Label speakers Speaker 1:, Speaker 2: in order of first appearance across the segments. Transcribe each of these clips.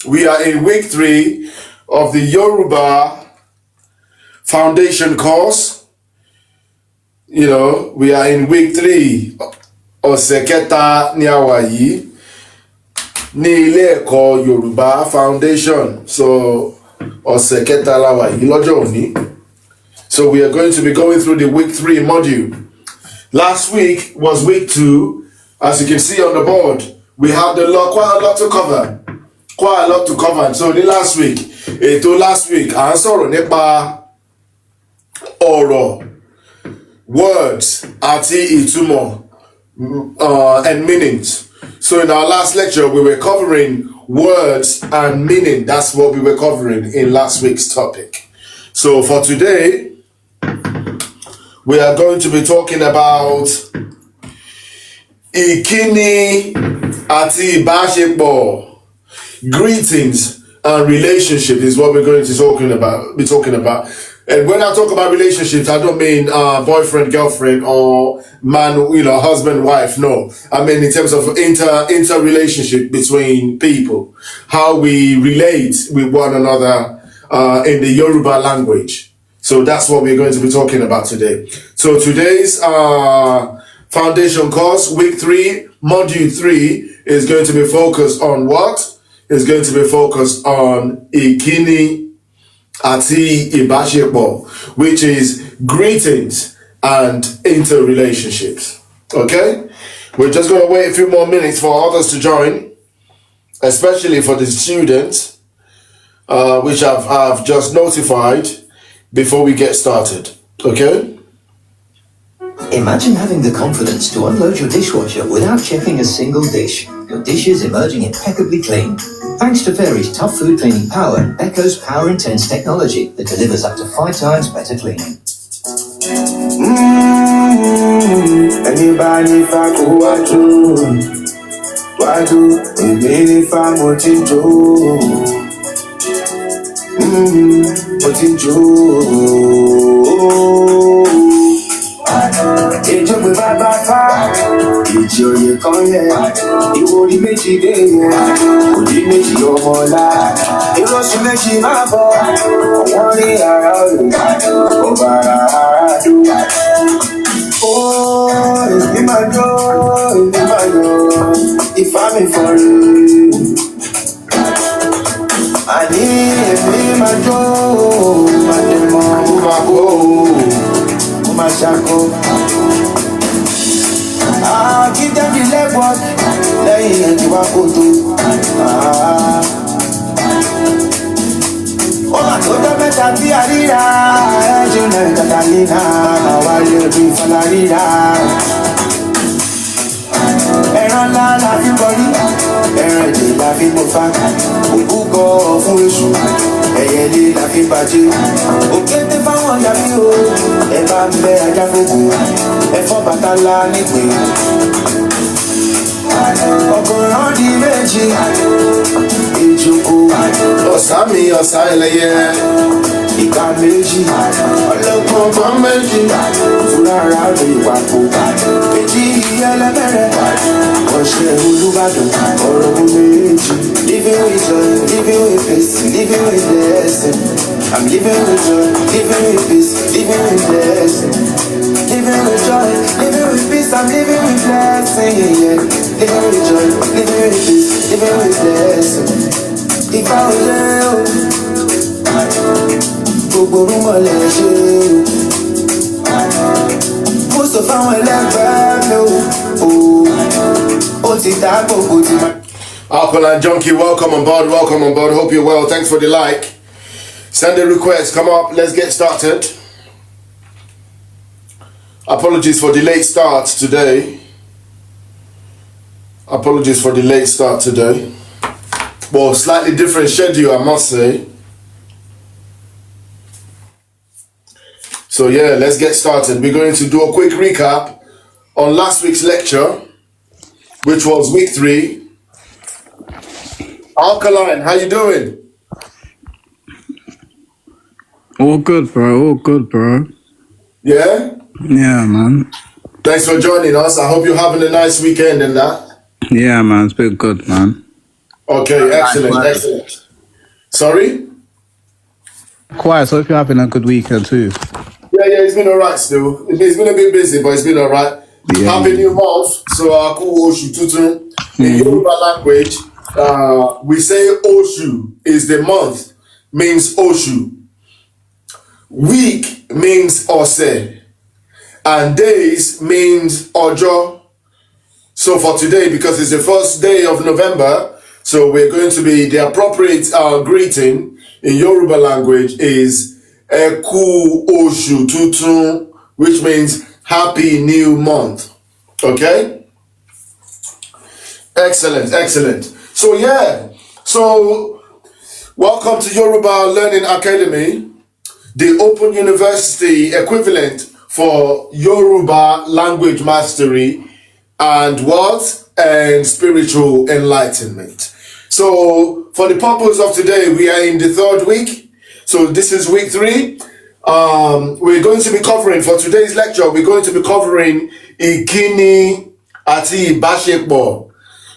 Speaker 1: We are in week 3 of the Yoruba Foundation Course. We are in week 3. Ọ̀sẹ̀ kẹta ni a wà yìí ní ilé ẹ̀kọ́ Yoruba Foundation. So ọ̀sẹ̀ kẹta la wà yìí lọ́jọ́ òní. So we are going to be going through the week 3 module. Last week was week 2. As you can see on the board, we had quite a lot to cover. So the last week, à ń sọ̀rọ̀ nípa ọ̀rọ̀, words, àti ìtumọ̀, and meanings. So in our last lecture, we were covering words and meaning. That's what we were covering in last week's topic. So for today, we are going to be talking about Ìkíni Ìbẹ. Greetings and relationship is what we're going to be talking about. And when I talk about relationships, I don't mean boyfriend, girlfriend, or man, husband, wife. No, I mean in terms of inter relationship between people, how we relate with one another in the Yoruba language. So that's what we're going to be talking about today. So today's foundation course, week 3, module 3, is going to be focused on what? Is going to be focused on Ìkíni Ìbẹ, which is greetings and interrelationships. Okay? We're just going to wait a few more minutes for others to join, especially for the students, which I've just notified before we get started. Okay?
Speaker 2: Imagine having the confidence to unload your dishwasher without checking a single dish. Your dishes emerging impeccably clean. Thanks to Fairy's tough food cleaning power and Echo's power-intense technology that delivers up to 5 times better cleaning.
Speaker 3: Anybody if I go wadu, even if I'm Èjò gbé bàbá fá, ìjì òye kan yẹ, ìwòrí méjì dé yẹ, òdì méjì ọmọ ọlá, ìrọsùn méjì máa bọ̀, ọ̀wọ́n rí ara olè, ọba ara dùn. Ó èmi máa yọ, ìfá mi fọ́rí. Àní èmi máa yọ, màdìmọ̀ mo máa bọ̀. Mashako. Give them the legwork. Lẹ́yìn ẹni wá kó tó. Ó mà tó jẹ́ mẹ́ta tí a ríra. Ẹ̀jú náà Kàtàlínà. Àwa lè rí ìfọ̀lá ríra. Ẹran ńlá la fi bọrí. Ẹran èdè la fi mú fa. Òkúkọ fún èṣù. Ẹyẹlé la fi bàjẹ́. Òkété fáwọn yàrá o. Ẹ bá ń bẹ ajá fòkù. Ẹ̀fọ́ bàtà ńlá nípè. Ọkùnrin di méjì. Ìjòkó.
Speaker 1: Ọ̀sán mi, ọ̀sán ẹlẹ́yẹ.
Speaker 3: Ìka méjì. Ọlọ́gbọ̀n kan méjì. Fúnra rẹ̀ ìwà kò. Méjì ẹlẹ́mẹ̀rẹ̀. Ọ̀ṣẹ́ Olúbàdàn. Ọ̀rọ̀ mú méjì. Living with joy, living with peace, living with blessing. I'm living with joy, living with peace, living with blessing. Living with joy, living with peace, I'm living with blessing. Yeah. Living with joy, living with peace, living with blessing. If I was there, gbogbo rúmọ̀ lè ṣe. Mo sọ fáwọn ẹlẹ́gbẹ̀ẹ́ mi ó ti dá gbogbo ti máa.
Speaker 1: Alkaline Junkie, welcome on board. Hope you're well. Thanks for the like. Send a request. Come up. Let's get started. Apologies for the late start today. Well, slightly different schedule, I must say. So yeah, let's get started. We're going to do a quick recap on last week's lecture, which was week 3. Alkaline, how you doing?
Speaker 4: All good, bro.
Speaker 1: Yeah?
Speaker 4: Yeah, man.
Speaker 1: Thanks for joining us. I hope you're having a nice weekend and that.
Speaker 4: Yeah, man. It's been good, man.
Speaker 1: Okay, excellent, excellent. Sorry?
Speaker 4: Quiet, so hope you're having a good weekend too.
Speaker 1: Yeah, it's been alright still. It's been a bit busy, but it's been alright.
Speaker 4: Yeah.
Speaker 1: Happy New Month. So, Aku Oshu Tutun. In Yoruba language, we say Oshu is the month, means Oshu. Week means Ose. And days means Ojo. So for today, because it's the first day of November, so we're going to be, the appropriate greeting in Yoruba language is Eku Oshu Tutun, which means Happy New Month. Okay? Excellent, excellent. So yeah, so welcome to Yoruba Learning Academy, the Open University equivalent for Yoruba language mastery and what? And spiritual enlightenment. So for the purpose of today, we are in the third week. So this is week 3. We're going to be covering, for today's lecture, we're going to be covering Ìkíni Ìbẹ,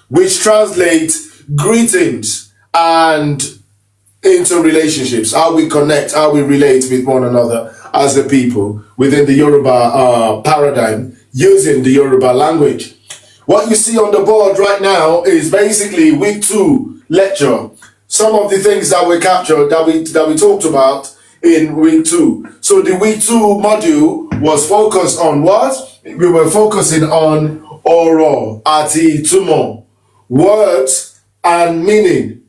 Speaker 1: which translates greetings and into relationships, how we connect, how we relate with one another as a people within the Yoruba paradigm using the Yoruba language. What you see on the board right now is basically week 2 lecture. Some of the things that we captured, that we talked about in week 2. So the week 2 module was focused on what? We were focusing on Oro àti Ìtumọ̀, words and meaning.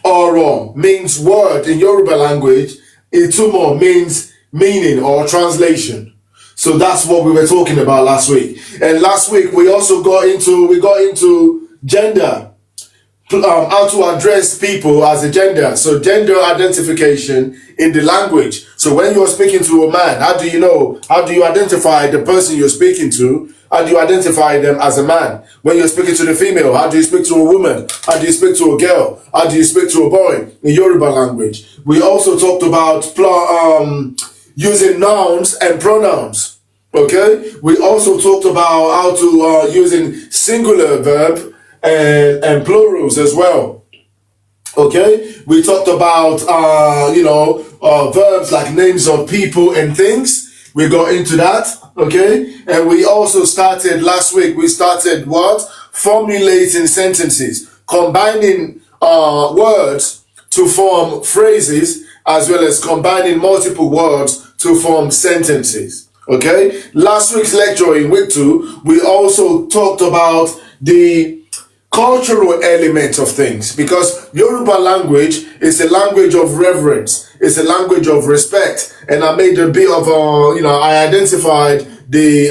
Speaker 1: Oro means word in Yoruba language. Ìtumọ̀ means meaning or translation. So that's what we were talking about last week. And last week we also got into gender, how to address people as a gender. So gender identification in the language. So when you're speaking to a man, how do you identify the person you're speaking to? How do you identify them as a man? When you're speaking to the female, how do you speak to a woman? How do you speak to a girl? How do you speak to a boy in Yoruba language? We also talked about using nouns and pronouns. Okay? We also talked about how to using singular verb and plurals as well. Okay? We talked about verbs like names of people and things. We got into that. Okay? And we also started last week, we started what? Formulating sentences, combining words to form phrases, as well as combining multiple words to form sentences. Okay? Last week's lecture in week 2, we also talked about the cultural element of things, because Yoruba language is a language of reverence, it's a language of respect, and I made a bit of I identified the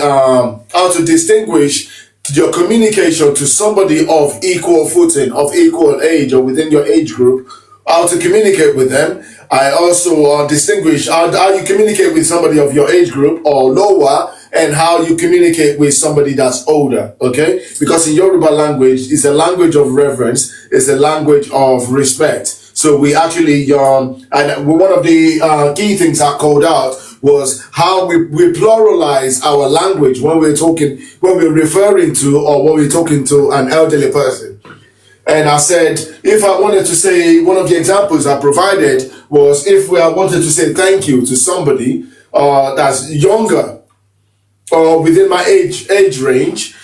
Speaker 1: how to distinguish your communication to somebody of equal footing, of equal age, or within your age group, how to communicate with them. I also distinguish how you communicate with somebody of your age group or lower, and how you communicate with somebody that's older, okay? Because in Yoruba language, it's a language of reverence, it's a language of respect. So we actually, and one of the key things I called out was how we pluralize our language when we're referring to, or when we're talking to an elderly person. And I said, if I wanted to say, one of the examples I provided was if I wanted to say thank you to somebody that's younger, or within my age range,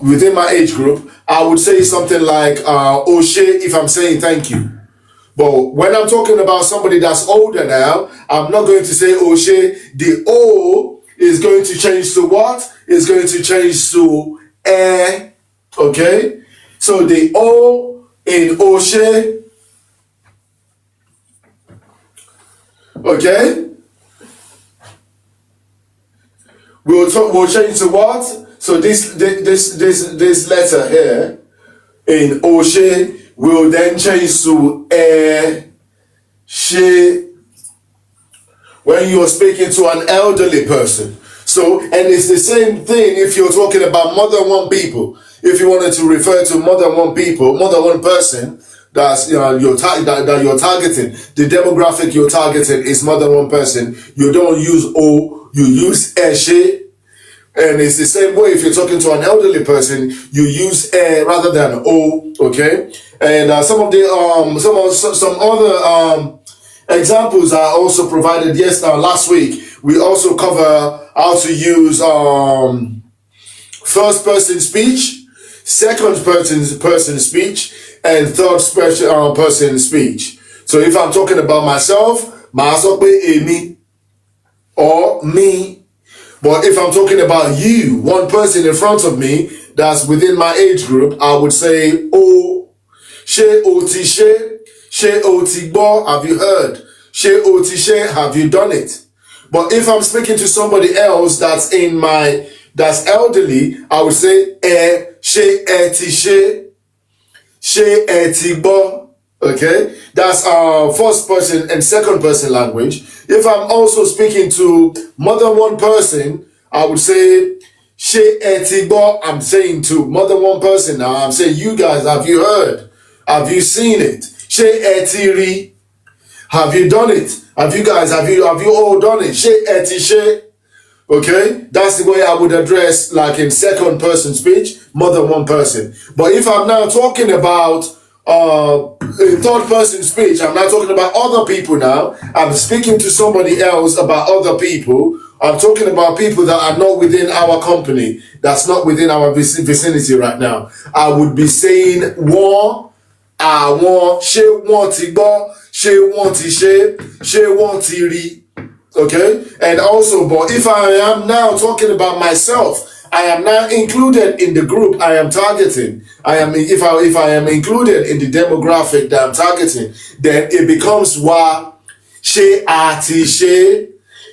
Speaker 1: within my age group, I would say something like Oshe if I'm saying thank you. But when I'm talking about somebody that's older now, I'm not going to say Oshe. The O is going to change to what? It's going to change to E. Okay? So the O in Oshe, okay? We'll change to what? So this letter here in Oshe will then change to She when you're speaking to an elderly person. So, and it's the same thing if you're talking about more than one people. If you wanted to refer to more than one people, more than one person, that's that you're targeting. The demographic you're targeting is more than one person. You don't use O, you use Eshe. And it's the same way if you're talking to an elderly person, you use rather than o. Okay, and some other examples are also provided. Yes, last week we also cover how to use first person speech, second person speech, and third person speech. So if I'm talking about myself, emi or me. But if I'm talking about you, one person in front of me that's within my age group, I would say o. Ṣé o ti ṣe? Ṣé o ti gbọ́? Have you heard? Ṣé o ti ṣe? Have you done it? But if I'm speaking to somebody else that's elderly, I would say ṣé ẹ ti ṣe? Ṣé ẹ ti gbọ́? Okay, that's first person and second person language. If I'm also speaking to more than one person, I would say ṣé ẹ ti gbọ́. I'm saying to more than one person now. I'm saying, you guys, have you heard? Have you seen it? Ṣé ẹ ti rí? Have you done it? Have you all done it? Ṣé ẹ ti ṣe? Okay, that's the way I would address, like in second person speech, more than one person. But if I'm now talking about in third person speech, I'm not talking about other people now. I'm speaking to somebody else about other people. I'm talking about people that are not within our company, that's not within our vicinity right now. I would be saying wọ́n, àwọn, ṣé wọ́n ti gbọ́, ṣé wọ́n ti ṣe, ṣé wọ́n ti rí. Okay, and also, but if I am now talking about myself, I am now included in the group I am targeting. If I am included in the demographic that I'm targeting, then it becomes wa, ṣé a ti ṣe,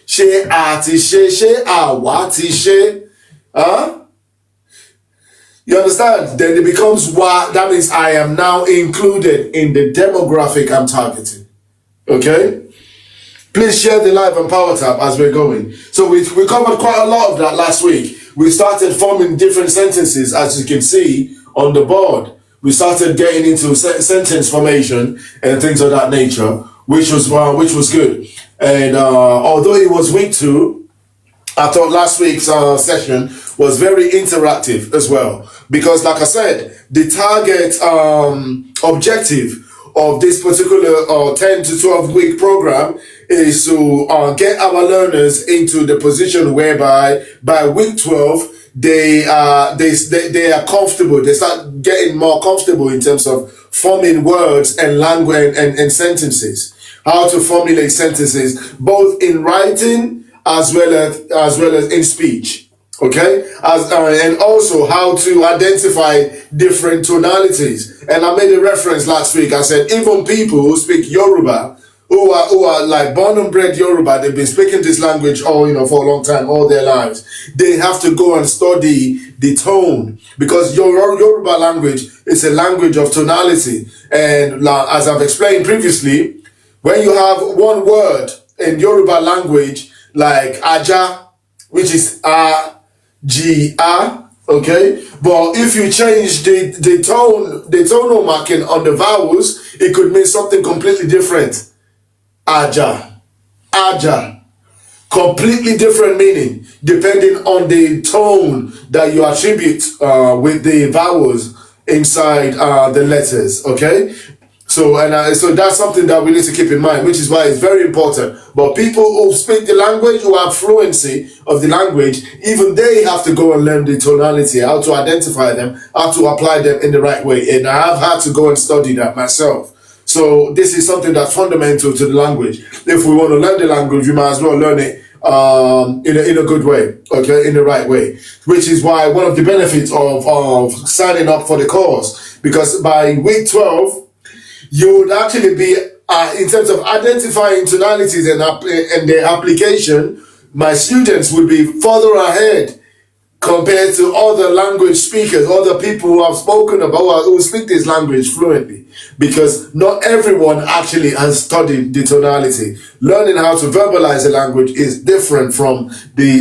Speaker 1: ṣé a ti ṣe, ṣé àwa ti ṣe. You understand? Then it becomes wa. That means I am now included in the demographic I'm targeting. Okay. Please share the live and power tab as we're going. So we covered quite a lot of that last week. We started forming different sentences, as you can see on the board. We started getting into sentence formation and things of that nature, which was good. And although it was week 2, I thought last week's session was very interactive as well. Because like I said, the target objective of this particular 10 to 12 week program is to get our learners into the position whereby by week 12 they are comfortable. They start getting more comfortable in terms of forming words and language and sentences. How to formulate sentences both in writing as well as in speech. Okay, and also how to identify different tonalities. And I made a reference last week. I said even people who speak Yoruba, who are like born and bred Yoruba, they've been speaking this language for a long time, all their lives. They have to go and study the tone, because Yoruba language is a language of tonality. And as I've explained previously, when you have one word in Yoruba language like aja, which is G-A, okay? But if you change the tonal marking on the vowels, it could mean something completely different. Aja. Completely different meaning, depending on the tone that you attribute with the vowels inside the letters, okay? So that's something that we need to keep in mind, which is why it's very important. But people who speak the language, who have fluency of the language, even they have to go and learn the tonality, how to identify them, how to apply them in the right way. And I have had to go and study that myself. So this is something that's fundamental to the language. If we want to learn the language, we might as well learn it in a good way, okay, in the right way. Which is why one of the benefits of signing up for the course, because by week 12, you would actually be, in terms of identifying tonalities and their application, my students would be further ahead compared to other language speakers, other people who have spoken about, who speak this language fluently. Because not everyone actually has studied the tonality. Learning how to verbalize a language is different from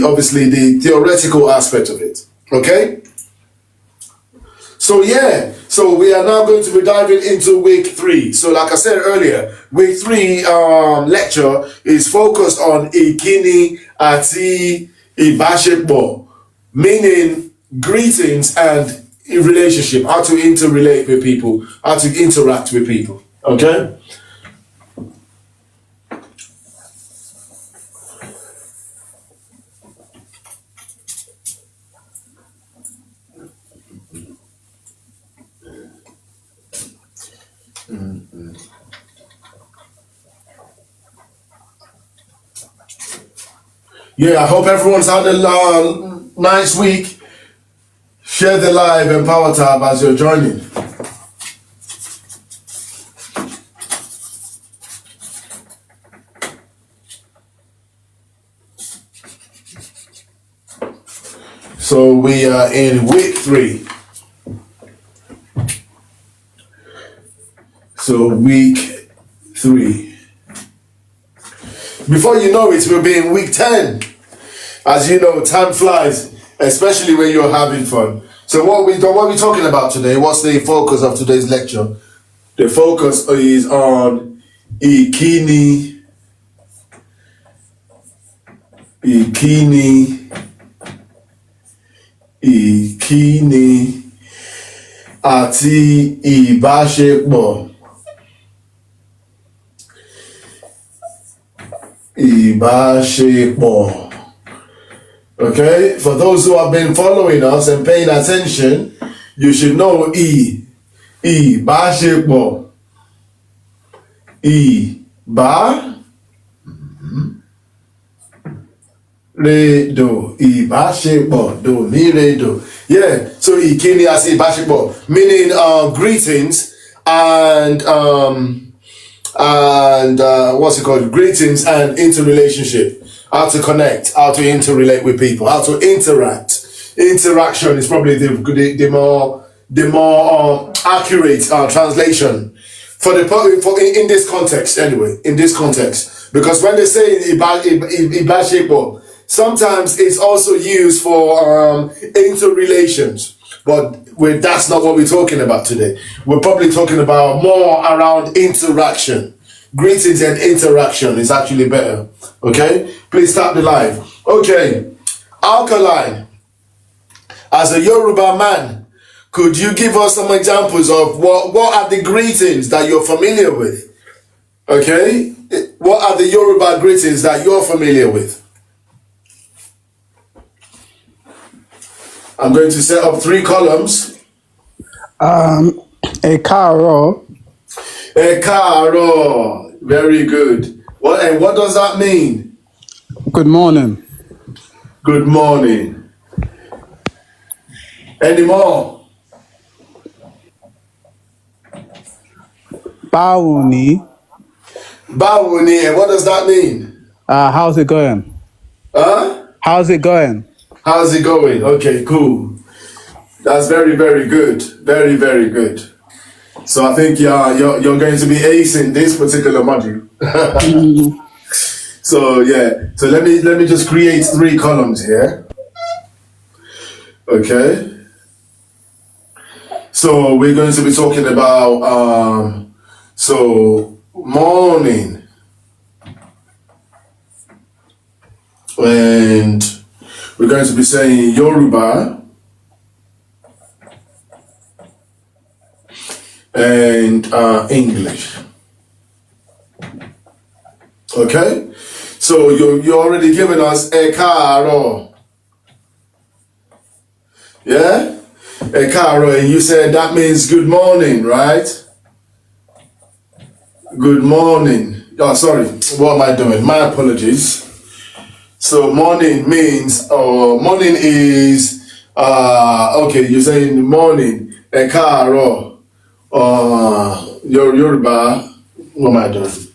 Speaker 1: obviously the theoretical aspect of it. Okay? So yeah, so we are now going to be diving into week 3. So like I said earlier, week 3 lecture is focused on Ìkíni àti Ìbáṣepọ meaning greetings and relationship, how to interrelate with people, how to interact with people. Okay? Yeah, I hope everyone's had a nice week. Share the live and power tab as you're joining. So we are in week 3. So week 3. Before you know it, we'll be in week 10. As you know, time flies, especially when you're having fun. So what we talking about today? What's the focus of today's lecture? The focus is on Ìkíni àti Ìbáṣepọ Okay, for those who have been following us and paying attention, you should know Ìbáṣepọ Ìbáṣepọ do mi re do. Yeah, so Ìkíni àti Ìbáṣepọ, meaning greetings and what's it called? Greetings and interrelationship. How to connect, how to interrelate with people, how to interact. Interaction is probably the more accurate translation for in this context anyway. In this context, because when they say Ìbáṣepọ, sometimes it's also used for interrelations, but that's not what we're talking about today. We're probably talking about more around interaction. Greetings and interaction is actually better. Okay? Please start the live. Okay. Alkaline, as a Yoruba man, could you give us some examples of what are the greetings that you're familiar with? Okay? What are the Yoruba greetings that you're familiar with? I'm going to set up 3 columns.
Speaker 4: Ẹ káàárọ̀.
Speaker 1: Ẹ káàárọ̀. Very good. What does that mean?
Speaker 4: Good morning.
Speaker 1: Good morning. Any more?
Speaker 4: Báwo ni?
Speaker 1: Báwo ni, and what does that mean?
Speaker 4: How's it going?
Speaker 1: Huh?
Speaker 4: How's it going?
Speaker 1: How's it going? Okay, cool. That's very, very good. Very, very good. So I think you're going to be acing this particular module. So yeah. So let me just create 3 columns here. Okay. So we're going to be talking about morning, and we're going to be saying Yoruba and English. Okay, so you're already giving us Ẹ káàárọ̀. Yeah, Ẹ káàárọ̀, and you said that means good morning, right? Good morning. Oh, sorry. What am I doing? My apologies. So morning means, morning is, okay, you're saying morning. Ẹ káàárọ̀. Yoruba. What am I doing?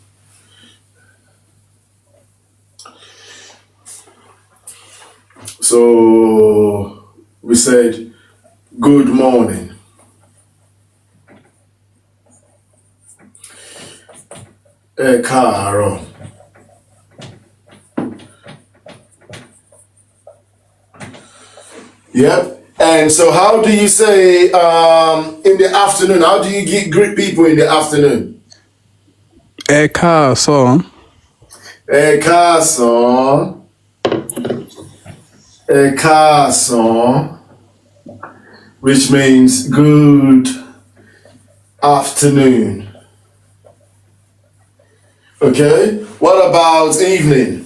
Speaker 1: So we said good morning. Ẹ káàárọ̀. Yep. And so how do you say in the afternoon? How do you greet people in the afternoon?
Speaker 4: Ẹ káàsán.
Speaker 1: Ẹ káàsán. Ẹ káàsán, which means good afternoon. Okay, what about evening?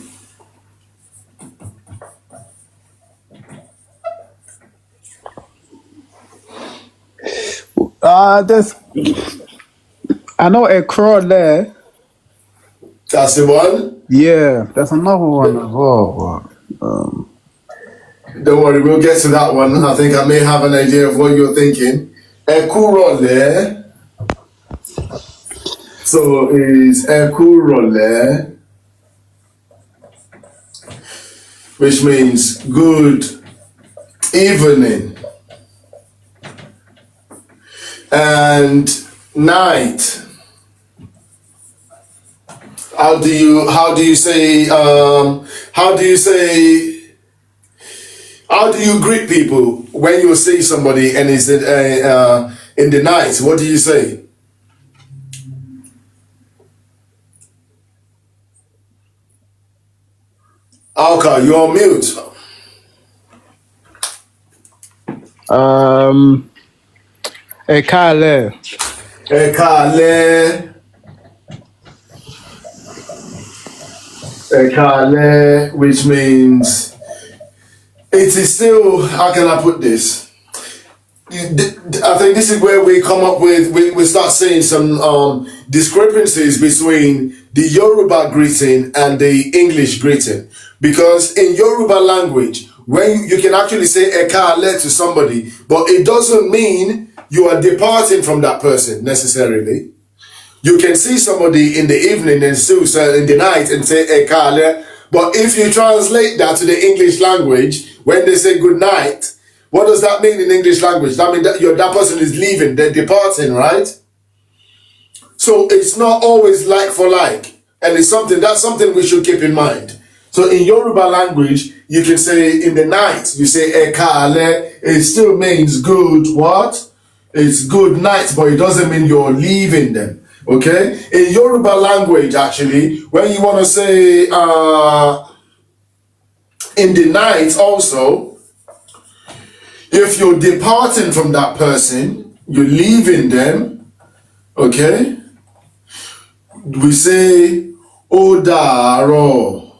Speaker 4: There's, I know a crow there.
Speaker 1: That's the one.
Speaker 4: Yeah, there's another one as well.
Speaker 1: Don't worry, we'll get to that one. I think I may have an idea of what you're thinking. Ẹ kúrọ̀lẹ́. So it's ẹ kúrọ̀lẹ́, which means good evening. And night. How do you say how do you greet people when you see somebody and it's in the night? What do you say? Okay, you're on mute.
Speaker 4: A kale.
Speaker 1: Ẹ káalẹ́. Ẹ káalẹ́, which means it is still, how can I put this? I think this is where we come up with, we start seeing some discrepancies between the Yoruba greeting and the English greeting. Because in Yoruba language, when you can actually say Ẹ káalẹ́ to somebody, but it doesn't mean you are departing from that person necessarily. You can see somebody in the evening and still in the night and say Ẹ káalẹ́, but if you translate that to the English language, when they say good night, what does that mean in English language? That means that person is leaving, they're departing, right? So it's not always like for like, and that's something we should keep in mind. So in Yoruba language, you can say in the night, you say Ẹ káalẹ́, it still means good what? It's good night, but it doesn't mean you're leaving them. Okay? In Yoruba language, actually, when you want to say in the night also, if you're departing from that person, you're leaving them, okay? We say Ó dàárọ̀,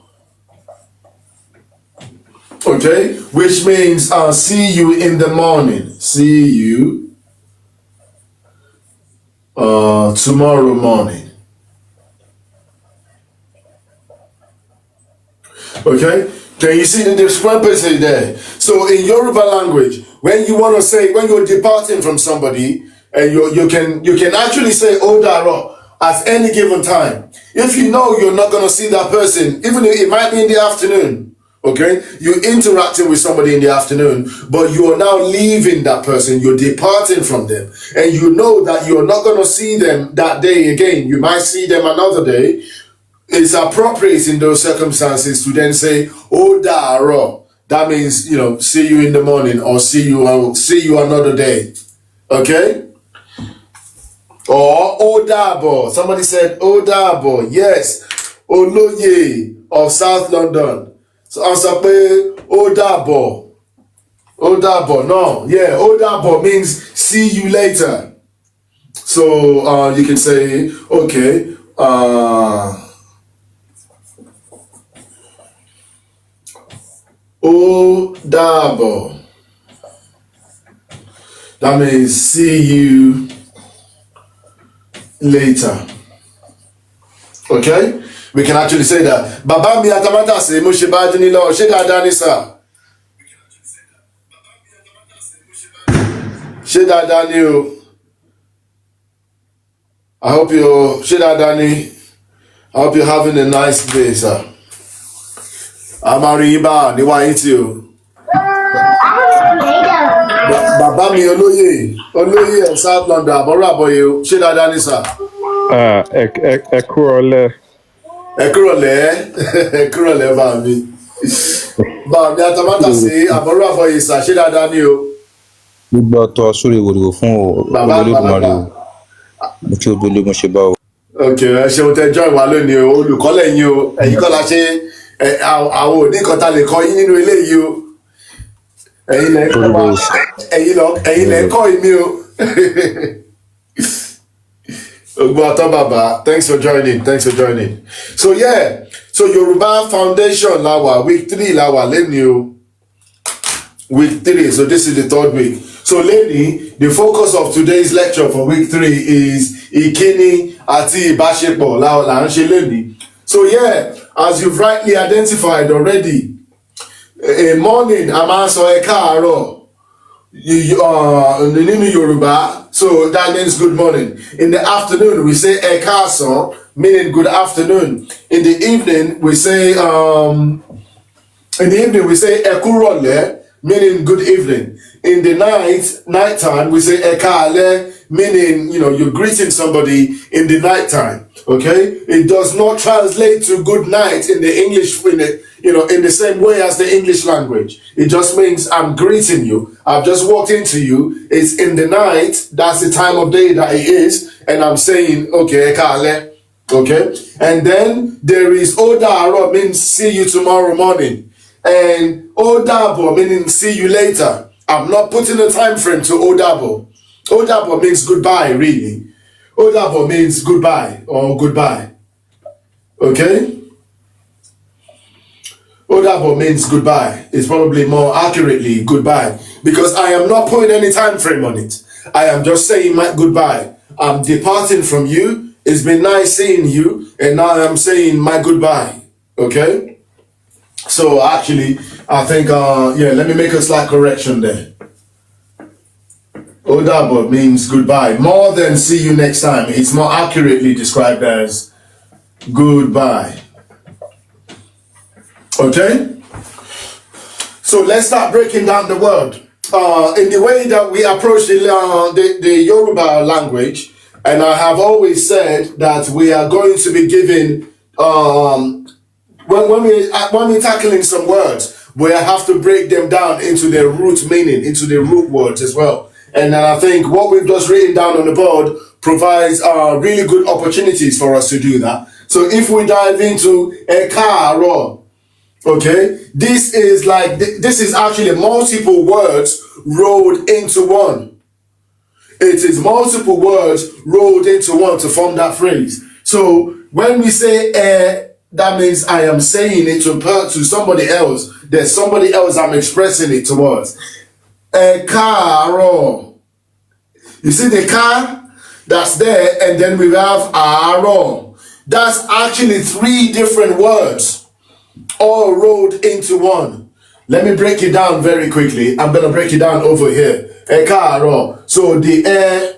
Speaker 1: okay? Which means see you in the morning. See you tomorrow morning. Okay? Can you see the discrepancy there? So in Yoruba language, when you want to say, when you're departing from somebody, and you can actually say Ó dàárọ̀ at any given time. If you know you're not going to see that person, even if it might be in the afternoon, okay? You're interacting with somebody in the afternoon, but you are now leaving that person, you're departing from them, and you know that you're not going to see them that day again. You might see them another day. It's appropriate in those circumstances to then say Ó dàárọ̀. That means, see you in the morning, or see you another day. Okay? Or Ó dàbọ̀. Somebody said Ó dàbọ̀. Yes. Olóyè of South London. So I'm saying Ó dàbọ̀. Ó dàbọ̀. No. Yeah. Ó dàbọ̀ means see you later. So you can say, okay, Ó dàbọ̀. That means see you later. Okay? We can actually say that. Bàbá mi atamátàsé mo ṣe bá dín ní lọ, ṣé dáadáa ni sà? Ṣé dáadáa ni o? I hope you're having a nice day, sir. I'm Ariba, níwáyé tí o. Bàbá mi olóyè of South London, àbọ̀rọ̀ àbọ̀yè o, ṣé dáadáa ni sà?
Speaker 5: Ẹ kúrọ̀lẹ́.
Speaker 1: Ẹ kúrọ̀lẹ́ bá mi. Bá mi atamátàsé àbọ̀rọ̀ àbọ̀yè sà, ṣé dáadáa ni o?
Speaker 5: Gbogbo ọ̀tọ̀ sórí ìwòrìwò fún Olódùmarè o. Mo kí obìnrin mo ṣe bá o.
Speaker 1: Ok, ẹ ṣeun tẹ́ join wa lónìí o, olùkọ́ lẹ́yìn o, ẹ̀yin kọ́ la ṣe àwọn òní kan ta lè kọ́ yín nínú eléyìí o.
Speaker 5: Very, very sure.
Speaker 1: ẹ̀yin lẹ kọ́ mi o. Baba, thanks for joining. So yeah, so Yoruba Foundation lawa week 3 lawa leni week 3. So this is the 3rd week. So leni, the focus of today's lecture for week 3 is Ìkíni àti Ìbáṣepọ la ń ṣe leni. So yeah, as you've rightly identified already, a morning a máa sọ ẹ káàárọ̀ nínú Yorùbá. So that means good morning. In the afternoon, we say ẹ káàsán, meaning good afternoon. In the evening, we say ẹ kúrọ̀lẹ́, meaning good evening. In the nighttime, we say ẹ káalẹ́, meaning you're greeting somebody in the nighttime. Okay, it does not translate to good night in the English in the same way as the English language. It just means I'm greeting you. I've just walked into you. It's in the night. That's the time of day that it is. And I'm saying, okay, ekale. Okay. And then there is Odaro, means see you tomorrow morning. And Odabo, meaning see you later. I'm not putting a time frame to Odabo. Odabo means goodbye, really. Odabo means goodbye or goodbye. Okay? Odabo means goodbye. It's probably more accurately goodbye because I am not putting any time frame on it. I am just saying my goodbye. I'm departing from you. It's been nice seeing you, and now I'm saying my goodbye. Okay? So actually, I think let me make a slight correction there. Odabo means goodbye. More than see you next time. It's more accurately described as goodbye. Okay? So let's start breaking down the word. In the way that we approach the Yoruba language, and I have always said that we are going to be giving, when we're tackling some words, we have to break them down into their root meaning, into their root words as well. And I think what we've just written down on the board provides really good opportunities for us to do that. So if we dive into Ekaro, okay, this is actually multiple words rolled into one. It is multiple words rolled into one to form that phrase. So when we say that means I am saying it to somebody else. There's somebody else I'm expressing it towards. Caro. You see the car that's there, and then we have aro. That's actually 3 different words, all rolled into one. Let me break it down very quickly. I'm going to break it down over here. Caro. So the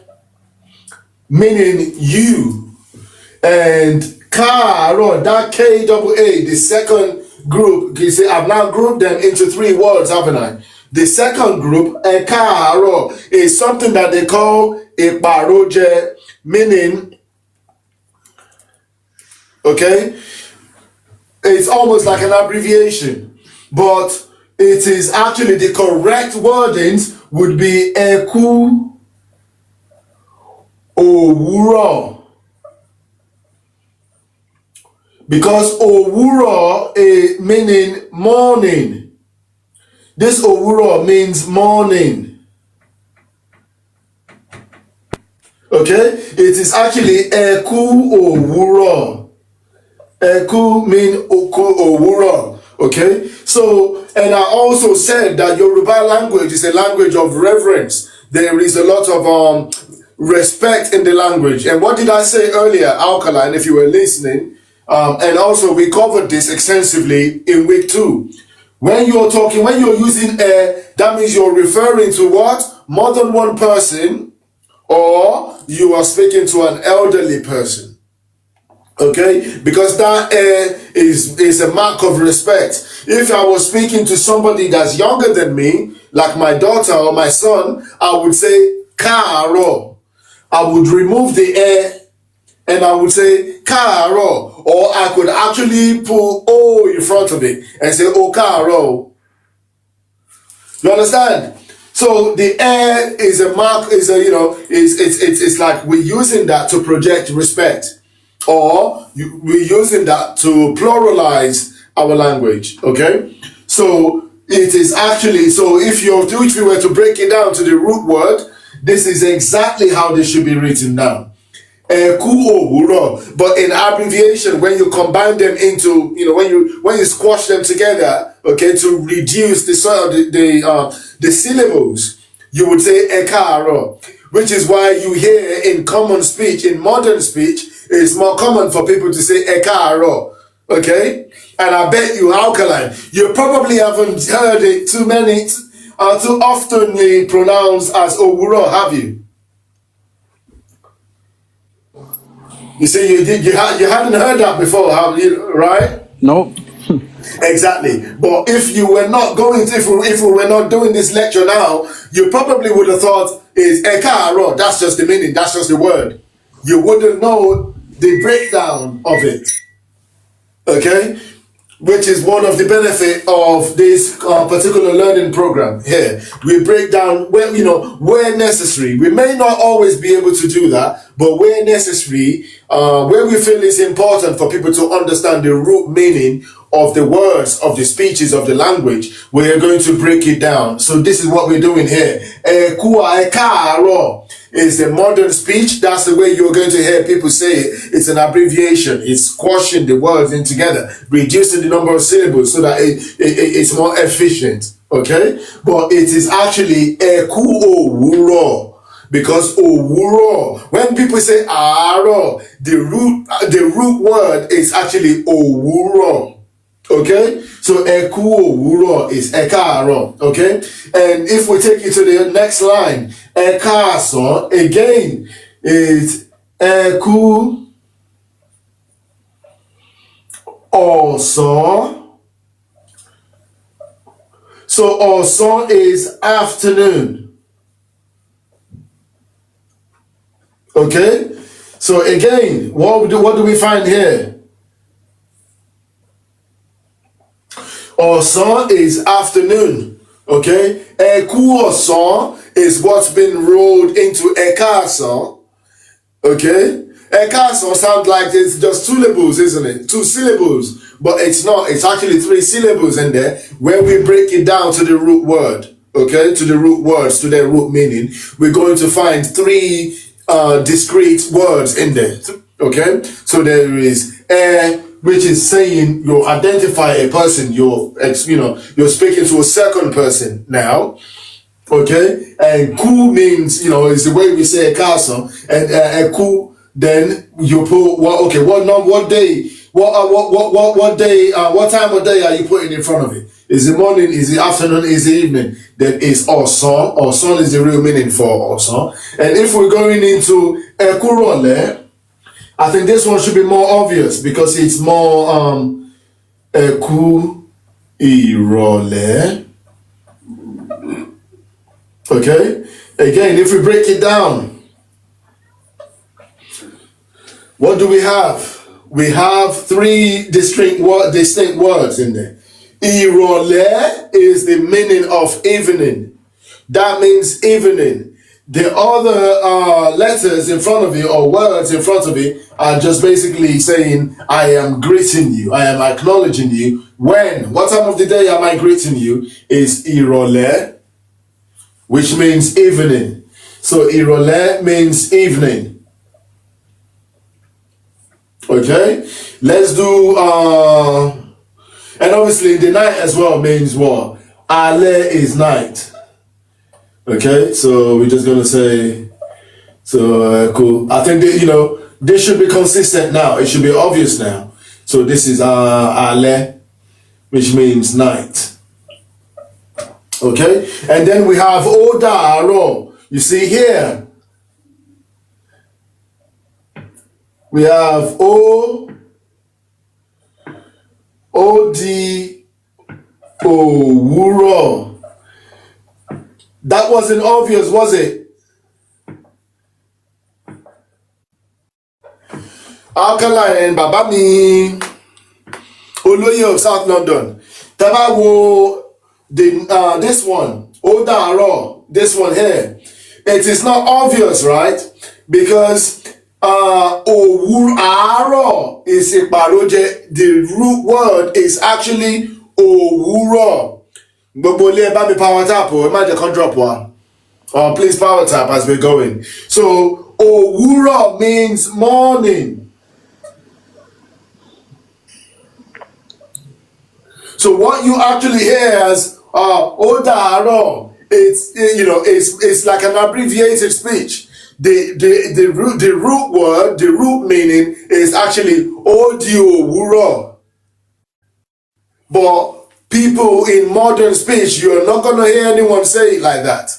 Speaker 1: meaning you, and caro, that K-A-A, the second group. You see, I've now grouped them into 3 words, haven't I? The second group, ekaro, is something that they call a paroje, meaning, okay, it's almost like an abbreviation, but it is actually the correct wordings would be eku owuro. Because owuro meaning morning. This owuro means morning. Okay? It is actually eku owuro. Eku mean oku owuro. Okay? So, and I also said that Yoruba language is a language of reverence. There is a lot of respect in the language. And what did I say earlier, Alkaline, if you were listening? And also we covered this extensively in week 2. When you're using that means you're referring to what? More than one person, or you are speaking to an elderly person. Okay? Because that is a mark of respect. If I was speaking to somebody that's younger than me, like my daughter or my son, I would say, Karo. I would remove the and I would say Karo, or I could actually put O in front of it and say O Karo. You understand? So the is a mark, it's like we're using that to project respect, or we're using that to pluralize our language. Okay, so it is actually, so if we were to break it down to the root word, this is exactly how this should be written down. But in abbreviation, when you combine them into, when you squash them together, okay, to reduce the syllables, you would say ekaro, which is why you hear in common speech, in modern speech, it's more common for people to say ekaro, okay? And I bet you, Alkaline, you probably haven't heard it too oftenly pronounced as owuro, have you? You see, you hadn't heard that before, have you? Right?
Speaker 4: Nope.
Speaker 1: Exactly. But if we were not doing this lecture now, you probably would have thought is ekaro. That's just the meaning. That's just the word. You wouldn't know the breakdown of it. Okay? Which is one of the benefit of this particular learning program here. We break down where necessary. We may not always be able to do that, but where necessary, where we feel it's important for people to understand the root meaning of the words, of the speeches, of the language, we are going to break it down. So this is what we're doing here. Is the modern speech. That's the way you're going to hear people say it. It's an abbreviation. It's squashing the words in together, reducing the number of syllables so that it's more efficient. Okay? But it is actually owuro, because owuro, when people say aro, the root word is actually owuro. Okay, so owuro is ekaro. Okay, and if we take it to the next line, ekason again is osan. So osan is afternoon. Okay, so again, what do we find here? Ọ̀sán is afternoon, okay? Ẹ̀kú ọ̀sán is what's been rolled into ẹ̀káàsán, okay? Ẹ̀káàsán sounds like it's just two syllables, isn't it? Two syllables, but it's not. It's actually three syllables in there where we break it down to the root word, okay? To the root words, to their root meaning. We're going to find three discrete words in there, okay? So there is which is saying you identify a person, you're speaking to a second person now, okay? And ku means, is the way we say a castle, and ku, then you put what time of day are you putting in front of it? Is it morning, is it afternoon, is it evening? Then it's ọ̀sán. Ọ̀sán is the real meaning for ọ̀sán. And if we're going into ẹ̀kúrọ̀lẹ́, I think this one should be more obvious because it's more ẹ̀kú ìrọ̀lẹ́. Okay? Again, if we break it down, what do we have? We have three distinct words in there. Ìrọ̀lẹ́ is the meaning of evening. That means evening. The other letters in front of it or words in front of it are just basically saying, I am greeting you, I am acknowledging you. When? What time of the day am I greeting you? Is ìrọ̀lẹ́, which means evening. So ìrọ̀lẹ́ means evening. Okay? Let's do, and obviously the night as well means what? Alẹ́ is night. Okay, so we're just gonna say, cool. I think that, this should be consistent now. It should be obvious now. So this is Ale, which means night. Okay, and then we have Odaro. You see here, we have Odi Owuro. That wasn't obvious, was it? Alkaline and Baba mi Olóyè of South London. Taba wo this one, Odaro, this one here. It is not obvious, right? Because Owuro is a paroje. The root word is actually Owuro, Gbogbo ilé ẹ bá mi power tap o, ẹ má jẹ́ kán drop wa. Please power tap as we're going. So, òwúrọ̀ means morning. So what you actually hear as ó dàárọ̀, it's like an abbreviated speech. The root word, the root meaning is actually ó di òwúrọ̀. But people in modern speech, you're not going to hear anyone say it like that.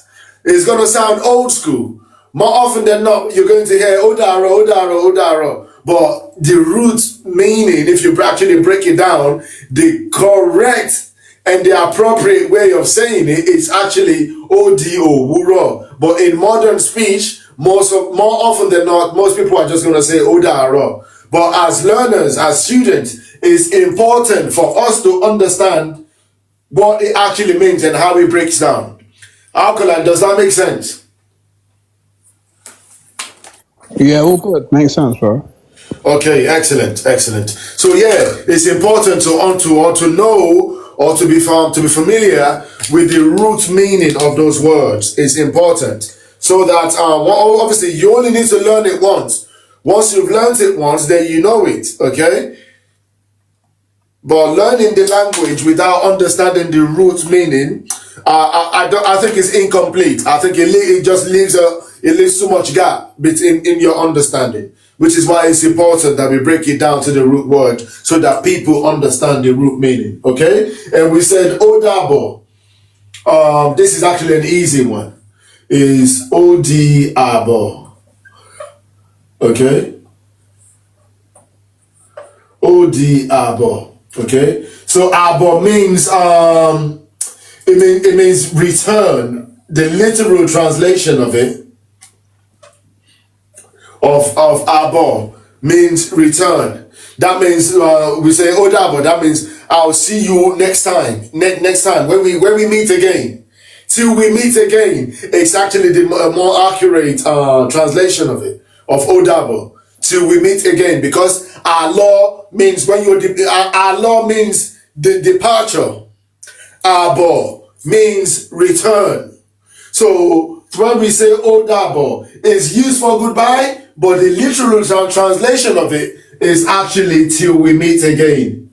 Speaker 1: It's going to sound old school. More often than not, you're going to hear ó dàárọ̀, ó dàárọ̀, ó dàárọ̀. But the root meaning, if you actually break it down, the correct and the appropriate way of saying it is actually ó di òwúrọ̀. But in modern speech, more often than not, most people are just going to say ó dàárọ̀. But as learners, as students, it's important for us to understand what it actually means and how it breaks down. Alkaline, does that make sense?
Speaker 4: Yeah, all good. Makes sense, bro.
Speaker 1: Okay, excellent. So yeah, it's important to know or to be familiar with the root meaning of those words. It's important so that obviously you only need to learn it once. Once you've learned it once, then you know it. Okay. But learning the language without understanding the root meaning, I think it's incomplete. I think it just leaves too much gap in your understanding, which is why it's important that we break it down to the root word so that people understand the root meaning. Okay, and we said Odabo. This is actually an easy one. Is Odiabo. Okay, Odiabo. Okay, so abo means it means return. The literal translation of it of abo means return. That means we say odabo. That means I'll see you next time. Next time when we meet again. Till we meet again. It's actually the more accurate translation of it of odabo. Till we meet again, because Allah means Allah means the departure. Abo means return. So when we say Odabo, it's used for goodbye, but the literal translation of it is actually till we meet again.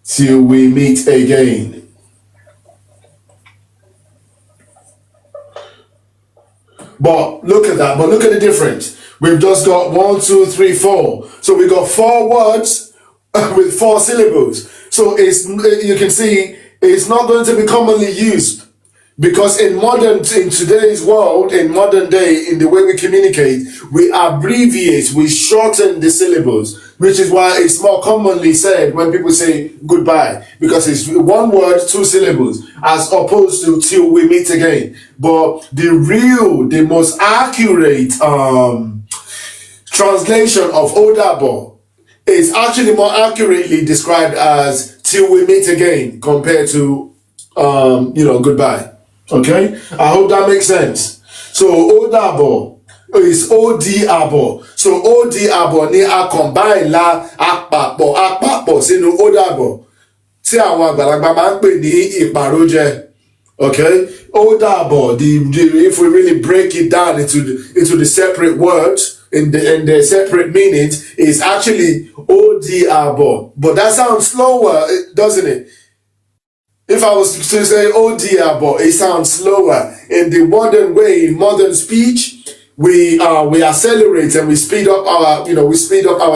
Speaker 1: Till we meet again. But look at that. But look at the difference. We've just got 1, 2, 3, 4. So we got 4 words with 4 syllables. So you can see it's not going to be commonly used, because in today's world, in modern day, in the way we communicate, we abbreviate, we shorten the syllables, which is why it's more commonly said when people say goodbye, because it's 1 word, 2 syllables, as opposed to till we meet again. But the most accurate translation of Odabo is actually more accurately described as till we meet again compared to goodbye. Okay, I hope that makes sense. So Odabo is Odiabo. So Odiabo ni a combine la àpapọ̀ sínú Odabo tí àwọn àgbàlagbà máa ń pè ní ìpàrójẹ. Okay, Odabo. If we really break it down into the separate words in the separate meanings, is actually Odiabo. But that sounds slower, doesn't it? If I was to say Odiabo, it sounds slower. In the modern way, in modern speech, we accelerate and we speed up our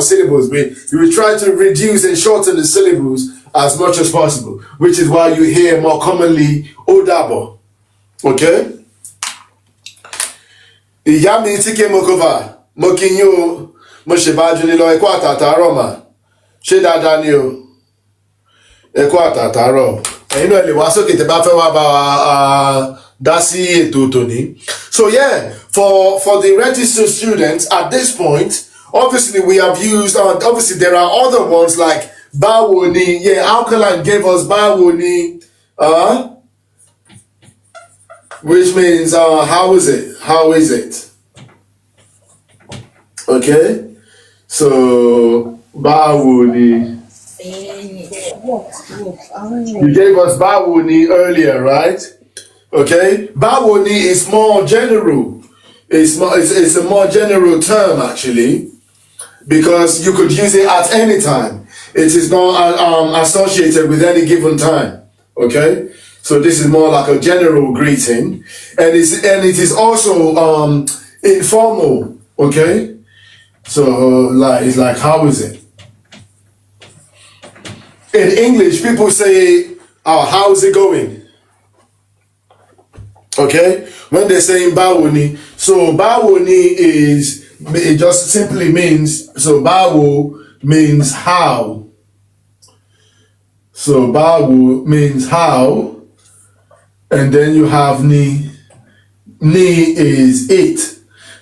Speaker 1: syllables. We try to reduce and shorten the syllables as much as possible, which is why you hear more commonly Odabo. Okay? Ìyá mi tí ké mokova, mo kí yín o, mo ṣèbájú nílọ ẹkú àtàtàárọ̀ mà. Ṣé dáadáa ni o? Ẹkú àtàtàárọ̀. Ẹ̀yin náà lè wá sókè tẹ́ bá fẹ́ wá bá wa dá sí ètò tòní. So yeah, for the registered students at this point, obviously we have used, obviously there are other ones like báwo ni. Yeah, Alkaline gave us báwo ni, which means how is it? How is it? Okay, so báwo ni. You gave us báwo ni earlier, right? Okay, báwo ni is more general. It's a more general term actually, because you could use it at any time. It is not associated with any given time. Okay, so this is more like a general greeting, and it is also informal. Okay, so it's like how is it? In English, people say, how's it going? Okay? When they're saying báwo ni. So báwo ni it just simply means, so báwo means how. So báwo means how. And then you have ni. Ni is it.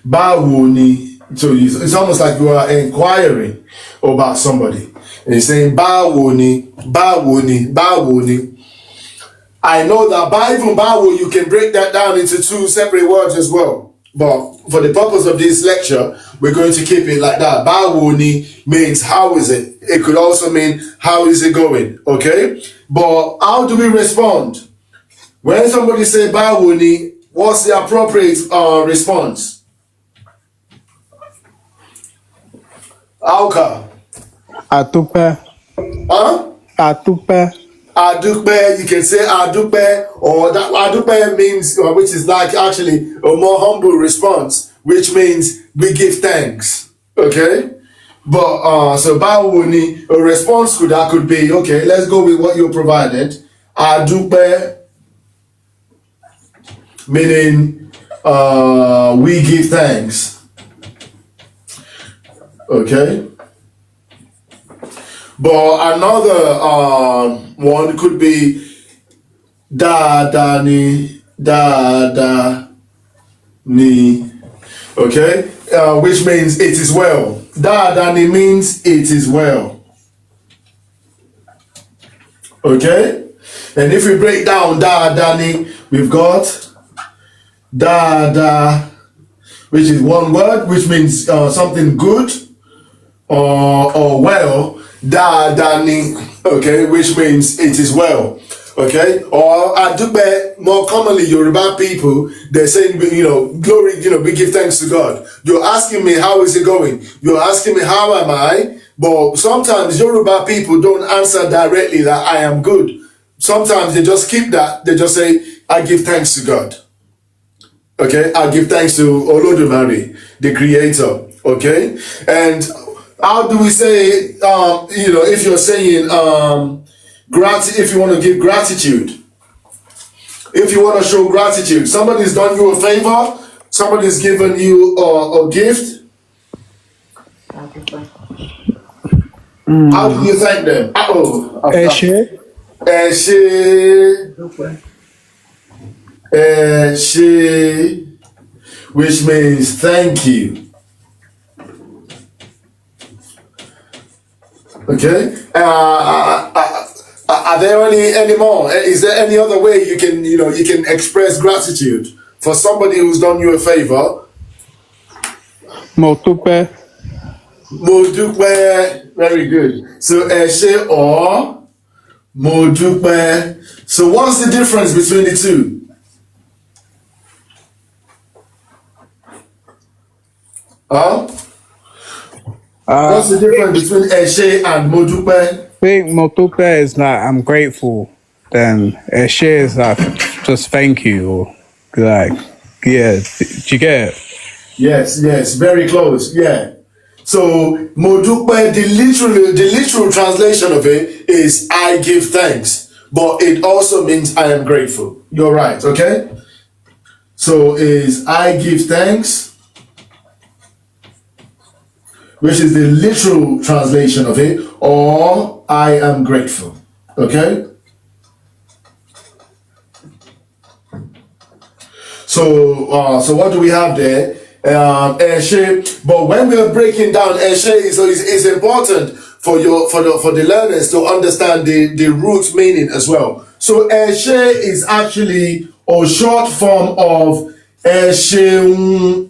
Speaker 1: Báwo ni. So it's almost like you are inquiring about somebody. And he's saying, báwo ni, báwo ni, báwo ni. I know that by even báwo, you can break that down into two separate words as well. But for the purpose of this lecture, we're going to keep it like that. Báwo ni means how is it? It could also mean how is it going, okay? But how do we respond? When somebody say báwo ni, what's the appropriate response? Alka.
Speaker 4: Atupe.
Speaker 1: Huh?
Speaker 4: Atupe.
Speaker 1: Adúpẹ́, you can say adúpẹ́, or that adúpẹ́ means, which is like actually a more humble response, which means we give thanks. Okay? But so báwo ni, a response to that could be, okay, let's go with what you provided. Adúpẹ́, meaning we give thanks. Okay? But another one could be da ni, okay, which means it is well. Da ni means it is well. Okay, and if we break down da ni, we've got da, which is one word, which means something good or well. Da ni, okay, which means it is well, okay? Or adúpẹ́, more commonly Yoruba people, they're saying, glory, we give thanks to God. You're asking me how is it going? You're asking me how am I? But sometimes Yoruba people don't answer directly that I am good. Sometimes they just keep that, they just say, I give thanks to God. Okay, I give thanks to Olodumare, the creator, okay? And how do we say, if you're saying, if you want to give gratitude, if you want to show gratitude, somebody's done you a favor, somebody's given you a gift, how do you thank them?
Speaker 4: Eshe.
Speaker 1: Eshe, which means thank you. Okay. Are there any more? Is there any other way you can express gratitude for somebody who's done you a favor?
Speaker 4: Motupe.
Speaker 1: Modupe. Very good. So eshe or modupe. So what's the difference between the two? Huh? What's the difference between eshe and modupe?
Speaker 4: I think Motupe is like I'm grateful. Then Eshe is like just thank you, or like yeah. Do you get it?
Speaker 1: Yes, very close. Yeah. So modupe, the literal translation of it is I give thanks, but it also means I am grateful. You're right. Okay. So is I give thanks, which is the literal translation of it, or I am grateful. Okay? So what do we have there? Eshe, but when we are breaking down Eshe, is important for the learners to understand the root meaning as well. So Eshe is actually a short form of Eshe.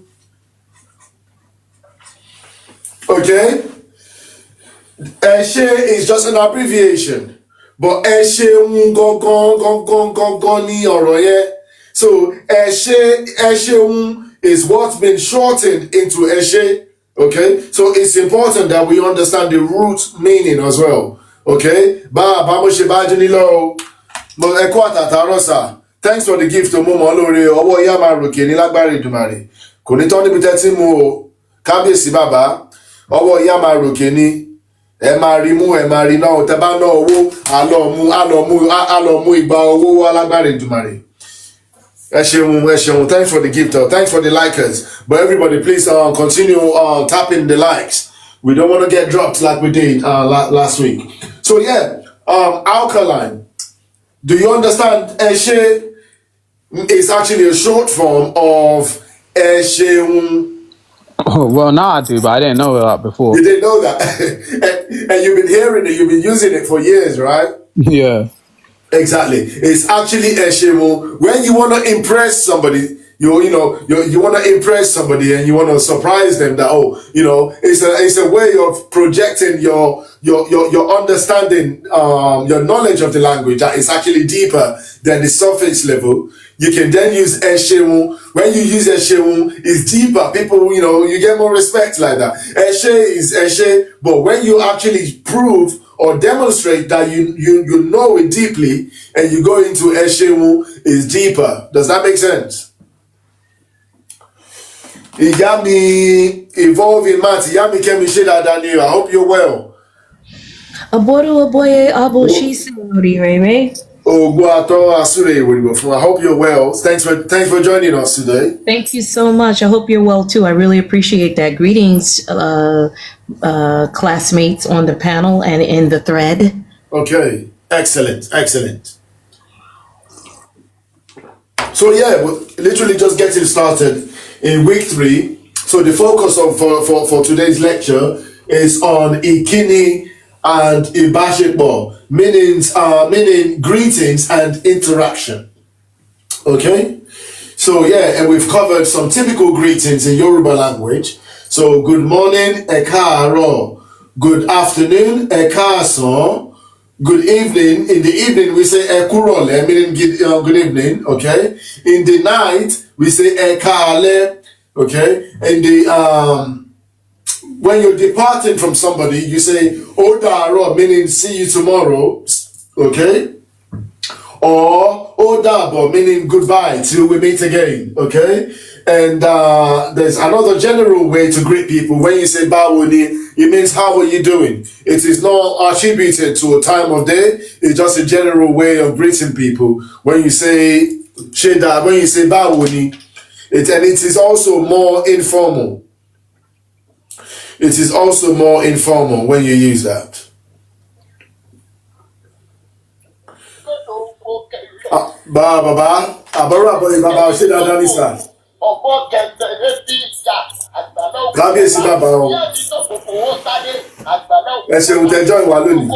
Speaker 1: Okay? Eshe is just an abbreviation but ẹ ṣeun gangan ní ọ̀rọ̀ yẹn. So ẹ ṣeun is what's been shortened into ẹ ṣé. Okay, so it's important that we understand the root meaning as well. Okay, bá mo ṣe bá jí nílò ẹ kú àtàtàrọ̀ sà. Thanks for the gift mo mọ̀ lóore ọwọ́ ìyá máa ròkè ní lágbára Èdùmàrè. Kò ní tán níbi tẹ́tí mu o. Kábíyèsí bàbá ọwọ́ ìyá máa ròkè ní. Ẹ máa rí mú ẹ máa rí náà tẹ́ bá ná owó á lọ mú ìgbà owó wá lágbára Èdùmàrè. Ẹ thanks for the gift, thanks for the likers. But everybody, please continue tapping the likes. We don't want to get dropped like we did last week. So yeah, alkaline. Do you understand? Eshe is actually a short form of Esheun.
Speaker 4: Oh, well, now I do, but I didn't know that before.
Speaker 1: You didn't know that, and you've been hearing it. You've been using it for years, right?
Speaker 4: Yeah.
Speaker 1: Exactly. It's actually Eshemu. When you want to impress somebody, you want to impress somebody and you want to surprise them that, it's a way of projecting your understanding, your knowledge of the language that is actually deeper than the surface level. You can then use Eshemu. When you use Eshemu, it's deeper. People, you get more respect like that. Eshe is Eshe, but when you actually prove or demonstrate that you know it deeply and you go into Eshemu, is deeper. Does that make sense? Igami evolving math. Igami Kemishida Daniel. I hope you're well.
Speaker 6: Aboru aboye abo shisi Ori Réré.
Speaker 1: I hope you're well. Thanks for joining us today.
Speaker 6: Thank you so much. I hope you're well too. I really appreciate that. Greetings, classmates on the panel and in the thread. Okay, excellent.
Speaker 1: So yeah, we're literally just getting started in week 3. So the focus for today's lecture is on Ìkíni and Ìbáṣepọ, meaning greetings and interaction. Okay, so yeah, and we've covered some typical greetings in Yoruba language. So good morning, ẹ káàárọ̀. Good afternoon, ẹ káàsán. Good evening. In the evening we say ẹ kúrọ̀lẹ́, meaning good evening. Okay, in the night we say ẹ káalẹ́. Okay, in the when you're departing from somebody, you say ó dàárọ̀, meaning see you tomorrow. Okay, or ó dàbọ̀, meaning goodbye till we meet again. Okay, and there's another general way to greet people. When you say báwo ni, it means how are you doing. It is not attributed to a time of day. It's just a general way of greeting people. When you say báwo ni, and it is also more informal. It is also more informal when you use that. Baba, ṣe dáadáa ní sà. Kábíyèsí bàbá o. Ẹ ṣeun tẹ́ join wa lónìí.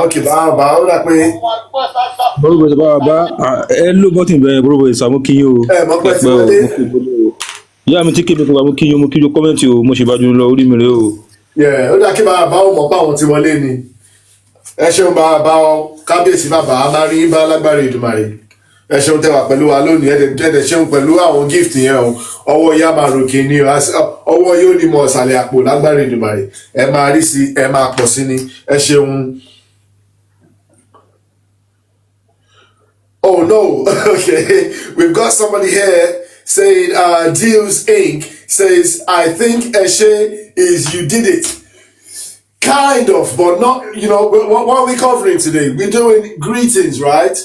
Speaker 1: Ok, bàbá ó dà pé.
Speaker 5: Bàbá ẹ ló bọ́tì bẹ́ẹ̀ bọ́rọ̀ ìsàmú kí yín o.
Speaker 1: Ẹ mọ̀ pé ti wọlé.
Speaker 5: Ìyá mi tí kébé kó wa mú kí yín kọ́mẹ́ǹtì o, mo ṣe bá dúró lọ orí mi rè o.
Speaker 1: Ó dà kí bàbá ó mọ̀ pé àwọn ti wọlé ni. Ẹ ṣeun bàbá ọ, kábíyèsí bàbá a máa rí bá lágbára Èdùmàrè. Ẹ ṣeun tẹ́ wà pẹ̀lú wa lónìí, ẹ̀dẹ̀ ṣeun pẹ̀lú àwọn gift yẹn o. Ọwọ́ ìyá máa ròkè ni o, ọwọ́ yóò ní mọ̀ ọ̀sàlẹ̀ àpò lágbára Èdùmàrè. Ẹ máa rí sí, ẹ máa pọ̀ sí ni. Ẹ ṣeun. Oh no, okay. We've got somebody here saying, Deals Inc. says, I think Eshe is you did it. Kind of, but not, what are we covering today? We're doing greetings, right?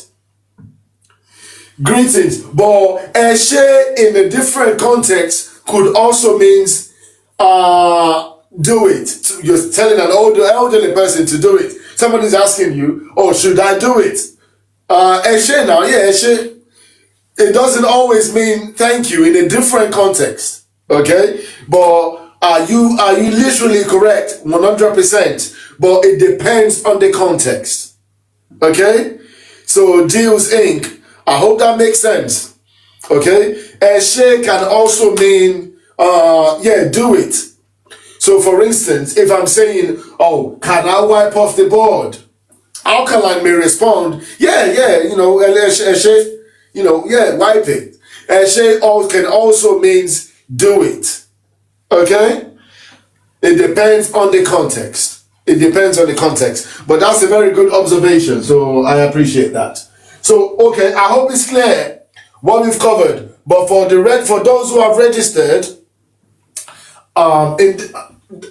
Speaker 1: Greetings. But Eshe in a different context could also means do it. You're telling an elderly person to do it. Somebody's asking you, oh, should I do it? Eshe now, yeah, Eshe. It doesn't always mean thank you in a different context. Okay? But are you literally correct? 100%. But it depends on the context. Okay? So Deals Inc. I hope that makes sense. Okay? Eshe can also mean do it. So for instance, if I'm saying, oh, can I wipe off the board? Alkaline may respond, yeah, wipe it. Eshe can also means do it. Okay? It depends on the context. It depends on the context. But that's a very good observation, so I appreciate that. So, okay, I hope it's clear what we've covered. But for those who have registered,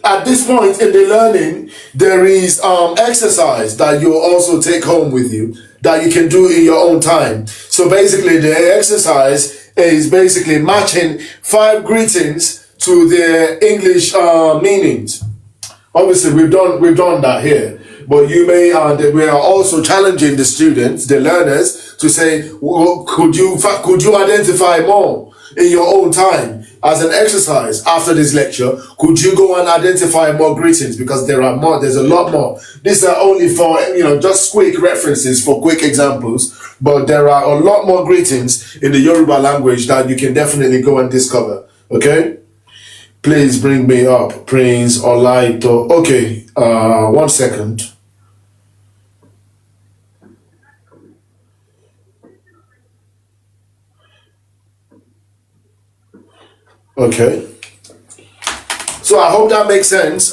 Speaker 1: at this point in the learning, there is exercise that you also take home with you that you can do in your own time. So basically, the exercise is basically matching 5 greetings to their English meanings. Obviously, we've done that here, but you may we are also challenging the students, the learners, to say, well, could you identify more in your own time as an exercise after this lecture? Could you go and identify more greetings, because there are more. There's a lot more. These are only for just quick references for quick examples, but there are a lot more greetings in the Yoruba language that you can definitely go and discover. Okay. Please bring me up, Prince Olaito. Okay, 1 second. Okay. So I hope that makes sense.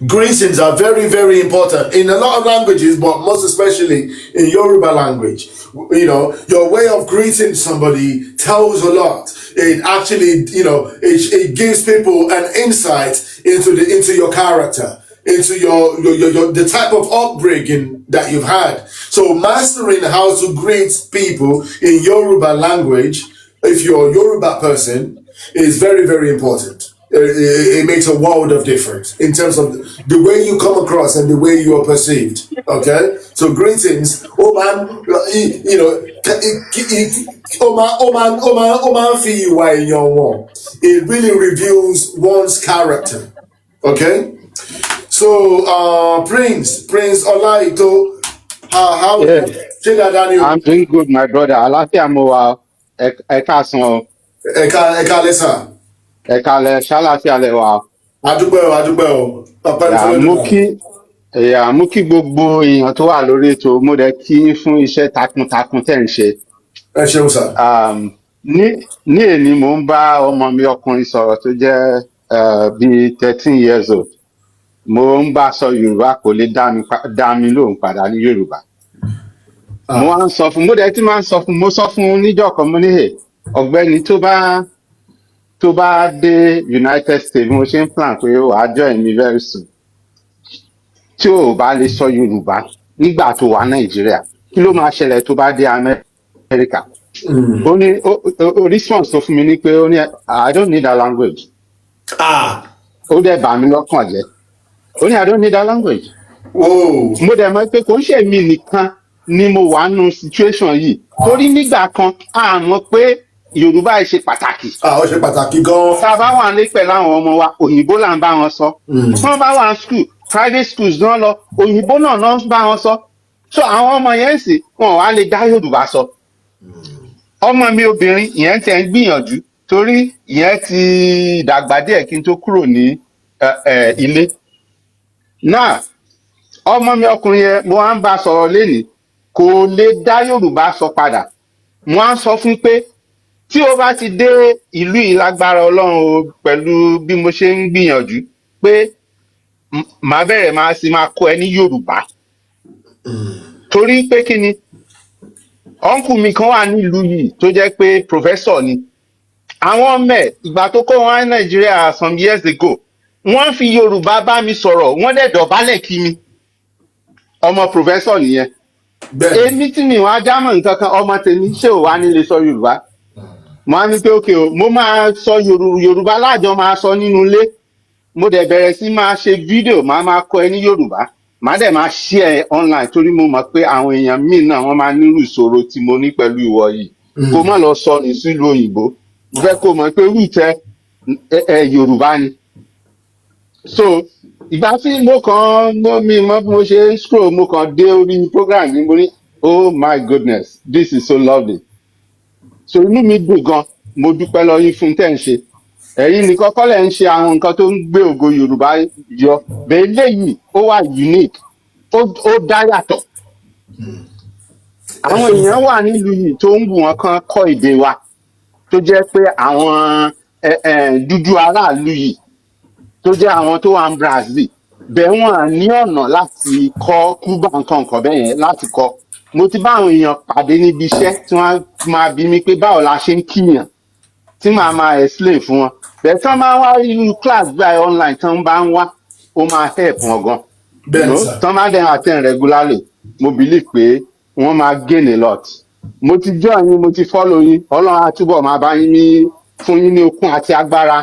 Speaker 1: Greetings are very, very important in a lot of languages, but most especially in Yoruba language. Your way of greeting somebody tells a lot. It actually, it gives people an insight into your character, into your the type of upbringing that you've had. So mastering how to greet people in Yoruba language, if you're a Yoruba person, is very, very important. It makes a world of difference in terms of the way you come across and the way you are perceived. Okay, so greetings, oh man, it really reveals one's character. Okay, so Prince Olaito, how
Speaker 7: Yeah,
Speaker 1: Daniel?
Speaker 7: I'm doing good, my brother. Àlàáfíà mo wà. Ẹ káàsán o.
Speaker 1: Eka Lesa.
Speaker 7: Ẹ káalẹ́, ṣàlàáfíà lẹ wà.
Speaker 1: Adúpẹ́ o. Ọpẹ́ ní
Speaker 7: Yà
Speaker 1: fọlọ́dún náà.
Speaker 7: mú kí gbogbo èèyàn tó wà lórí ètò, mo dẹ̀ kí yín fún iṣẹ́ takuntakun tẹ̀ ń ṣe.
Speaker 1: Ẹ ṣeun sà.
Speaker 7: Ní èní mò ń bá ọmọ mi ọkùnrin sọ̀rọ̀ tó jẹ́ bíi 13 years old. Mo ń bá sọ Yorùbá, kò lè dá mi lóhùn padà ní Yorùbá. Mo wá ń sọ fún, mo dẹ̀ ti máa ń sọ fún, mo sọ fún níjọ́ kan mo ní ọ̀gbẹ́ni tó bá dé United States, mo ṣe ń plan pé ó wàá join mi very soon. Tí ò bá lè sọ Yorùbá nígbà tó wà Nàìjíríà, kí ló máa ṣẹlẹ̀ tó bá dé Amẹ́ríkà? Ó ní response tó fún mi ní pé ó ní I don't need that language. Ó dẹ̀ bà mí lọ́kàn jẹ́. Ó ní I don't need that language. Mo dẹ̀ mọ̀ pé kò ń ṣe mí nìkan ni mo wà nù situation yìí. Torí nígbà kan a mọ̀ pé Yorùbá yìí ṣe pàtàkì.
Speaker 1: Ó ṣe pàtàkì gan-an.
Speaker 7: Tá a bá wà ní pẹ̀lú àwọn ọmọ wa, òyìnbó là ń bá wọn sọ. Wọ́n bá wà ní school, private schools náà lọ, òyìnbó náà ló ń bá wọn sọ. So àwọn ọmọ yẹn sì, wọn wá lè dá Yorùbá sọ. Ọmọ mi obìnrin ìyẹn tẹ̀ ń gbìyànjú torí ìyẹn ti dàgbà díẹ̀ kí n tó kúrò ní ilé. Náà, ọmọ mi ọkùnrin yẹn mo wá ń bá sọ̀rọ̀ lénìí, kò lè dá Yorùbá sọ padà. Mo wá ń sọ fún pé tí o bá ti dé ìlú ìlágbára Ọlọ́run o pẹ̀lú bí mo ṣe ń gbìyànjú pé màá bẹ̀rẹ̀ máa kọ́ ẹ ní Yorùbá. Torí pé kí ni uncle mi kan wà nílùú yìí tó jẹ́ pé professor ni. Àwọn ọmọ ẹ̀ ìgbà tó kó wọn ní Nàìjíríà some years ago, wọ́n fi Yorùbá bá mi sọ̀rọ̀, wọ́n dẹ̀ dọ̀bálẹ̀ kí mi. Ọmọ professor nìyẹn. Èmi tí mi wá jámọ̀ nǹkan kan, ọmọ tèmi ṣé ò wá nílé sọ Yorùbá? Mo á ní pé okay o, mo máa sọ Yorùbá láàjọ máa sọ nínú ilé. Mo dẹ̀ bẹ̀rẹ̀ sí máa ṣe fídíò, máa kọ́ ẹ ní Yorùbá. Màá dẹ̀ máa share online torí mo mọ̀ pé àwọn èèyàn míì náà wọ́n máa nírú ìṣòro tí mo ní pẹ̀lú ìwọ yìí. Kó má lọ sọ ní sílùú òyìnbó. Mo fẹ́ kó mọ̀ pé rúùtẹ́ Yorùbá ni. So ìgbà tí mo bí mo ṣe scroll, mo kàn dé orí program yìí, mo ní oh my goodness, this is so lovely. So inú mi dùn gan, mo dúpẹ́ lọ yín fún tẹ́ ń ṣe. ẹ̀yin nìkan kọ́ lẹ̀ ń ṣe àwọn nǹkan tó ń gbé ògo Yorùbá yọ bẹ́ẹ̀ léyìí ó wà unique ó dá yàtọ̀. Àwọn èèyàn wà nílùú yìí tó ń wù wọ́n kán kọ́ èdè wa tó jẹ́ pé àwọn dúdú aráàlú yìí tó jẹ́ àwọn tó wà ní Brazil bẹ́ẹ̀ wọ́n ní ọ̀nà láti kọ́ Cuba nǹkan bẹ́ẹ̀ yẹn láti kọ́. Mo ti bá àwọn èèyàn pàdé níbi iṣẹ́ tí wọ́n máa bi mí pé báwo la ṣe ń kíyàn tí màá máa explain fún wọn. Bẹ́ẹ̀ tí wọ́n máa ń wá inú class by online tí wọ́n bá ń wá ó máa help wọn gan. Tí wọ́n bá dẹ̀ attend regularly mo believe pé wọ́n máa gain a lot. Mo ti join yín, mo ti follow yín, Ọlọ́run á túbọ̀ máa bá yín ní fún yín ní okun àti agbára.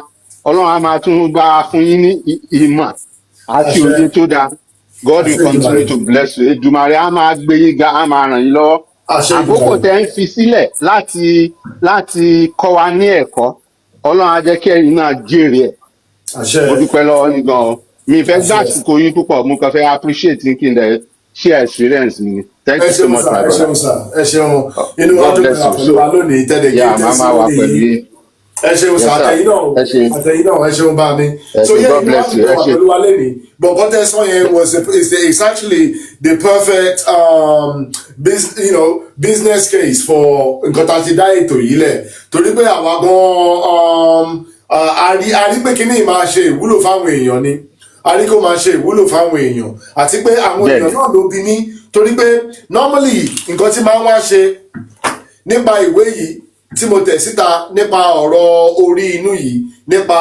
Speaker 7: Ọlọ́run á máa tún bá fún yín ní ìmọ̀ àti òye tó dáa. God will continue to bless you. Èdùmàrè á máa gbé yín ga, á máa ràn yín lọ́wọ́. Àkókò tẹ́ ń fi sílẹ̀ láti kọ́ wa ní ẹ̀kọ́, Ọlọ́run á jẹ́ kí ẹ̀yin náà jèrè ẹ̀. Mo dúpẹ́ lọ́wọ́ yín gan-an. Mi fẹ́ gbà àsìkò yín púpọ̀, mo kàn fẹ́ appreciate yín kí n dẹ̀ share experience mi. Thank you so much, my brother.
Speaker 1: Ẹ ṣeun inú wa dùn pẹ̀lú wa lónìí tẹ́lẹ̀ kí n tẹ̀sí ẹ ṣeun sá àtẹ̀yìn náà ẹ ṣeun bá mi. So yeah, inú wa dùn pẹ̀lú wa lónìí. But what I saw here is actually the perfect business case for nǹkan tá a ti dá ètò yìí lẹ̀. Torí pé àwa gan-an a rí pé kíní máa ṣe ìwúlò fáwọn èèyàn ni. A rí kó máa ṣe ìwúlò fáwọn èèyàn àti pé àwọn èèyàn náà ló bí ní torí pé normally nǹkan tí máa ń wá ṣe nípa ìwé yìí tí mo tẹ̀ síta nípa ọ̀rọ̀ orí inú yìí nípa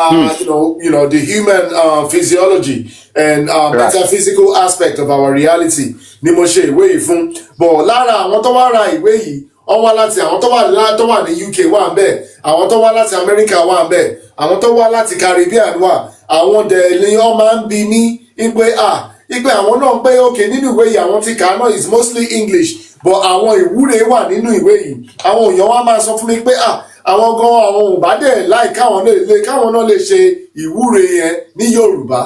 Speaker 1: the human physiology and metaphysical aspect of our reality ni mo ṣe ìwé yìí fún. But lára àwọn tó wá ra ìwé yìí wọ́n wá láti àwọn tó wà ní UK wà ń bẹ̀, àwọn tó wá láti America wà ń bẹ̀, àwọn tó wá láti Caribbean wà, àwọn dẹ̀lẹ́ wọ́n máa ń bi ní ìpè àwọn náà pé òkè nínú ìwé yìí àwọn tí kà á náà is mostly English but àwọn ìwúre wà nínú ìwé yìí. Àwọn èèyàn wá máa sọ fún mi pé àwọn gan àwọn ò bá dẹ̀ láì káwọn náà lè ṣe ìwúre yẹn ní Yorùbá.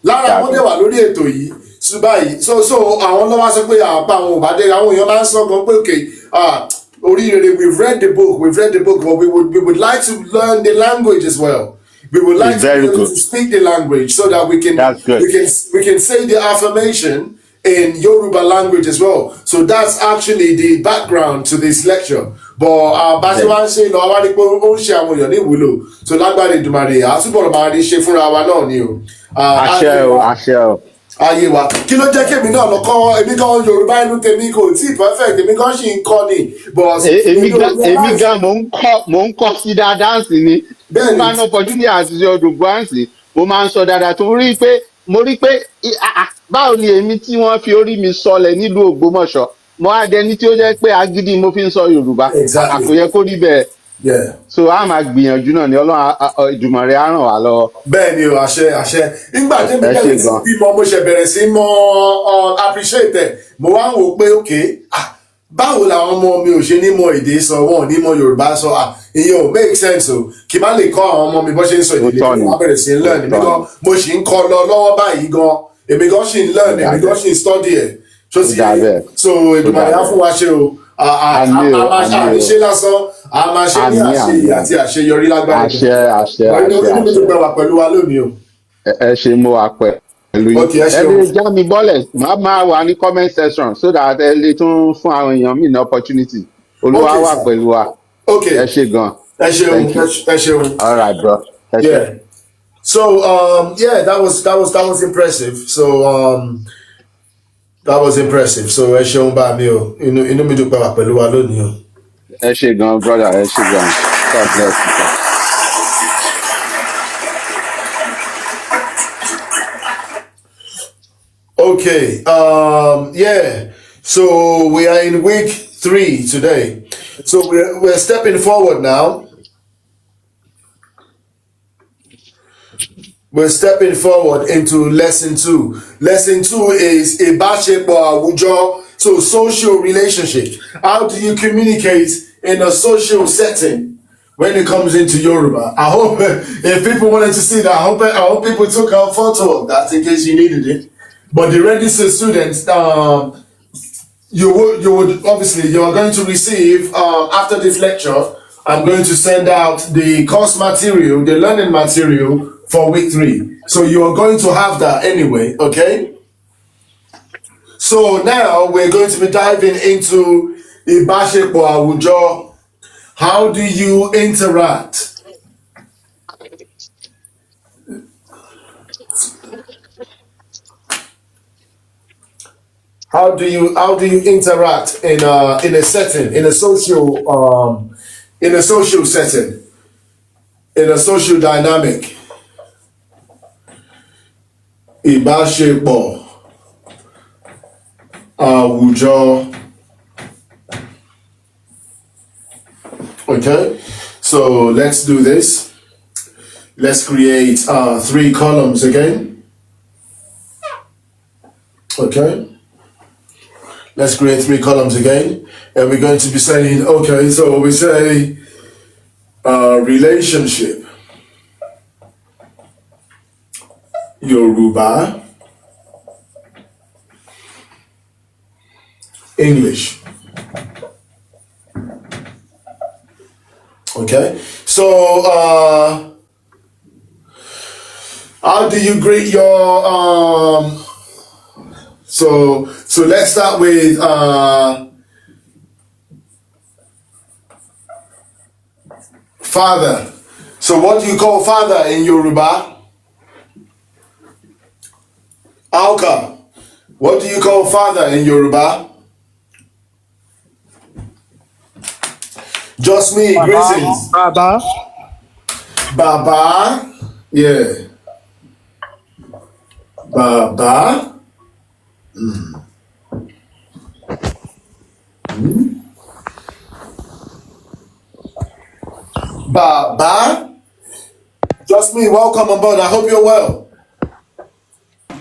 Speaker 1: Lára àwọn dẹ̀ wà lórí ètò yìí báyìí so àwọn lọ́wọ́ sọ pé àwọn ò bá dẹ̀ àwọn èèyàn máa ń sọ gan pé òkè Ori Réré, we've read the book but we would like to learn the language as well. We would like to be able to speak the language so that we can say the affirmation in Yoruba language as well. So that's actually the background to this lecture. But bá ṣe wá ń ṣe lọ wá rí pé ó ń ṣe àwọn èèyàn ní ìwúlò. So lágbára Èdùmàrè àtúbọ̀ máa rí ṣe fúnra wa náà ni o. Àṣẹ o. Ayé wa kí ló jẹ́ kí èmi náà lọ kọ́ èmi kan Yorùbá inú tèmi kò tí perfect èmi kan ṣì ń kọ́ ni.
Speaker 7: Èmi gan mo ń kọ́ sí dáadáa sí ni. Bẹ́ẹ̀ni máa ń opportunity àti ọdún báńsì mo máa ń sọ dáadáa tó mo rí pé báwo ni èmi tí wọ́n fi orí mi sọlẹ̀ nílùú Ògbómọ̀ṣọ́ mo á dẹni tí ó jẹ́ pé agídí mo fi ń sọ Yorùbá àkòyẹ kó rí bẹ́ẹ̀. So a máa gbìyànjú náà ni Ọlọ́run Ìdùmarè á ràn wá lọ́wọ́.
Speaker 1: Bẹ́ẹ̀ ni o àṣẹ nígbà tí mi bẹ̀rẹ̀ sí bímọ mo ṣe bẹ̀rẹ̀ sí appreciate ẹ̀ mo wá ń wò pé báwo làwọn ọmọ mi ò ṣe ní mọ èdè sọ wọn ò ní mọ Yorùbá sọ ìyẹn ò make sense o kí n má lè kọ́ àwọn ọmọ mi bó ṣe ń sọ èdè lè wọ́n bẹ̀rẹ̀ sí learn èmi gan mo ṣì ń kọ́ lọ lọ́wọ́ báyìí gan èmi gan ṣì ń learn èmi gan ṣì ń study ẹ̀ tó ti yẹ so Èdùmàrè á fún wa ṣe o a máa ṣe àríṣe lásán a máa ṣe ní àṣeyẹ àti àṣeyọrí lágbára inú mi tó gbẹ wà pẹ̀lú wa lónìí o.
Speaker 7: Ẹ ṣe mo wà pẹ̀lú yín ẹ lè já mi bọ́lẹ̀ máa wà ní comment section so that ẹ lè tún fún àwọn èèyàn mi ní opportunity Olúwa wà pẹ̀lú wa ẹ ṣe gan.
Speaker 1: Ẹ ṣeun.
Speaker 7: All right, bro.
Speaker 1: Yeah. So that was impressive. So that was impressive. So ẹ ṣeun bá mi o inú mi dúpẹ́ wà pẹ̀lú wa lónìí o.
Speaker 7: Ẹ ṣe gan brother ẹ ṣe gan. God bless you.
Speaker 1: Okay. So we are in week 3 today. So we're stepping forward now. We're stepping forward into lesson 2. Lesson 2 is Ìbáṣepọ Àwùjọ, so social relationship. How do you communicate in a social setting when it comes into Yoruba? I hope if people wanted to see that, I hope people took a photo of that in case you needed it. But the registered students, you would obviously you are going to receive after this lecture I'm going to send out the course material, the learning material for week 3. So you are going to have that anyway, okay? So now we're going to be diving into Ìbáṣepọ Àwùjọ. How do you interact? How do you interact in a setting, in a social setting, in a social dynamic? Ìbáṣepọ Àwùjọ. Okay, so let's do this. Let's create 3 columns again. Okay, let's create 3 columns again, and we're going to be saying, okay, so we say relationship, Yoruba, English. Okay, so how do you greet your so let's start with father. So what do you call father in Yoruba? Alka. What do you call father in Yoruba? Just me, greetings.
Speaker 4: Baba.
Speaker 1: Baba. Yeah. Baba. Baba. Just me, welcome on board. I hope you're well.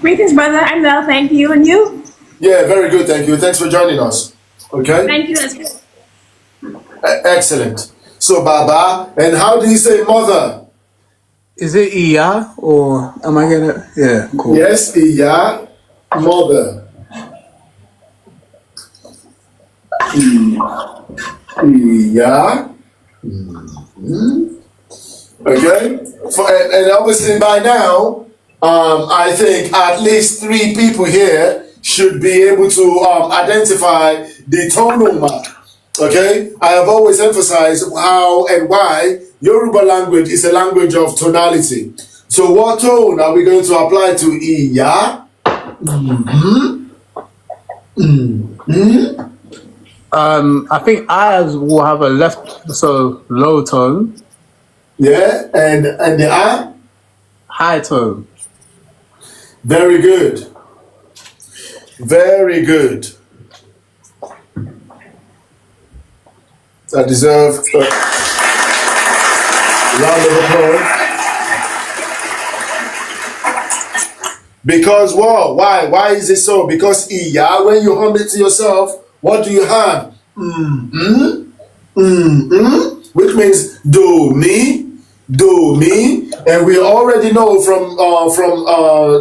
Speaker 8: Greetings, brother. I'm well, thank you. And you?
Speaker 1: Yeah, very good, thank you. Thanks for joining us. Okay?
Speaker 8: Thank you as well.
Speaker 1: Excellent. So, Baba, and how do you say mother?
Speaker 4: Is it Iya or am I gonna? Yeah, cool.
Speaker 1: Yes, Iya, mother. Iya. Okay? And obviously by now, I think at least 3 people here should be able to identify the tonal mark. Okay? I have always emphasized how and why Yoruba language is a language of tonality. So what tone are we going to apply to Iya?
Speaker 4: I think I's will have a left, so low tone,
Speaker 1: Yeah, and the I?
Speaker 4: high tone.
Speaker 1: Very good. Very good. I deserve a round of applause. Because what? Why? Why is it so? Because Iya, when you hum it to yourself, what do you have? Which means do me, and we already know from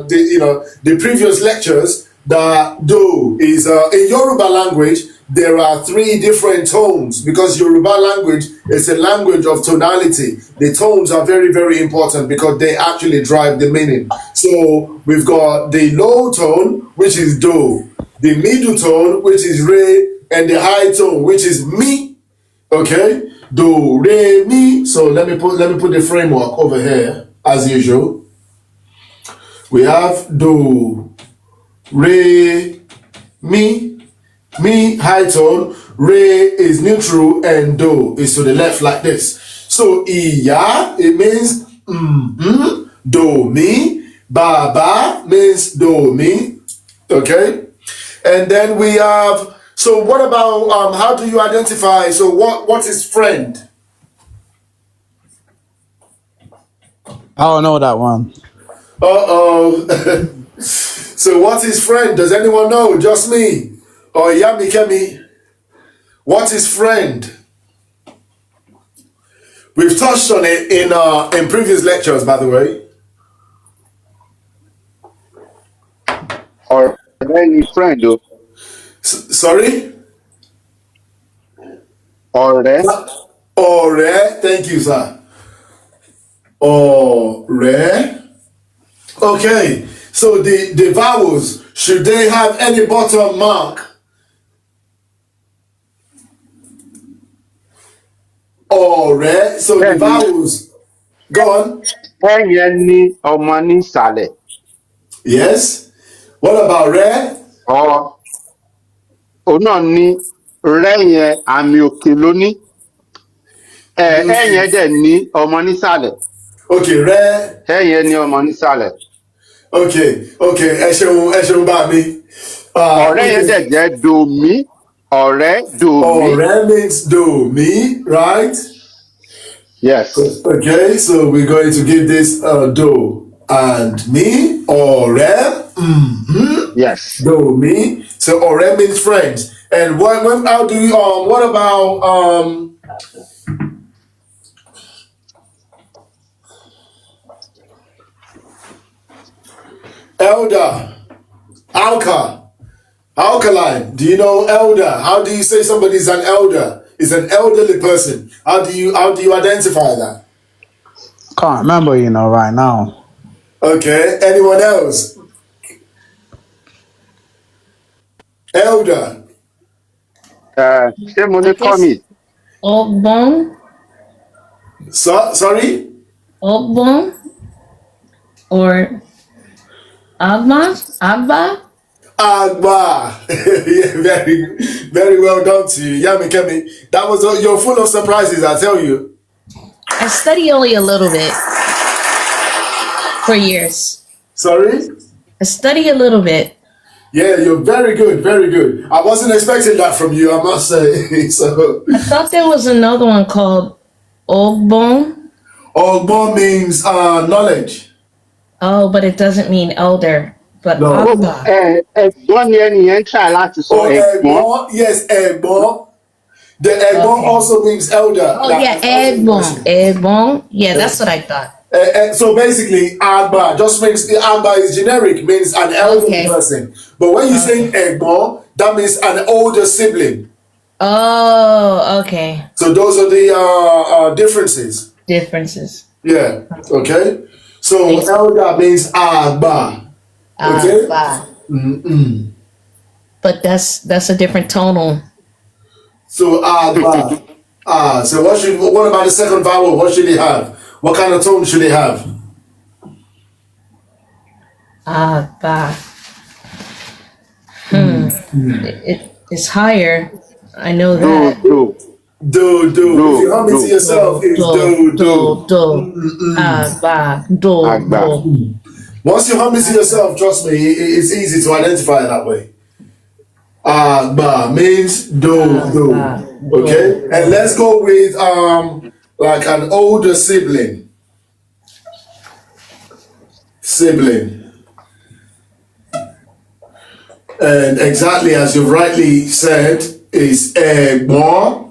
Speaker 1: the previous lectures that do is in Yoruba language. There are 3 different tones because Yoruba language is a language of tonality. The tones are very, very important because they actually drive the meaning. So we've got the low tone, which is do, the middle tone, which is re, and the high tone, which is mi. Okay, do, re, mi. So let me put the framework over here as usual. We have do, re, mi. Mi high tone, re is neutral, and do is to the left like this. So Iya, it means do mi. Baba means do mi. Okay, and then we have. So what about how do you identify? So what is friend?
Speaker 4: I don't know that one.
Speaker 1: So what is friend? Does anyone know? Just me. Or Yami Kemi, what is friend? We've touched on it in previous lectures, by the way.
Speaker 7: Or any friend, though.
Speaker 1: Sorry?
Speaker 7: Or
Speaker 1: Ọ̀rẹ́, thank you, sir. Ọ̀rẹ́. Okay, so the vowels, should they have any bottom mark? Ọ̀rẹ́, so the vowels, go on.
Speaker 7: Ẹ̀yẹn ní ọmọ nísàlẹ̀.
Speaker 1: Yes. What about rẹ́?
Speaker 7: Òun náà ní rẹ́ yẹn àmì òkè lóní. Ẹ̀yẹn dẹ̀ ní ọmọ nísàlẹ̀.
Speaker 1: Okay, rẹ́.
Speaker 7: Ẹ̀yẹn ní ọmọ nísàlẹ̀.
Speaker 1: Okay, ẹ ṣeun bá mi.
Speaker 7: Ọ̀rẹ́ yẹn dẹ̀ jẹ́ dòmí. Ọ̀rẹ́ dòmí.
Speaker 1: Ọ̀rẹ́ means dòmí, right?
Speaker 7: Yes.
Speaker 1: Okay, so we're going to give this do and me. Ọ̀rẹ́.
Speaker 7: Yes.
Speaker 1: Dòmí. So ọ̀rẹ́ means friends. And how do you what about elder, alkaline? Do you know elder? How do you say somebody's an elder? Is an elderly person? How do you identify that?
Speaker 4: Can't remember, right now.
Speaker 1: Okay. Anyone else? Elder.
Speaker 7: Ṣé mo lè kọ́ mi?
Speaker 6: Ọgbọ́n.
Speaker 1: Sorry?
Speaker 6: Ọgbọ́n. Or Agba.
Speaker 1: Yeah, very, very well done to you. Yami Kemi. That was you're full of surprises, I tell you.
Speaker 6: I study only a little bit for years.
Speaker 1: Sorry?
Speaker 6: I study a little bit.
Speaker 1: Yeah, you're very good, very good. I wasn't expecting that from you, I must say. So
Speaker 6: I thought there was another one called Ogbon.
Speaker 1: Ogbon means knowledge.
Speaker 6: Oh, but it doesn't mean elder. But
Speaker 1: No.
Speaker 6: Agba.
Speaker 7: Ẹ̀gbọ́n ni ẹnìyẹn ń try láti sọ ẹ̀gbọ́n.
Speaker 1: Yes, Egbon. The Egbon also means elder.
Speaker 6: Oh, yeah, Egbon. Yeah, that's what I thought.
Speaker 1: So basically, Agba just means Agba is generic, means an elderly person. But when you say Egbon, that means an older sibling.
Speaker 6: Oh, okay.
Speaker 1: So those are the differences. Yeah. Okay. So elder means Agba. Okay.
Speaker 6: Agba. But that's a different tonal.
Speaker 1: So Agba. So what about the second vowel? What should it have? What kind of tone should it have?
Speaker 6: Agba. It's higher. I know that.
Speaker 1: Do. If you hum it to yourself, it's do.
Speaker 6: Agba. Do.
Speaker 1: Once you hum it to yourself, trust me, it's easy to identify it that way. Agba means do. Okay? And let's go with like an older sibling. And exactly as you rightly said, is Ẹ̀gbọ́n.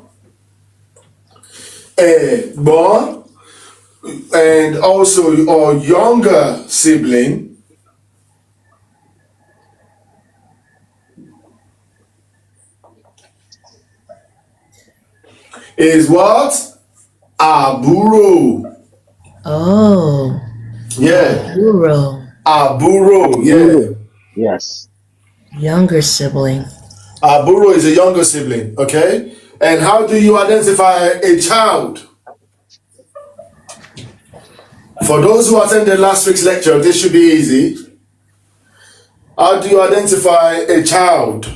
Speaker 1: And also your younger sibling is what? Àbúrò.
Speaker 6: Oh.
Speaker 1: Yeah.
Speaker 6: Àbúrò.
Speaker 1: Yeah.
Speaker 7: Yes.
Speaker 6: Younger sibling.
Speaker 1: Àbúrò is a younger sibling, okay? And how do you identify a child? For those who attended last week's lecture, this should be easy. How do you identify a child?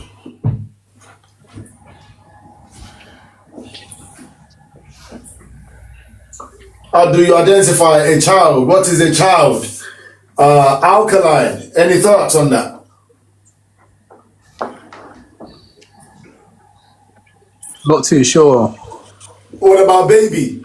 Speaker 1: How do you identify a child? What is a child? Alkaline. Any thoughts on that?
Speaker 4: Not too sure.
Speaker 1: What about baby?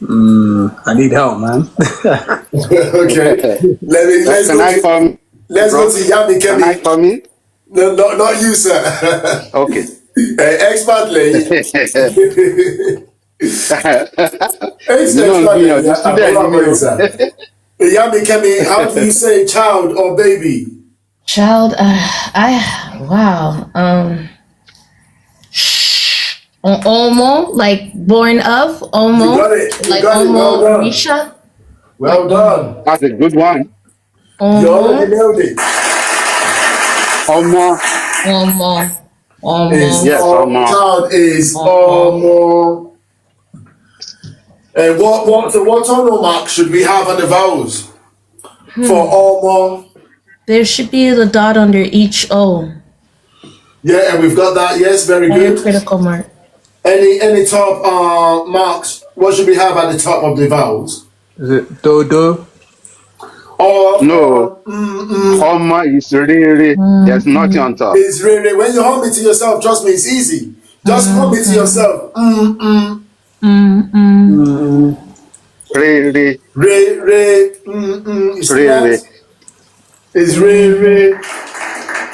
Speaker 4: I need help, man.
Speaker 1: Okay. Let's go to Yami Kemi.
Speaker 7: Can I come in?
Speaker 1: No, not you, sir.
Speaker 7: Okay.
Speaker 1: Expert lady. Yami Kemi, how do you say child or baby?
Speaker 6: Child, wow. Omo, like born of. Omo.
Speaker 1: You got it. You
Speaker 6: like
Speaker 1: got it. Well
Speaker 6: Omo
Speaker 1: done.
Speaker 6: Risha.
Speaker 1: Well done.
Speaker 7: That's a good one.
Speaker 1: You already
Speaker 6: Omo.
Speaker 1: nailed it.
Speaker 7: Omo.
Speaker 1: Is
Speaker 7: Yes, Omo.
Speaker 1: child is Omo. And what tonal mark should we have on the vowels for Omo?
Speaker 6: There should be the dot under each O.
Speaker 1: Yeah, and we've got that. Yes, very
Speaker 6: And a
Speaker 1: good.
Speaker 6: critical mark.
Speaker 1: Any top marks? What should we have at the top of the vowels?
Speaker 4: Is it dodo?
Speaker 1: Or
Speaker 7: No. Omo is Réré. There's nothing on top.
Speaker 1: It's Réré. When you hum it to yourself, trust me, it's easy. Just hum it to yourself.
Speaker 7: Réré.
Speaker 1: Ré. You see
Speaker 7: Réré.
Speaker 1: that? It's Réré.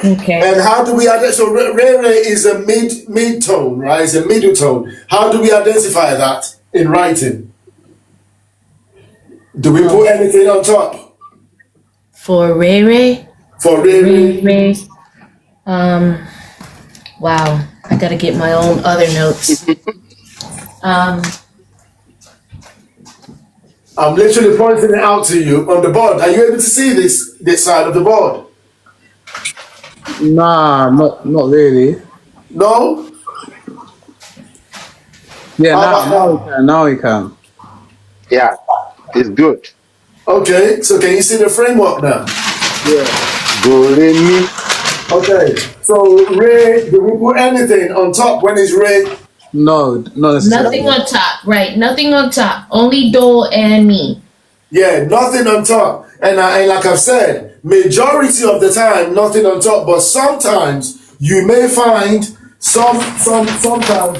Speaker 6: Okay.
Speaker 1: And how do we identify? So Réré is a mid tone, right? It's a middle tone. How do we identify that in writing? Do we put anything on top?
Speaker 6: For Réré.
Speaker 1: For Réré.
Speaker 6: Réré. Wow. I gotta get my own other notes.
Speaker 1: I'm literally pointing it out to you on the board. Are you able to see this side of the board?
Speaker 4: Nah, not really.
Speaker 1: No?
Speaker 4: Yeah,
Speaker 1: How
Speaker 4: now we can.
Speaker 7: Yeah, it's good.
Speaker 1: Okay, so can you see the framework now?
Speaker 7: Do, re, mi.
Speaker 1: Okay, so Ray, do we put anything on top when it's Ray?
Speaker 4: No, not necessarily.
Speaker 6: Nothing on top, right? Nothing on top. Only do and me.
Speaker 1: Yeah, nothing on top. And like I've said, majority of the time, nothing on top. But sometimes you may find sometimes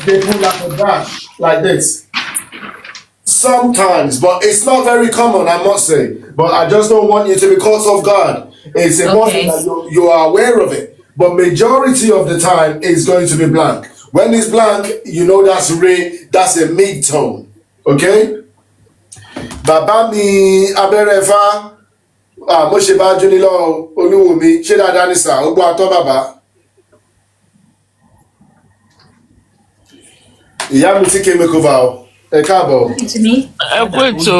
Speaker 1: they put like a dash like this. Sometimes, but it's not very common, I must say. But I just don't want you to be caught off guard. It's important that you are aware of it. But majority of the time, it's going to be blank. When it's blank, you know that's that's a mid-tone. Okay? Bàbá mi abẹ́rẹ́fá mo ṣe bá jóni lọ olúwo mi ṣé dáadáa ní sà ó gbọ́ atọ́ bàbá. Ìyá mi tí kéme kó va o ẹ káàbọ̀.
Speaker 9: Ẹ kú ètò.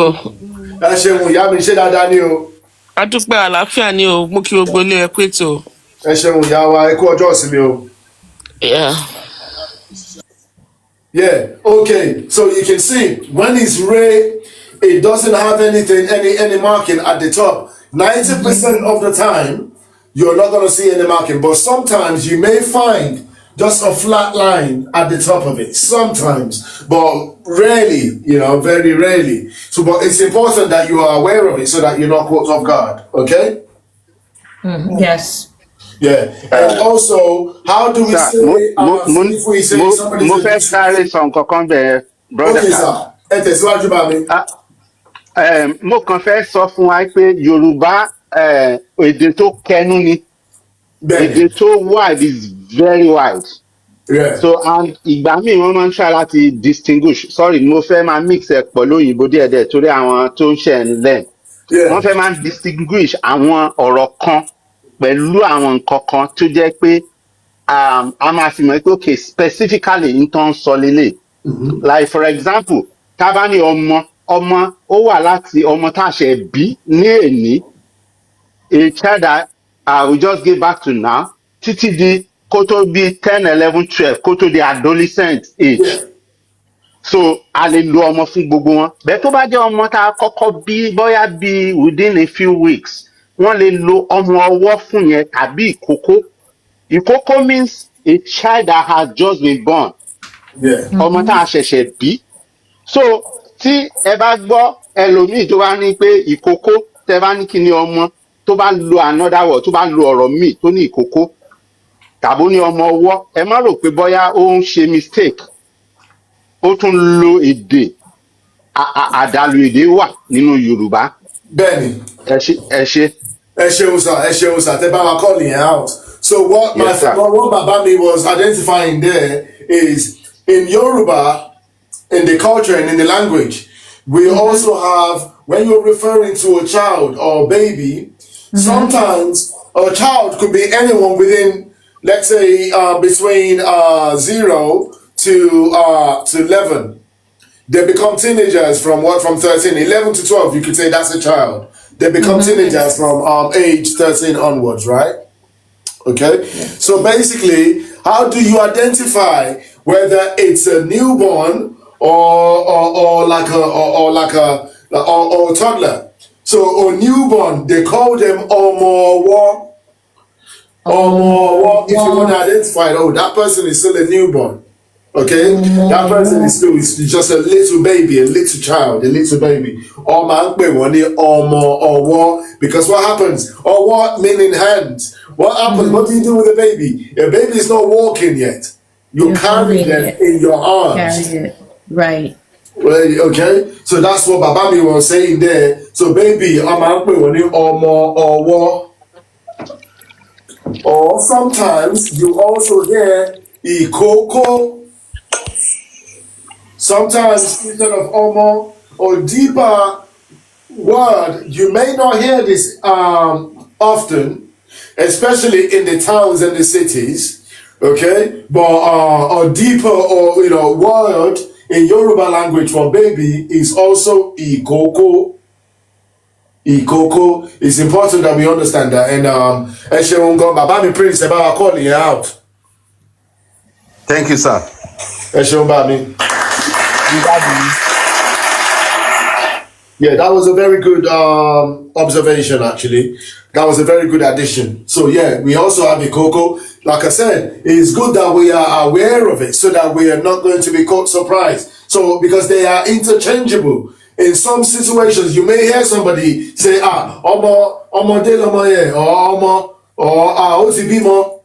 Speaker 1: Ẹ ṣeun ìyá mi ṣé dáadáa ní o.
Speaker 9: A dúpẹ́ àlàáfíà ni o, mú kí gbogbo ilé ẹ kú ètò.
Speaker 1: Ẹ ṣeun ìyá wa ẹ kú ọjọ́ ìsinmi o. Yeah, okay. So you can see when it's Ray, it doesn't have anything, any marking at the top. 90% of the time, you're not going to see any marking. But sometimes you may find just a flat line at the top of it. Sometimes, but rarely, very rarely. So, but it's important that you are aware of it so that you're not caught off guard. Okay?
Speaker 6: Yes.
Speaker 1: Yeah, and also, how do we say if we say somebody's
Speaker 7: mo fẹ́ sáré sọ nǹkan kan bẹ́ẹ̀ brother.
Speaker 1: Okay, sir. Ẹ tẹ̀síwájú bá mi.
Speaker 7: Mo kàn fẹ́ sọ fún wa pé Yorùbá èdè tó kẹnu ni. Èdè tó wide is very wide.
Speaker 1: Yeah.
Speaker 7: So and ìgbà míì wọ́n máa ń try láti distinguish. Sorry, mo fẹ́ máa mix ẹ̀ pọ̀ lóyìnbó díẹ̀díẹ̀ torí àwọn tó ń ṣe ń lẹ̀. Wọ́n fẹ́ máa distinguish àwọn ọ̀rọ̀ kan pẹ̀lú àwọn nǹkan kan tó jẹ́ pé a máa fi mọ̀ pé okay specifically n tó ń sọ lélẹ̀. Like for example, tá bá ní ọmọ ó wà láti ọmọ tá a ṣe bí ní èní, a child that we just give back to now títí di kó tó bí 10, 11, 12 kó tó di adolescent age.
Speaker 1: Yeah.
Speaker 7: So a lè lo ọmọ fún gbogbo wọn. Bẹ́ẹ̀ tó bá jẹ́ ọmọ tá a kọ́kọ́ bí bóyá bí within a few weeks, wọ́n lè lo ọmọ ọwọ́ fún yẹn tàbí ìkókó. Ìkókó means a child that has just been born.
Speaker 1: Yeah.
Speaker 7: Ọmọ tá a ṣẹ̀ṣẹ̀ bí. So tí ẹ bá gbọ́ ẹlòmíì tó bá ní pé ìkókó tẹ bá ní kí ni ọmọ tó bá lo another word tó bá lo ọ̀rọ̀ míì tó ní ìkókó tàbó ní ọmọ ọwọ́, ẹ má rò pé bóyá ó ń ṣe mistake. Ó tún lo èdè àdàlù èdè wà nínú Yorùbá.
Speaker 1: Bẹ́ẹ̀ni.
Speaker 7: Ẹ ṣé.
Speaker 1: Ẹ ṣeun sir, tẹ bá wa call yẹn out. So what what Babami was identifying there is in Yoruba, in the culture and in the language, we also have, when you're referring to a child or baby, sometimes a child could be anyone within, let's say, between 0 to to 11. They become teenagers from 13, 11 to 12. You could say that's a child. They become teenagers from age 13 onwards, right? Okay. So basically, how do you identify whether it's a newborn or a toddler? So a newborn, they call them omowo. Omowo. If you want to identify, that person is still a newborn. Okay, that person is still just a little baby, a little child, a little baby. Because what happens? Or what meaning hands? What happens? What do you do with a baby? A baby is not walking yet. You carry them in your arms.
Speaker 6: Carry it. Right.
Speaker 1: Well, okay, so that's what Babami was saying there. So baby, or sometimes you also hear ikoko. Sometimes instead of omo or deeper word, you may not hear this often, especially in the towns and the cities. Okay, but a deeper or word in Yoruba language for baby is also ikoko. Ikoko. It's important that we understand that. And Esheungo Babami Prince about calling you out.
Speaker 7: Thank you, sir.
Speaker 1: Esheunbami. Yeah, that was a very good observation, actually. That was a very good addition. So, yeah, we also have Ikoko. Like I said, it's good that we are aware of it so that we are not going to be caught surprised. So, because they are interchangeable. In some situations, you may hear somebody say, omo de lomo ye, or omo, or osibimo.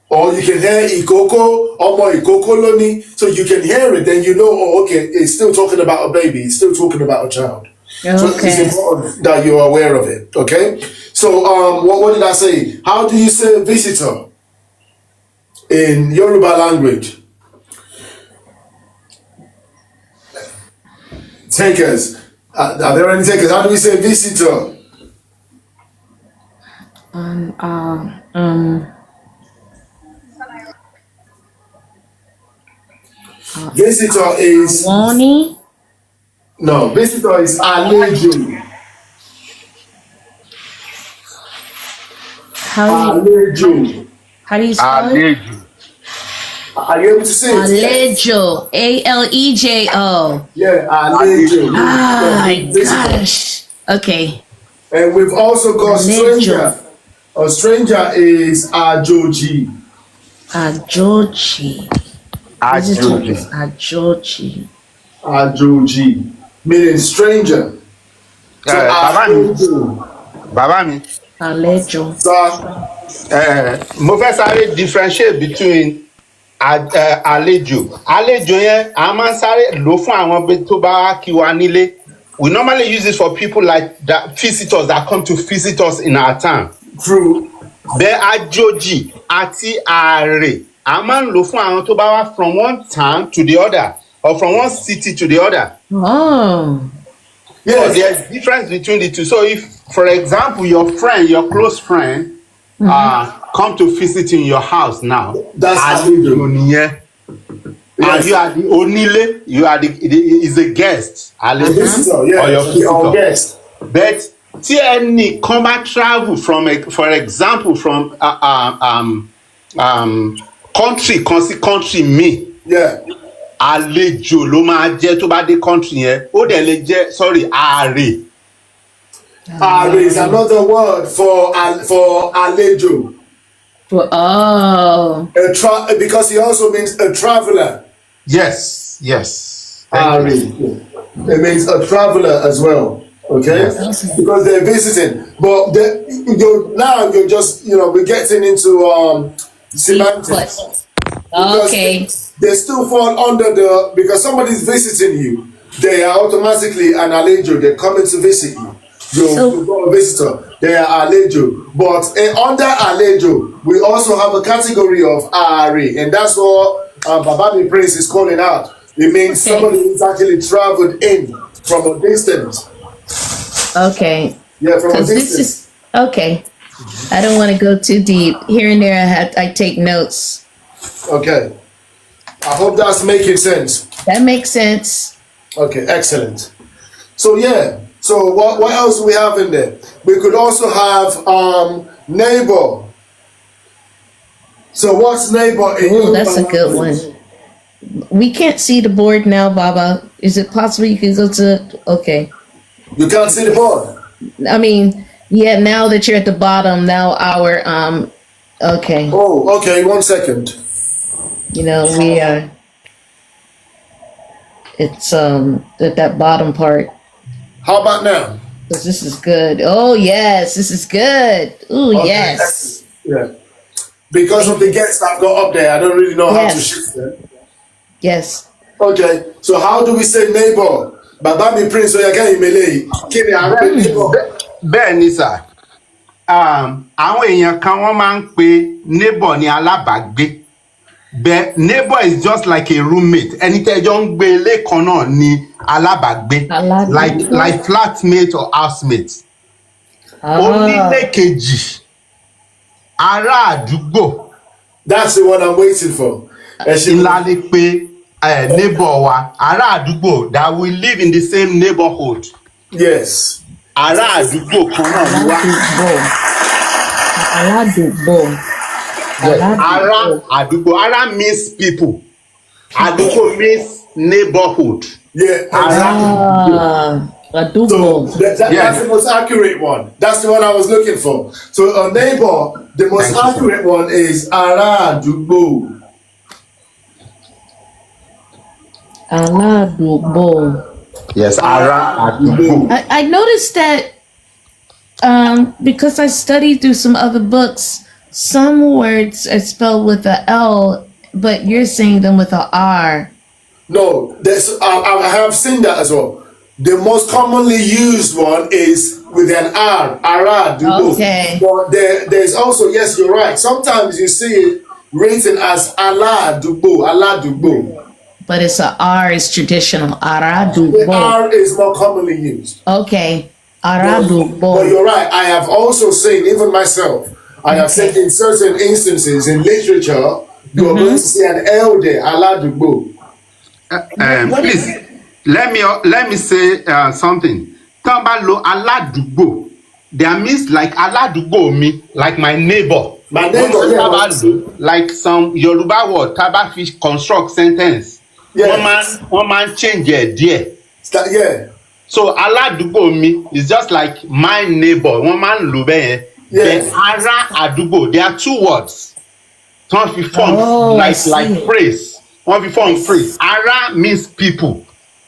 Speaker 1: Or you can hear ikoko, omo ikoko loni. So you can hear it, then you know, okay, it's still talking about a baby. It's still talking about a child. Okay. So it's important that you're aware of it, okay? So what did I say? How do you say visitor in Yoruba language? Takers. Are there any takers? How do we say visitor? Visitor is
Speaker 6: Wani?
Speaker 1: No, visitor is alejo.
Speaker 6: How do you spell it?
Speaker 1: Are you able to say it?
Speaker 6: Alejo. Alejo.
Speaker 1: Yeah, alejo.
Speaker 6: My gosh. Okay.
Speaker 1: And we've also got stranger. A stranger is ajoji.
Speaker 6: Ajoji. Ajoji.
Speaker 1: Ajoji. Meaning stranger. So
Speaker 7: Baba mi.
Speaker 6: Alejo.
Speaker 7: Mo fẹ́ sáré differentiate between àlejò. Àlejò yẹn a máa ń sáré lò fún àwọn tó bá kí wa nílé. We normally use it for people like that, visitors that come to visit us in our town.
Speaker 1: True.
Speaker 7: Bẹ́ẹ̀ àjòjì àti ààrẹ a máa ń lò fún àwọn tó bá wá from one town to the other or from one city to the other.
Speaker 6: Oh.
Speaker 7: Yes. So there's difference between the two. So if, for example, your close friend, come to visit in your house now.
Speaker 1: That's àlejò.
Speaker 7: And you are the onile, is a guest.
Speaker 1: Visitor, yeah.
Speaker 7: Or your visitor.
Speaker 1: Or guest.
Speaker 7: But tí ẹnì kan bá travel from, for example, from country kan sí country mi.
Speaker 1: Yeah.
Speaker 7: Àlejò ló máa jẹ́ tó bá dé country yẹn. Ó dẹ̀ lè jẹ́, ààrẹ.
Speaker 1: Ààrẹ is another word for àlejò.
Speaker 6: Oh.
Speaker 1: Because he also means a traveler.
Speaker 7: Yes.
Speaker 1: Ààrẹ. It means a traveler as well. Okay? Yes. Because they're visiting. But now you're just, we're getting into semantics.
Speaker 6: Okay.
Speaker 1: They still fall under because somebody's visiting you, they are automatically an àlejò. They're coming to visit you. You're a visitor. They are àlejò. But under àlejò, we also have a category of ààrẹ, and that's what Babami Prince is calling out. It means somebody who's actually traveled in from a distance.
Speaker 6: Okay.
Speaker 1: Yeah, from a distance.
Speaker 6: Okay. I don't want to go too deep. Here and there, I take notes.
Speaker 1: Okay. I hope that's making sense.
Speaker 6: That makes sense.
Speaker 1: Okay, excellent. So yeah, so what else do we have in there? We could also have neighbor. So what's neighbor in
Speaker 6: Oh, that's a good one. We can't see the board now, Baba. Is it possible you can go to? Okay.
Speaker 1: You can't see the board.
Speaker 6: I mean, yeah. Now that you're at the bottom, now our Okay.
Speaker 1: Oh, okay. 1 second.
Speaker 6: You know we It's at that bottom part.
Speaker 1: How about now?
Speaker 6: 'Cause this is good. Oh yes, this is good. Ooh
Speaker 1: Okay,
Speaker 6: yes.
Speaker 1: yeah. Because of the guests I've got up there, I don't really know how to
Speaker 6: Yes.
Speaker 1: shift them.
Speaker 6: Yes.
Speaker 1: Okay, so how do we say neighbor? Baba mi Prince Oyaka Imele. Kí ni à ń pè neighbor?
Speaker 7: Bẹ́ẹ̀ ni sà, àwọn èèyàn kan wọ́n máa ń pe neighbor ní alábàágbé. But neighbor is just like a roommate. Ẹni tẹ́jọ́ ń gbé ilé kan náà ni alábàágbé. Like flatmate or housemate. Onílé kejì, ará àdúgbò.
Speaker 1: That's the one I'm waiting for.
Speaker 7: Ńlá lè pe neighbor wa, ará àdúgbò that we live in the same neighborhood.
Speaker 1: Yes.
Speaker 7: Ará àdúgbò kan náà ni wá.
Speaker 6: Aládùúgbò.
Speaker 7: Ara àdúgbò. Ara means people. Àdúgbò means neighborhood.
Speaker 1: Yeah.
Speaker 6: Àdúgbò.
Speaker 1: So that's the most accurate one. That's the one I was looking for. So a neighbor, the most accurate one is ará àdúgbò.
Speaker 6: Aládùúgbò.
Speaker 7: Yes, ará àdúgbò.
Speaker 6: I noticed that because I studied through some other books, some words are spelled with a L, but you're saying them with a R.
Speaker 1: No, I have seen that as well. The most commonly used one is with an R, ará àdúgbò.
Speaker 6: Okay.
Speaker 1: But there's also, yes, you're right. Sometimes you see it written as aládùúgbò.
Speaker 6: But it's a R is traditional. Àràádúgbò.
Speaker 1: The R is more commonly used.
Speaker 6: Okay. Àràádúgbò.
Speaker 1: But you're right. I have also seen, even myself, I have seen in certain instances in literature, you are going to see an L there, aládùúgbò.
Speaker 7: Please, let me say something. Tán bá lo aládùúgbò, there means like aládùúgbò mi, like my neighbor.
Speaker 1: My neighbor, yeah.
Speaker 7: Like some Yoruba word, tá bá fi construct sentence.
Speaker 1: Yeah.
Speaker 7: One man change it there.
Speaker 1: Yeah.
Speaker 7: So aládùúgbò mi is just like my neighbor. One man lò bẹ́ẹ̀.
Speaker 1: Yes.
Speaker 7: Then ará àdúgbò, there are two words. Tán fi form like phrase. One fi form phrase. Ará means people.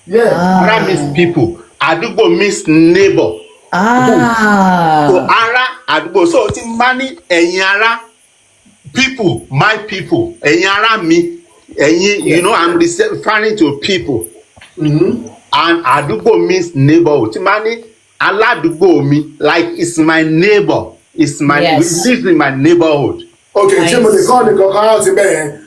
Speaker 1: Yeah.
Speaker 7: Ará means people. Àdúgbò means neighbor. So ará àdúgbò. So tí n bá ní ẹ̀yin ará, people, my people, ẹ̀yin ará mi, ẹ̀yin, you know, I'm referring to people. And àdúgbò means neighborhood. Tí n bá ní aládùúgbò mi, like it's my neighbor. It's my, we live in my neighborhood.
Speaker 1: Okay, Jim, they call the out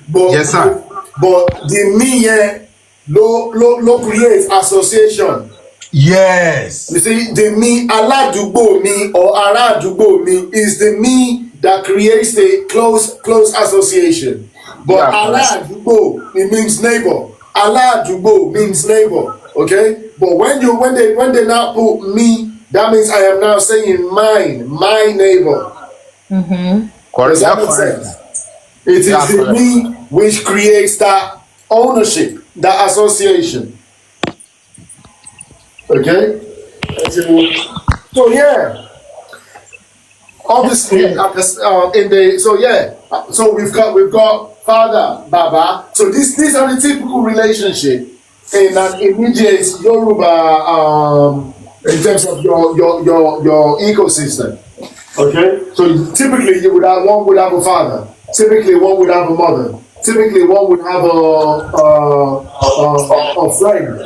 Speaker 1: but
Speaker 7: yes, sir.
Speaker 1: But the me here no create association.
Speaker 7: Yes.
Speaker 1: You see, the me aládùúgbò mi or ará àdúgbò mi is the me that creates the close association. But ará àdúgbò, it means neighbor. Ará àdúgbò means neighbor. Okay? But when they now put me, that means I am now saying my neighbor. Does that make sense? It is the me which creates that ownership, that association. Okay? So yeah. Obviously, so we've got father, Baba. So these are the typical relationship in an immediate Yoruba in terms of your ecosystem. Okay? So typically one would have a father. Typically one would have a mother. Typically one would have a friend.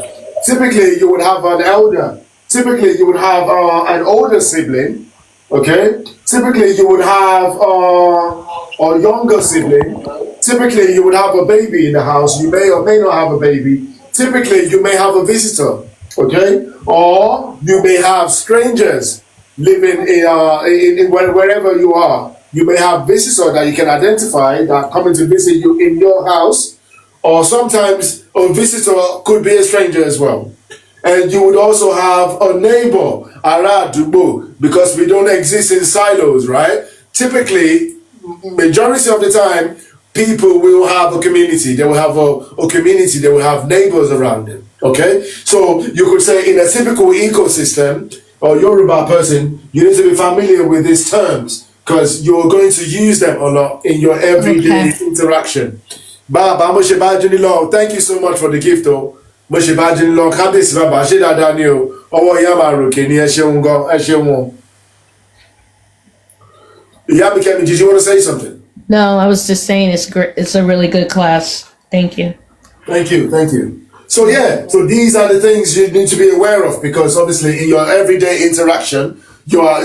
Speaker 1: Typically you would have an elder. Typically you would have an older sibling. Okay? Typically you would have a younger sibling. Typically you would have a baby in the house. You may or may not have a baby. Typically you may have a visitor. Okay? Or you may have strangers living in wherever you are. You may have visitors that you can identify that are coming to visit you in your house, or sometimes a visitor could be a stranger as well. And you would also have a neighbor, ará àdúgbò, because we don't exist in silos, right? Typically, majority of the time, people will have a community. They will have a community. They will have neighbors around them. Okay? So you could say in a typical ecosystem, or Yoruba person, you need to be familiar with these terms because you're going to use them a lot in your everyday interaction. Baba, mo ṣe bá Juni lọ. Thank you so much for the gift, though. Mo ṣe bá Juni lọ. Kábíyèsí bàbá, ṣé dáadáa ni o? Ọwọ́ ìyá máa ròkè ni ẹ ṣeun gan, ẹ ṣeun o. Ìyá mi Kẹ́mi, did you want to say something?
Speaker 6: No, I was just saying it's great. It's a really good class. Thank you.
Speaker 1: Thank you, thank you. So yeah, so these are the things you need to be aware of because obviously in your everyday interaction, you are,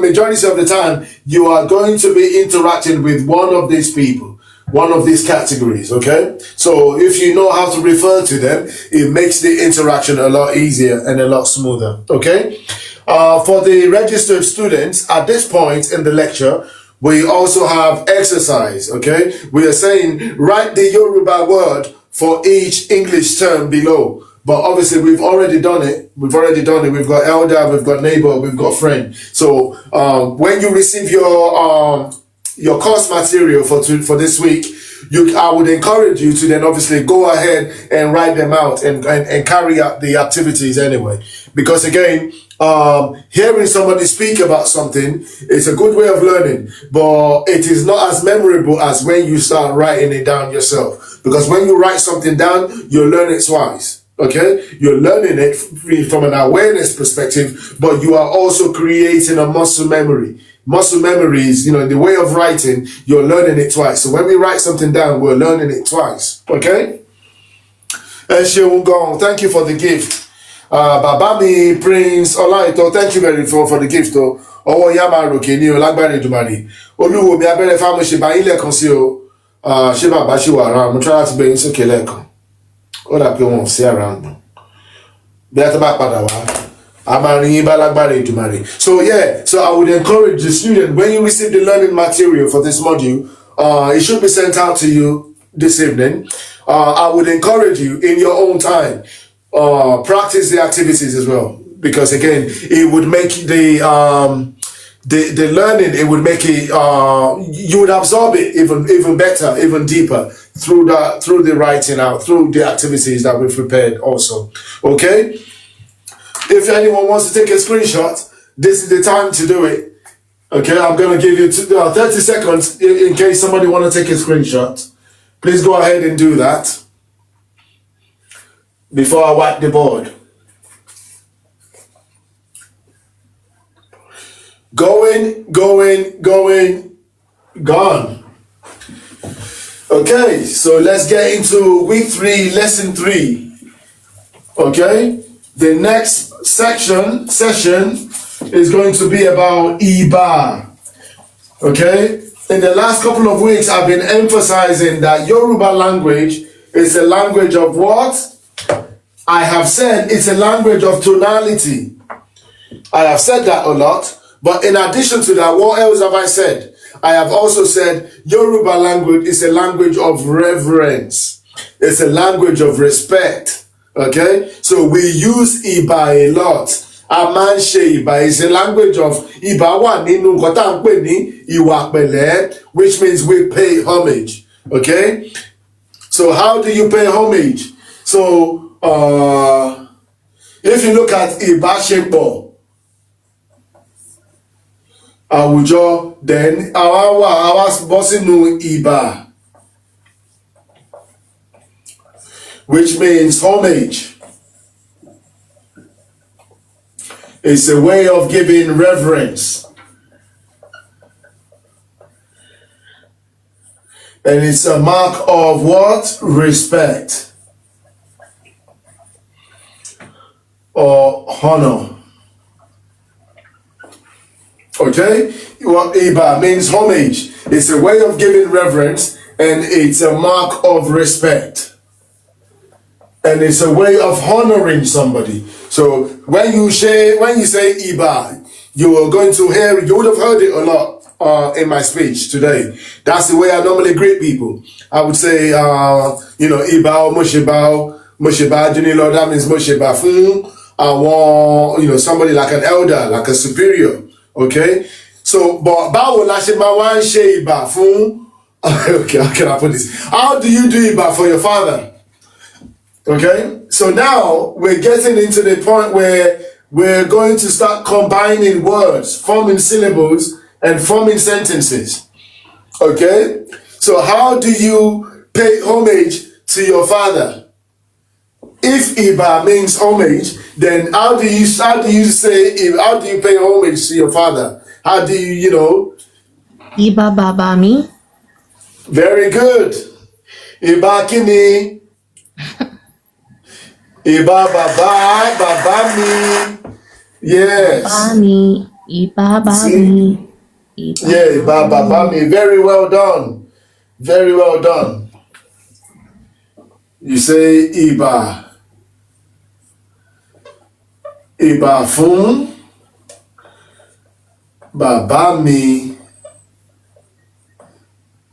Speaker 1: majority of the time, you are going to be interacting with one of these people, one of these categories, okay? So if you know how to refer to them, it makes the interaction a lot easier and a lot smoother, okay? For the registered students, at this point in the lecture, we also have exercise, okay? We are saying, write the Yoruba word for each English term below. But obviously, we've already done it. We've got elder, we've got neighbor, we've got friend. So when you receive your course material for this week, I would encourage you to then obviously go ahead and write them out and carry out the activities anyway. Because again, hearing somebody speak about something is a good way of learning, but it is not as memorable as when you start writing it down yourself. Because when you write something down, you learn it twice. Okay, you're learning it from an awareness perspective, but you are also creating a muscle memory. Muscle memory is, the way of writing, you're learning it twice. So when we write something down, we're learning it twice. Okay? Thank you for the gift. Babami Prince Olaito, thank you very much for the gift. Ọwọ́ ìyá máa ròkè ní o lágbára Èdùmàrè. Olúwo mi abẹ́rẹ́ fáwọn ṣe bá yín lẹ́ẹ̀kan sí o. Ṣé bàbá ṣì wà around? Mo try láti gbé yín sókè lẹ́ẹ̀kan. Ó dà pé wọn ò sí around. Bí a tó bá padà wá, a máa rí yín bá lágbára Èdùmàrè. So yeah, so I would encourage the student, when you receive the learning material for this module, it should be sent out to you this evening. I would encourage you in your own time, practice the activities as well. Because again, it would make the learning, it would make it, you would absorb it even better, even deeper through the writing out, through the activities that we've prepared also. Okay? If anyone wants to take a screenshot, this is the time to do it. Okay, I'm going to give you 30 seconds in case somebody want to take a screenshot. Please go ahead and do that before I wipe the board. Gone. Okay, so let's get into week 3, lesson 3. Okay, the next session is going to be about Ìbá. Okay, in the last couple of weeks, I've been emphasizing that Yoruba language is a language of what? I have said it's a language of tonality. I have said that a lot. But in addition to that, what else have I said? I have also said Yoruba language is a language of reverence. It's a language of respect. Okay? So we use Ìbá a lot. A máa ń ṣe Ìbá is a language of Ìbá wà nínú nǹkan tá à ń pè ní ìwà pẹ̀lẹ́, which means we pay homage. Okay? So how do you pay homage? So if you look at Ìbáṣepọ Àwùjọ, then our bọ́ sínú Ìbá, which means homage. It's a way of giving reverence. And it's a mark of what? Respect or honor. Okay? What Ìbá means homage. It's a way of giving reverence and it's a mark of respect. And it's a way of honoring somebody. So when you say Ìbá, you are going to hear, you would have heard it a lot. in my speech today. That's the way I normally greet people. I would say, Ibao, Mosheba, Junilo, that means Mosheba Fun. Somebody like an elder, like a superior. Okay? So, but Bao Lashima Wan Sheba Fun. Okay, how can I put this? How do you do Iba for your father? Okay? So now we're getting into the point where we're going to start combining words, forming syllables, and forming sentences. Okay? So how do you pay homage to your father? If Iba means homage, then how do you pay homage to your father? How do you,
Speaker 6: Iba babami.
Speaker 1: Very good. Iba kini. Iba babami. Yes.
Speaker 6: Babami. Iba babami.
Speaker 1: Yeah, Iba babami. Very well done. Very well done. You say Iba. Iba fun. Babami.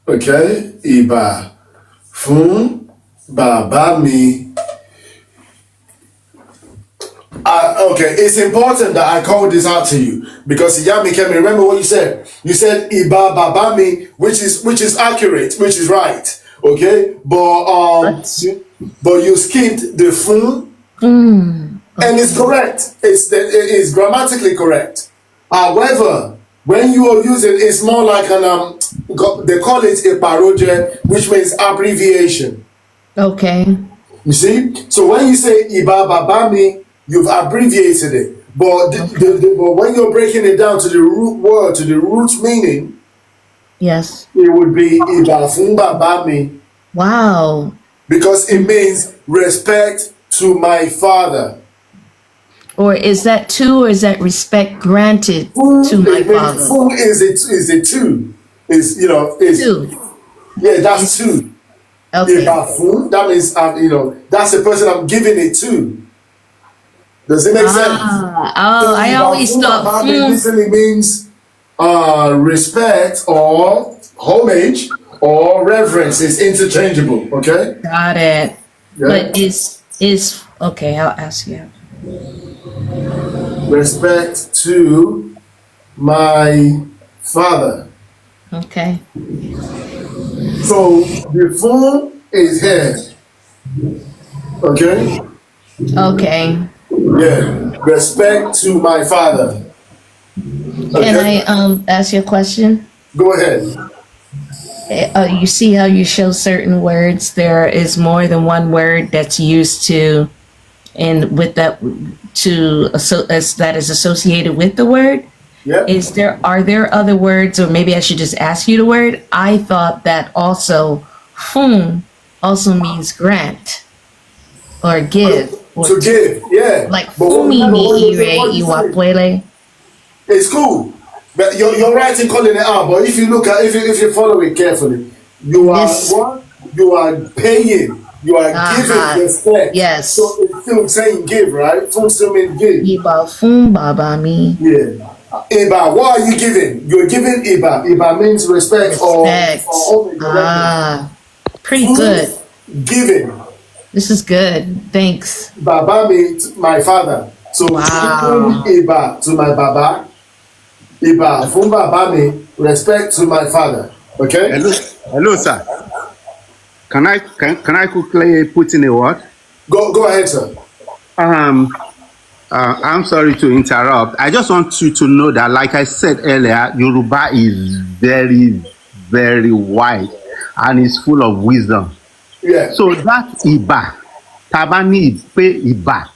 Speaker 1: Okay, Iba fun babami. Okay, it's important that I call this out to you because Yami can remember what you said. You said Iba babami, which is accurate, which is right. Okay, but you skipped the fun, and it's correct. It's grammatically correct. However, when you are using, it's more like an they call it a parodia, which means abbreviation.
Speaker 6: Okay.
Speaker 1: You see? So when you say Iba babami, you've abbreviated it. But but when you're breaking it down to the root word, to the root meaning,
Speaker 6: yes,
Speaker 1: it would be Iba fun babami.
Speaker 6: Wow.
Speaker 1: Because it means respect to my father.
Speaker 6: Or is that to, or is that respect granted to my father?
Speaker 1: Fun is a two. Is
Speaker 6: Two.
Speaker 1: Yeah, that's two.
Speaker 6: Okay.
Speaker 1: Fun, that means that's the person I'm giving it to. Does it make sense?
Speaker 6: I always thought
Speaker 1: Basically means respect or homage or reverence. Is interchangeable. Okay.
Speaker 6: Got it.
Speaker 1: Yeah.
Speaker 6: But is okay? I'll ask you.
Speaker 1: Respect to my father.
Speaker 6: Okay.
Speaker 1: So the fun is here. Okay.
Speaker 6: Okay.
Speaker 1: Yeah. Respect to my father.
Speaker 6: Can I ask you a question?
Speaker 1: Go ahead.
Speaker 6: You see how you show certain words, there is more than one word that's used to, and with that that is associated with the word.
Speaker 1: Yep.
Speaker 6: Are there other words, or maybe I should just ask you the word? I thought that also also means grant or give.
Speaker 1: To give, yeah.
Speaker 6: Like fumi ni ire iwa puele.
Speaker 1: It's cool. But you're right in calling it out, but if you look at if you follow it carefully, you are paying, you are giving respect.
Speaker 6: Yes.
Speaker 1: So it's still saying give, right? Fun still means give.
Speaker 6: Iba fun baba mi.
Speaker 1: Yeah. Iba, what are you giving? You're giving Iba. Iba means respect. Or
Speaker 6: pretty good.
Speaker 1: Giving.
Speaker 6: This is good. Thanks.
Speaker 1: Baba means my father. So giving Iba to my baba. Iba fun baba me, respect to my father. Okay?
Speaker 7: Hello, sir. Can I quickly put in a word?
Speaker 1: Go ahead, sir.
Speaker 7: I'm sorry to interrupt. I just want you to know that, like I said earlier, Yoruba is very, very wide and is full of wisdom.
Speaker 1: Yeah.
Speaker 7: So that Iba, tabani pe Iba,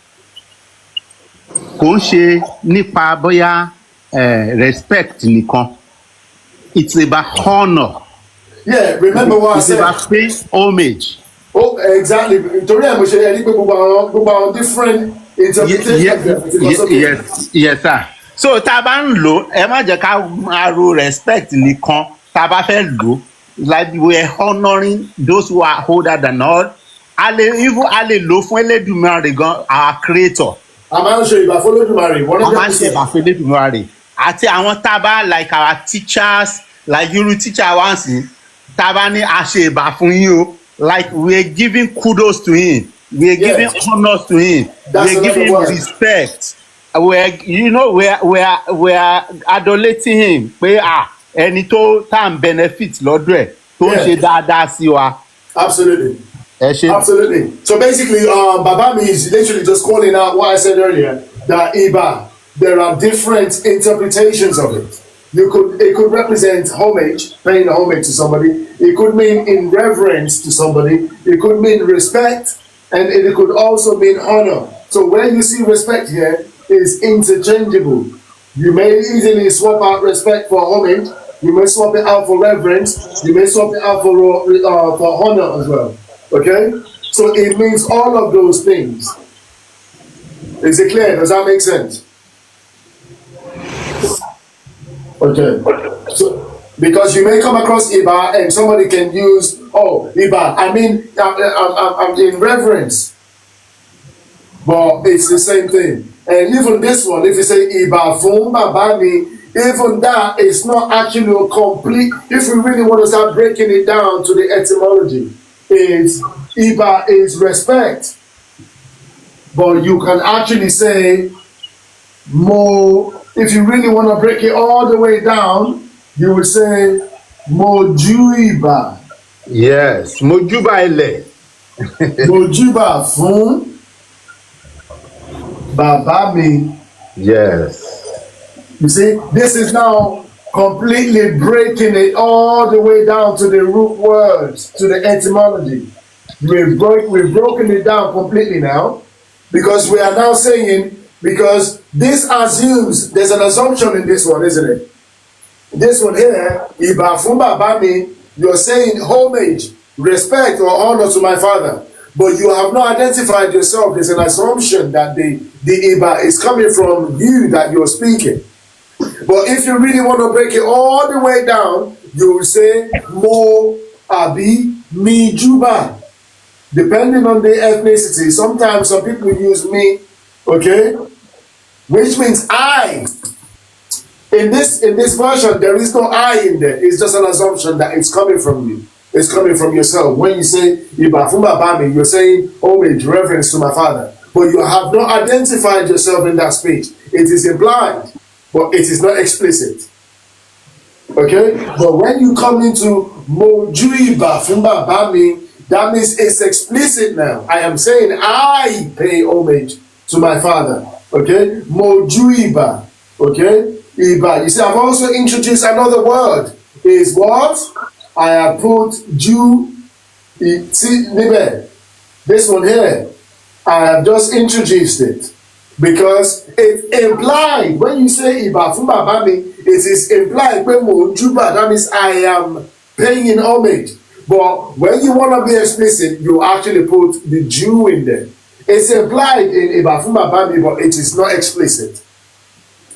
Speaker 7: kò ń ṣe nípa bóyá respect nìkan. It's about honor.
Speaker 1: Yeah, remember what I said.
Speaker 7: It's about paying homage.
Speaker 1: Oh, exactly. Different interpretations.
Speaker 7: Yes, sir. So tá a bá ń lò, ẹ má jẹ́ ká máa ro respect nìkan. Tá a bá fẹ́ lò, like we are honoring those who are older than us. A lè lò fún Elédùmarè gan, our creator.
Speaker 1: A máa ń ṣe ìbà fún Olódùmarè.
Speaker 7: A máa ń ṣe ìbà fún Elédùmarè. àti àwọn tábà like our teachers like irú teacher wa sí tábà ní a ṣe ìbà fún yín o, like we are giving kudos to him, we are giving honours to him, we are giving respect, we are, you know, we are adulating him pé ẹni tó tá n benefit lọ́dọ̀ ẹ̀ tó ń ṣe dáadáa sí wa.
Speaker 1: Absolutely. Absolutely. So basically, Babami is literally just calling out what I said earlier, that Iba, there are different interpretations of it. It could represent homage, paying homage to somebody. It could mean in reverence to somebody. It could mean respect, and it could also mean honor. So where you see respect here is interchangeable. You may easily swap out respect for homage. You may swap it out for reverence. You may swap it out for honor as well. Okay? So it means all of those things. Is it clear? Does that make sense? Okay. So, because you may come across Iba and somebody can use, Iba, I mean, I'm in reverence. But it's the same thing. And even this one, if you say Iba, Fum, Babani, even that is not actually a complete, if we really want to start breaking it down to the etymology, is Iba is respect. But you can actually say Mo, if you really want to break it all the way down, you would say Mojuiba.
Speaker 7: Yes, Mojuba ile.
Speaker 1: Mojuba fun Baba mi.
Speaker 7: Yes.
Speaker 1: You see, this is now completely breaking it all the way down to the root words, to the etymology. We've broken it down completely now, because we are now saying, because this assumes, there's an assumption in this one, isn't it? This one here, Iba Fumba Bami, you're saying homage, respect or honor to my father, but you have not identified yourself. There's an assumption that the Iba is coming from you that you're speaking. But if you really want to break it all the way down, you will say Mo Abi Mi Juba. Depending on the ethnicity, sometimes some people use me, okay, which means I. In this version, there is no I in there. It's just an assumption that it's coming from you. It's coming from yourself. When you say Ibafumba Bami, you're saying homage, reverence to my father. But you have not identified yourself in that speech. It is implied, but it is not explicit. Okay? But when you come into Moju Ibafumba Bami, that means it's explicit now. I am saying I pay homage to my father. Okay? Mojuiba. Okay? Iba. You see, I've also introduced another word. Is what? I have put Ju. See, this one here. I have just introduced it. Because it's implied. When you say Iba Fumba Bami, it is implied. When Mojuba, that means I am paying homage. But when you want to be explicit, you actually put the Jew in there. It's implied in Ibafumba Bami, but it is not explicit.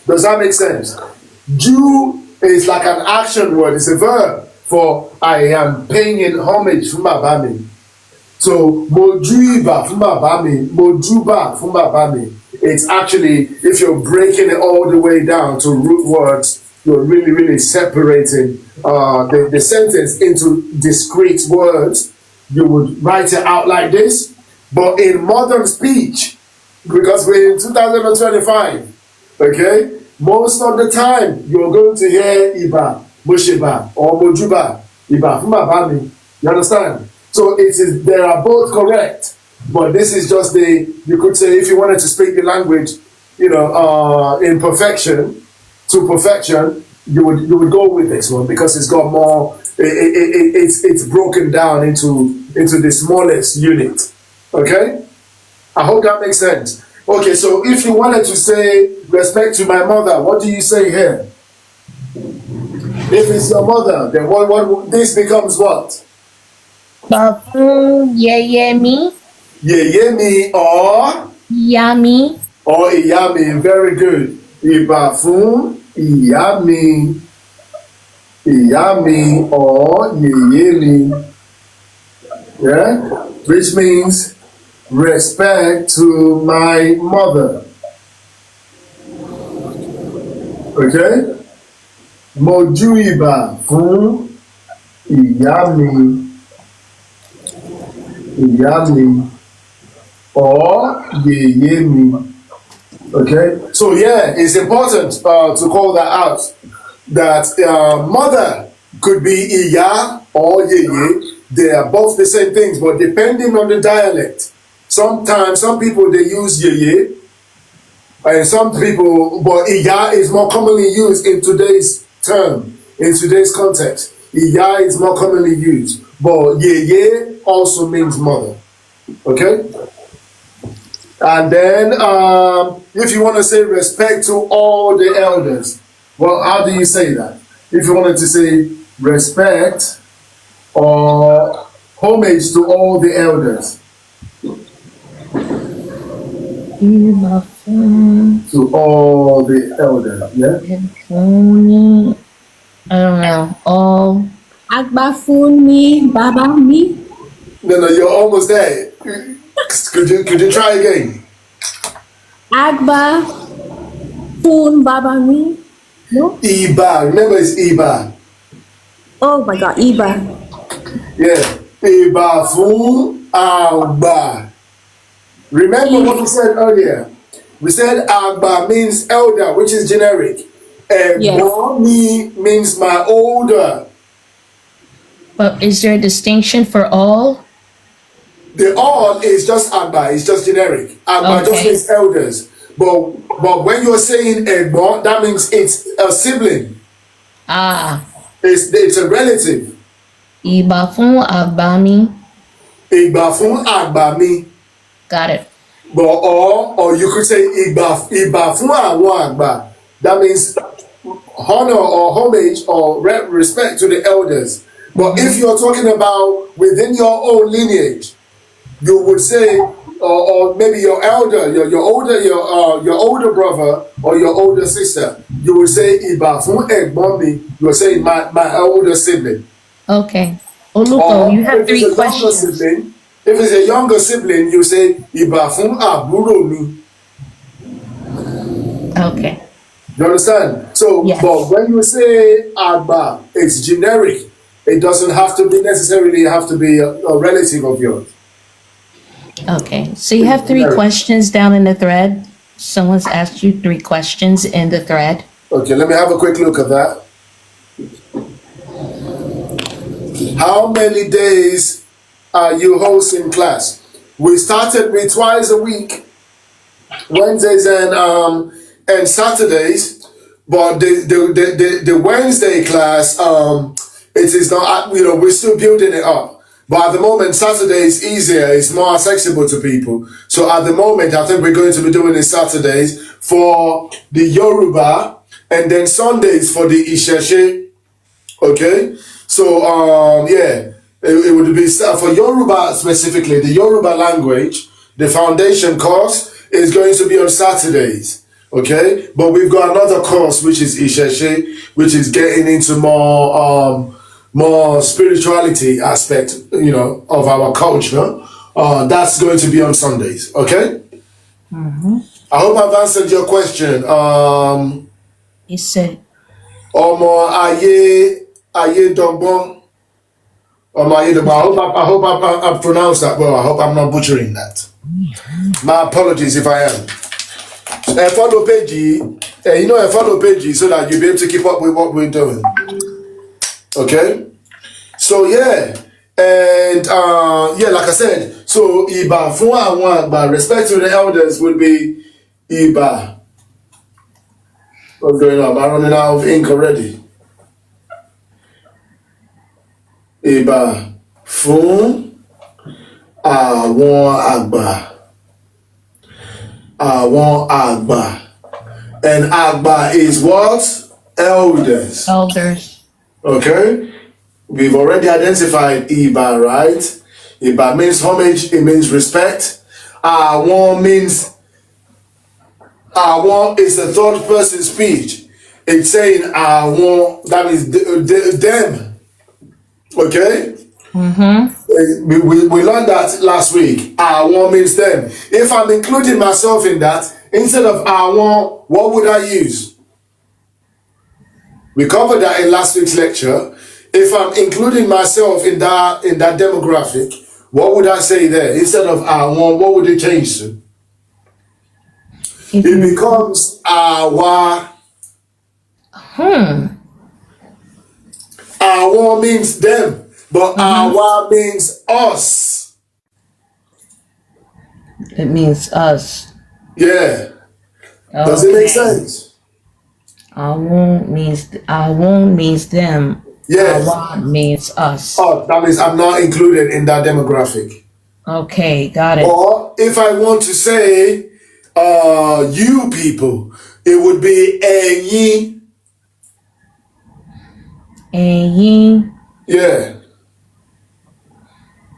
Speaker 1: Does that make sense? Jew is like an action word. It's a verb for I am paying in homage Fumba Bami. So Mojuiba Fumba Bami, Mojuba Fumba Bami. It's actually, if you're breaking it all the way down to root words, you're really, really separating the sentence into discrete words. You would write it out like this. But in modern speech, because we're in 2025, okay, most of the time you're going to hear Iba, Moshiba, or Mojuba, Iba, Fumabami. You understand? So they are both correct. But this is just you could say, if you wanted to speak the language, in perfection, to perfection, you would go with this one because it's got more. It's broken down into the smallest unit. Okay, I hope that makes sense. Okay, so if you wanted to say respect to my mother, what do you say here? If it's your mother, then what this becomes what?
Speaker 6: Yeyemi.
Speaker 1: Yeyemi or
Speaker 6: Yami.
Speaker 1: Or Iyami. Very good. Ibafun. Iyami, Iyami or Yeyemi, yeah, which means respect to my mother. Okay? Mojú ìbà fún ìyá mi, or yèyé mi. Okay? So yeah, it's important to call that out. That mother could be ìyá or yèyé. They are both the same things, but depending on the dialect. Sometimes, some people, they use yèyé, and some people, but ìyá is more commonly used in today's term, in today's context. Ìyá is more commonly used, but yèyé also means mother. Okay? And then, if you want to say respect to all the elders, well, how do you say that? If you wanted to say respect or homage to all the elders. To all the elders, yeah?
Speaker 6: I don't know. All.
Speaker 8: Agba fún mi, baba mi.
Speaker 1: No, you're almost there. Could you try again?
Speaker 8: Agba fún baba mi. No?
Speaker 1: Ìbà, remember it's ìbà.
Speaker 8: Oh my God, Iba.
Speaker 1: Yeah. Ìbà fún àgbà. Remember what we said earlier? We said àgbà means elder, which is generic. Ẹ̀gbọ́n mi means my older.
Speaker 6: But is there a distinction for all?
Speaker 1: The all is just àgbà, it's just generic. Àgbà just means elders. But when you're saying ẹ̀gbọ́n, that means it's a sibling. It's a relative.
Speaker 6: Ìbà fún àgbà mi.
Speaker 1: Ìbà fún àgbà mi.
Speaker 6: Got it.
Speaker 1: But or you could say ìbà fún àwọn àgbà. That means honor or homage or respect to the elders. But if you're talking about within your own lineage, you would say, or maybe your elder, your older brother or your older sister, you would say ìbà fún ẹ̀gbọ́n mi. You're saying my older sibling.
Speaker 6: Okay. Oluko, you have three questions.
Speaker 1: Sibling, if it's a younger sibling, you say ìbà fún àbúrò mi.
Speaker 6: Okay.
Speaker 1: You understand? So, yes. But when you say àgbà, it's generic. It doesn't have to be necessarily have to be a relative of yours.
Speaker 6: Okay. So you have three questions down in the thread. Someone's asked you three questions in the thread.
Speaker 1: Okay, let me have a quick look at that. How many days are you hosting class? We started with twice a week, Wednesdays and Saturdays, but the Wednesday class, it is not, we're still building it up. But at the moment, Saturday is easier, it's more accessible to people. So at the moment, I think we're going to be doing it Saturdays for the Yoruba, and then Sundays for the Ìṣẹ̀ṣe. Okay? So, it would be for Yoruba specifically, the Yoruba language, the foundation course is going to be on Saturdays. Okay? But we've got another course, which is Ìṣẹ̀ṣe, which is getting into more spirituality aspect, of our culture. That's going to be on Sundays. Okay?
Speaker 6: Mm-hmm.
Speaker 1: I hope I've answered your question.
Speaker 6: You said
Speaker 1: Ọmọ ayé dọ́gbọ́n. Ọmọ ayé dọ́gbọ́n. I hope I pronounced that well. I hope I'm not butchering that. My apologies if I am. Follow page, follow page so that you'll be able to keep up with what we're doing. Okay? So yeah. And like I said, so ìbà fún àwọn àgbà, respect to the elders would be ìbà. What's going on? I'm running out of ink already. Ìbà fún àwọn àgbà. Àwọn àgbà. And àgbà is what? Elders.
Speaker 6: Elders.
Speaker 1: Okay? We've already identified ìbà, right? Ìbà means homage, it means respect. Àwọn means, àwọn is the third person speech. It's saying àwọn, that means them. Okay?
Speaker 6: Mm-hmm.
Speaker 1: We learned that last week. Àwọn means them. If I'm including myself in that, instead of àwọn, what would I use? We covered that in last week's lecture. If I'm including myself in that demographic, what would I say there? Instead of àwọn, what would it change to? It becomes àwa. Àwa means them, but àwa means us.
Speaker 6: It means us.
Speaker 1: Yeah. Does it make sense?
Speaker 6: I won't means them.
Speaker 1: Yes.
Speaker 6: Àwa means us.
Speaker 1: Oh, that means I'm not included in that demographic.
Speaker 6: Okay, got it.
Speaker 1: Or if I want to say you people, it would be ẹ̀yin.
Speaker 6: Ẹ̀yin.
Speaker 1: Yeah.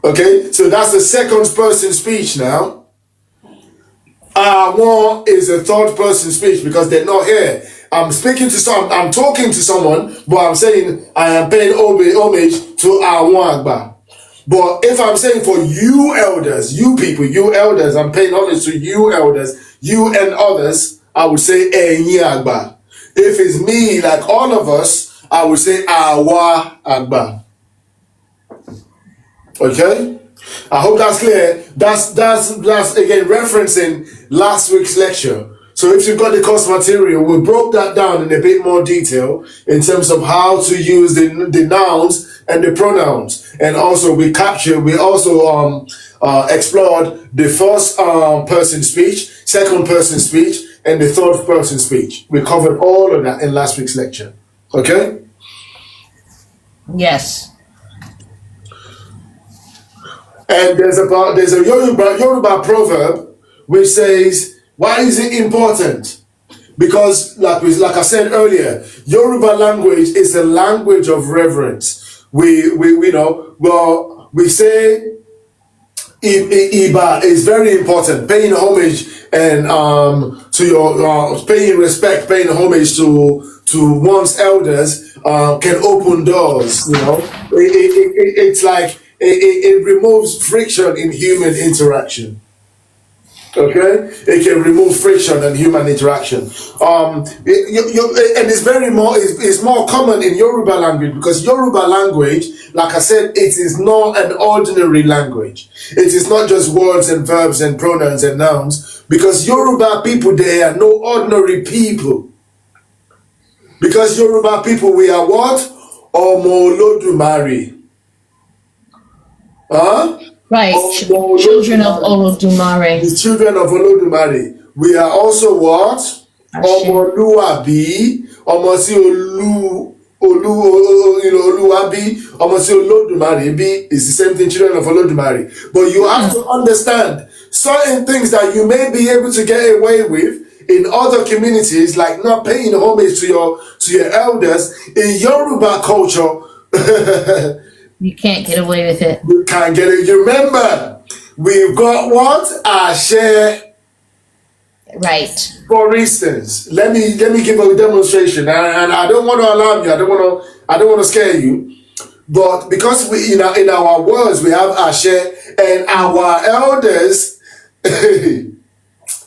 Speaker 1: Okay, so that's the second person speech now. Àwọn is a third person speech because they're not here. I'm talking to someone, but I'm saying I am paying homage to àwọn àgbà. But if I'm saying for you elders, you people, you elders, I'm paying homage to you elders, you and others, I would say ẹ̀yin àgbà. If it's me, like all of us, I would say àwa àgbà. Okay? I hope that's clear. That's again referencing last week's lecture. So if you've got the course material, we broke that down in a bit more detail in terms of how to use the nouns and the pronouns. And also we also explored the first person speech, second person speech, and the third person speech. We covered all of that in last week's lecture. Okay?
Speaker 6: Yes.
Speaker 1: And there's a Yoruba proverb which says, why is it important? Because like I said earlier, Yoruba language is a language of reverence. We say Ìbà is very important. Paying homage and to your paying respect, paying homage to one's elders can open doors. It's like it removes friction in human interaction. Okay, it can remove friction and human interaction. And it's more common in Yoruba language because Yoruba language, like I said, it is not an ordinary language. It is not just words and verbs and pronouns and nouns. Because Yoruba people, they are no ordinary people. Because Yoruba people, we are what? Ọmọ Olódùmarè. Huh?
Speaker 6: Right, children of Olodumare.
Speaker 1: The children of Olodumare. We are also what? Ọmọlúwàbí, ọmọ tí Olúwàbí, ọmọ tí Olódùmarè bí is the same thing, children of Olodumare. But you have to understand certain things that you may be able to get away with in other communities, like not paying homage to your elders. In Yoruba culture,
Speaker 6: you can't get away with it.
Speaker 1: You can't get it. You remember, we've got what? Àṣẹ.
Speaker 6: Right.
Speaker 1: For instance, let me give a demonstration, and I don't want to alarm you. I don't want to scare you, but because we in our words we have àṣẹ, and our elders.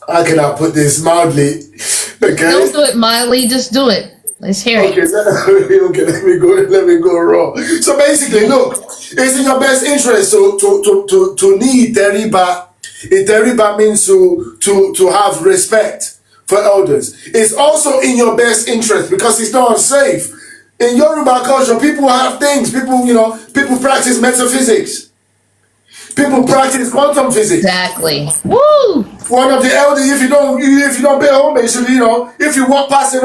Speaker 1: How can I put this mildly? Okay.
Speaker 6: Don't do it mildly. Just do it. Let's hear it.
Speaker 1: Okay, let me go raw. So basically, look, it's in your best interest to need ìtẹríba. Ìtẹríba means to have respect for elders. It's also in your best interest because it's not unsafe. In Yoruba culture, people have things. People practice metaphysics. People practice quantum physics.
Speaker 6: Exactly. Woo!
Speaker 1: One of the elders, if you don't pay homage, if you walk past the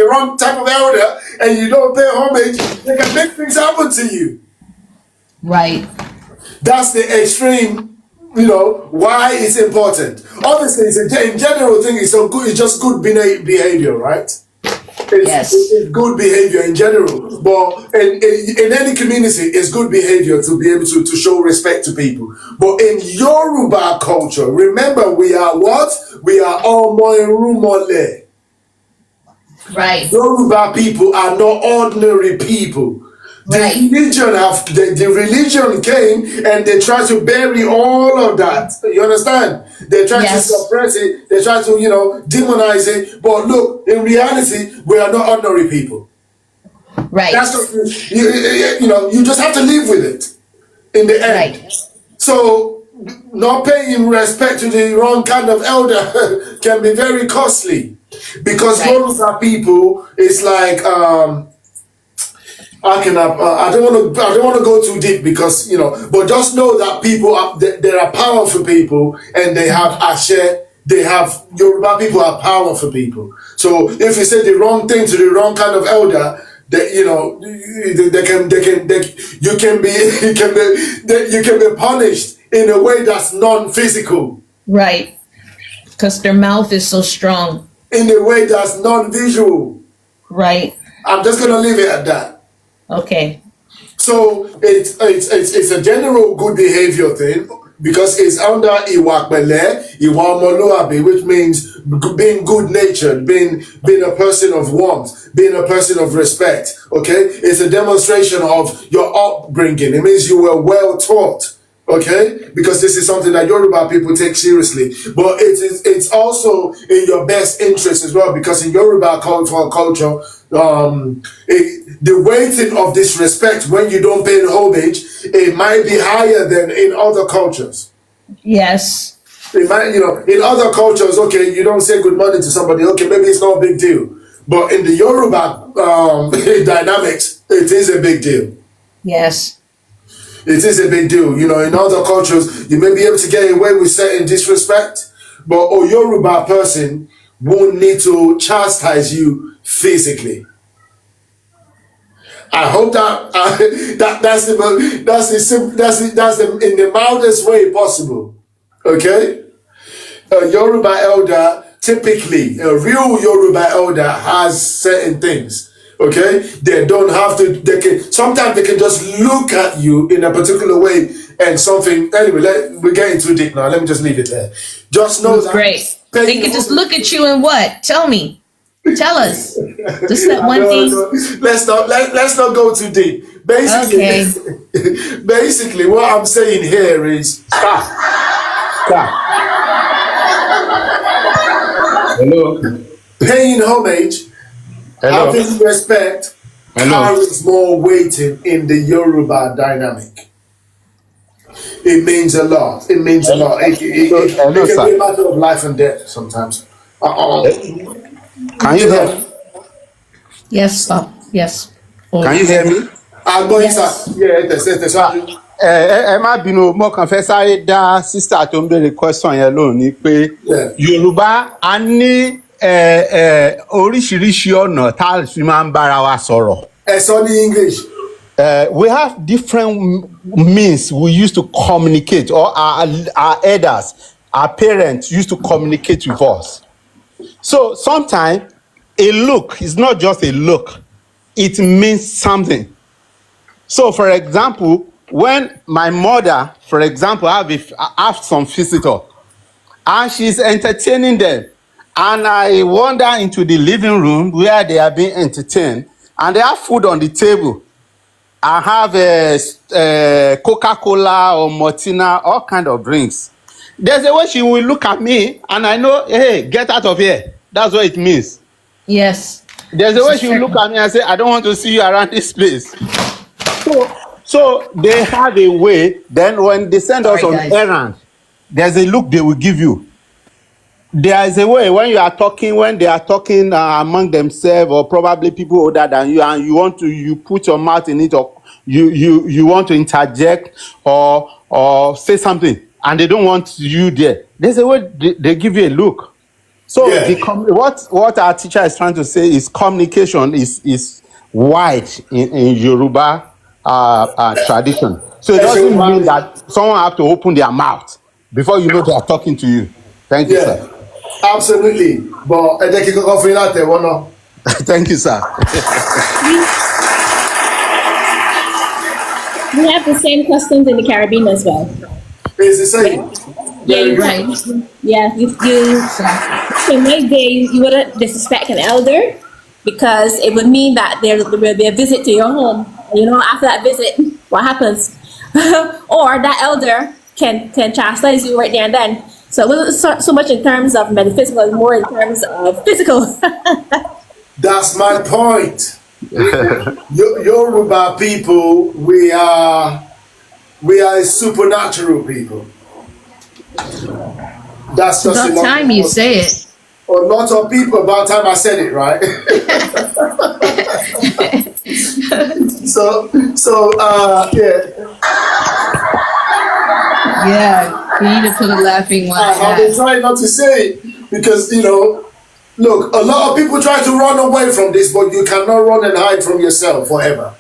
Speaker 1: wrong type of elder and you don't pay homage, they can make things happen to you.
Speaker 6: Right.
Speaker 1: That's the extreme, why it's important. Obviously, it's in general thing, it's just good behavior, right? It's good behavior in general, but in any community, it's good behavior to be able to show respect to people. But in Yoruba culture, remember, we are what? We are Ọmọ Irúnmọlẹ̀.
Speaker 6: Right.
Speaker 1: Yoruba people are not ordinary people.
Speaker 6: Right.
Speaker 1: The religion came and they tried to bury all of that. You understand? They tried to suppress it. They tried to, demonize it. But look, in reality, we are not ordinary people.
Speaker 6: Right.
Speaker 1: That's just, you just have to live with it in the end.
Speaker 6: Right.
Speaker 1: So not paying respect to the wrong kind of elder can be very costly, because
Speaker 6: Right.
Speaker 1: Yoruba people, it's like I don't want to go too deep, because but just know that people there are powerful people, and they have ashe. They have Yoruba people are powerful people. So if you say the wrong thing to the wrong kind of elder, you can be punished in a way that's non-physical.
Speaker 6: Right. Because their mouth is so strong.
Speaker 1: In a way that's non-visual.
Speaker 6: Right.
Speaker 1: I'm just gonna leave it at that.
Speaker 6: Okay.
Speaker 1: So it's a general good behavior thing, because it's under Ìwà Pẹ̀lẹ́, Ìwà Ọmọlúàbí, which means being good-natured, being a person of warmth, being a person of respect. Okay, it's a demonstration of your upbringing. It means you were well taught. Okay, because this is something that Yoruba people take seriously, but it's also in your best interest as well, because in Yoruba culture, the weighting of disrespect when you don't pay homage, it might be higher than in other cultures.
Speaker 6: Yes.
Speaker 1: It might, in other cultures, okay, you don't say good morning to somebody, okay, maybe it's not a big deal, but in the Yoruba dynamics, it is a big deal.
Speaker 6: Yes.
Speaker 1: It is a big deal. In other cultures, you may be able to get away with certain disrespect, but a Yoruba person won't need to chastise you physically. I hope that's in the mildest way possible. Okay? A Yoruba elder, typically, a real Yoruba elder has certain things. Okay, they don't have to. Sometimes they can just look at you in a particular way, and something. Anyway, we're getting too deep now. Let me just leave it there. Just know that.
Speaker 6: Great. They can just look at you and what? Tell me. Tell us. Just that one thing.
Speaker 1: Let's not go too deep. Basically, what I'm saying here is stop.
Speaker 5: Hello.
Speaker 1: Paying homage.
Speaker 5: Hello.
Speaker 1: Having respect carries more weighting in the Yoruba dynamic. It means a lot. It means a lot. It can be a matter of life and death sometimes.
Speaker 5: Can you hear me?
Speaker 6: Yes, yes.
Speaker 5: Can you hear me?
Speaker 1: I'm going to.
Speaker 10: ẹ má bínú, mo kàn fẹ́ sáré dá sísà tó ń béèrè question yẹn lóhùn ni pé Yorùbá a ní oríṣiríṣi ọ̀nà tá a fi máa ń bára wa sọ̀rọ̀.
Speaker 1: Ẹ sọ ní English.
Speaker 10: We have different means we use to communicate, or our elders, our parents used to communicate with us. So sometimes a look is not just a look, it means something. So for example, when my mother, for example, have some visitor and she's entertaining them, and I wander into the living room where they are being entertained, and they have food on the table. I have a Coca-Cola or Martina, all kind of drinks. There's a way she will look at me, and I know, hey, get out of here. That's what it means.
Speaker 6: Yes.
Speaker 10: There's a way she will look at me and say, I don't want to see you around this place. So they have a way. Then when they send us on errand, there's a look they will give you. There is a way when they are talking among themselves, or probably people older than you, and you put your mouth in it, or you want to interject or say something, and they don't want you there. There's a way they give you a look. So what our teacher is trying to say is communication is wide in Yoruba tradition. So it doesn't mean that someone have to open their mouth before you know they are talking to you. Thank you, sir.
Speaker 1: Absolutely. But
Speaker 10: thank you, sir.
Speaker 8: We have the same customs in the Caribbean as well.
Speaker 1: It's the same.
Speaker 8: Yeah, you can make you wouldn't disrespect an elder, because it would mean that there will be a visit to your home. After that visit, what happens? Or that elder can chastise you right there and then. So it wasn't so much in terms of metaphysical, more in terms of physical.
Speaker 1: That's my point. Yoruba people, we are a supernatural people. That's
Speaker 6: It's
Speaker 1: just
Speaker 6: about time you say it.
Speaker 1: A lot of people, about time I said it, right? Yeah.
Speaker 6: Yeah, you need to put a laughing one.
Speaker 1: I've been trying not to say it because, look, a lot of people try to run away from this, but you cannot run and hide from yourself forever.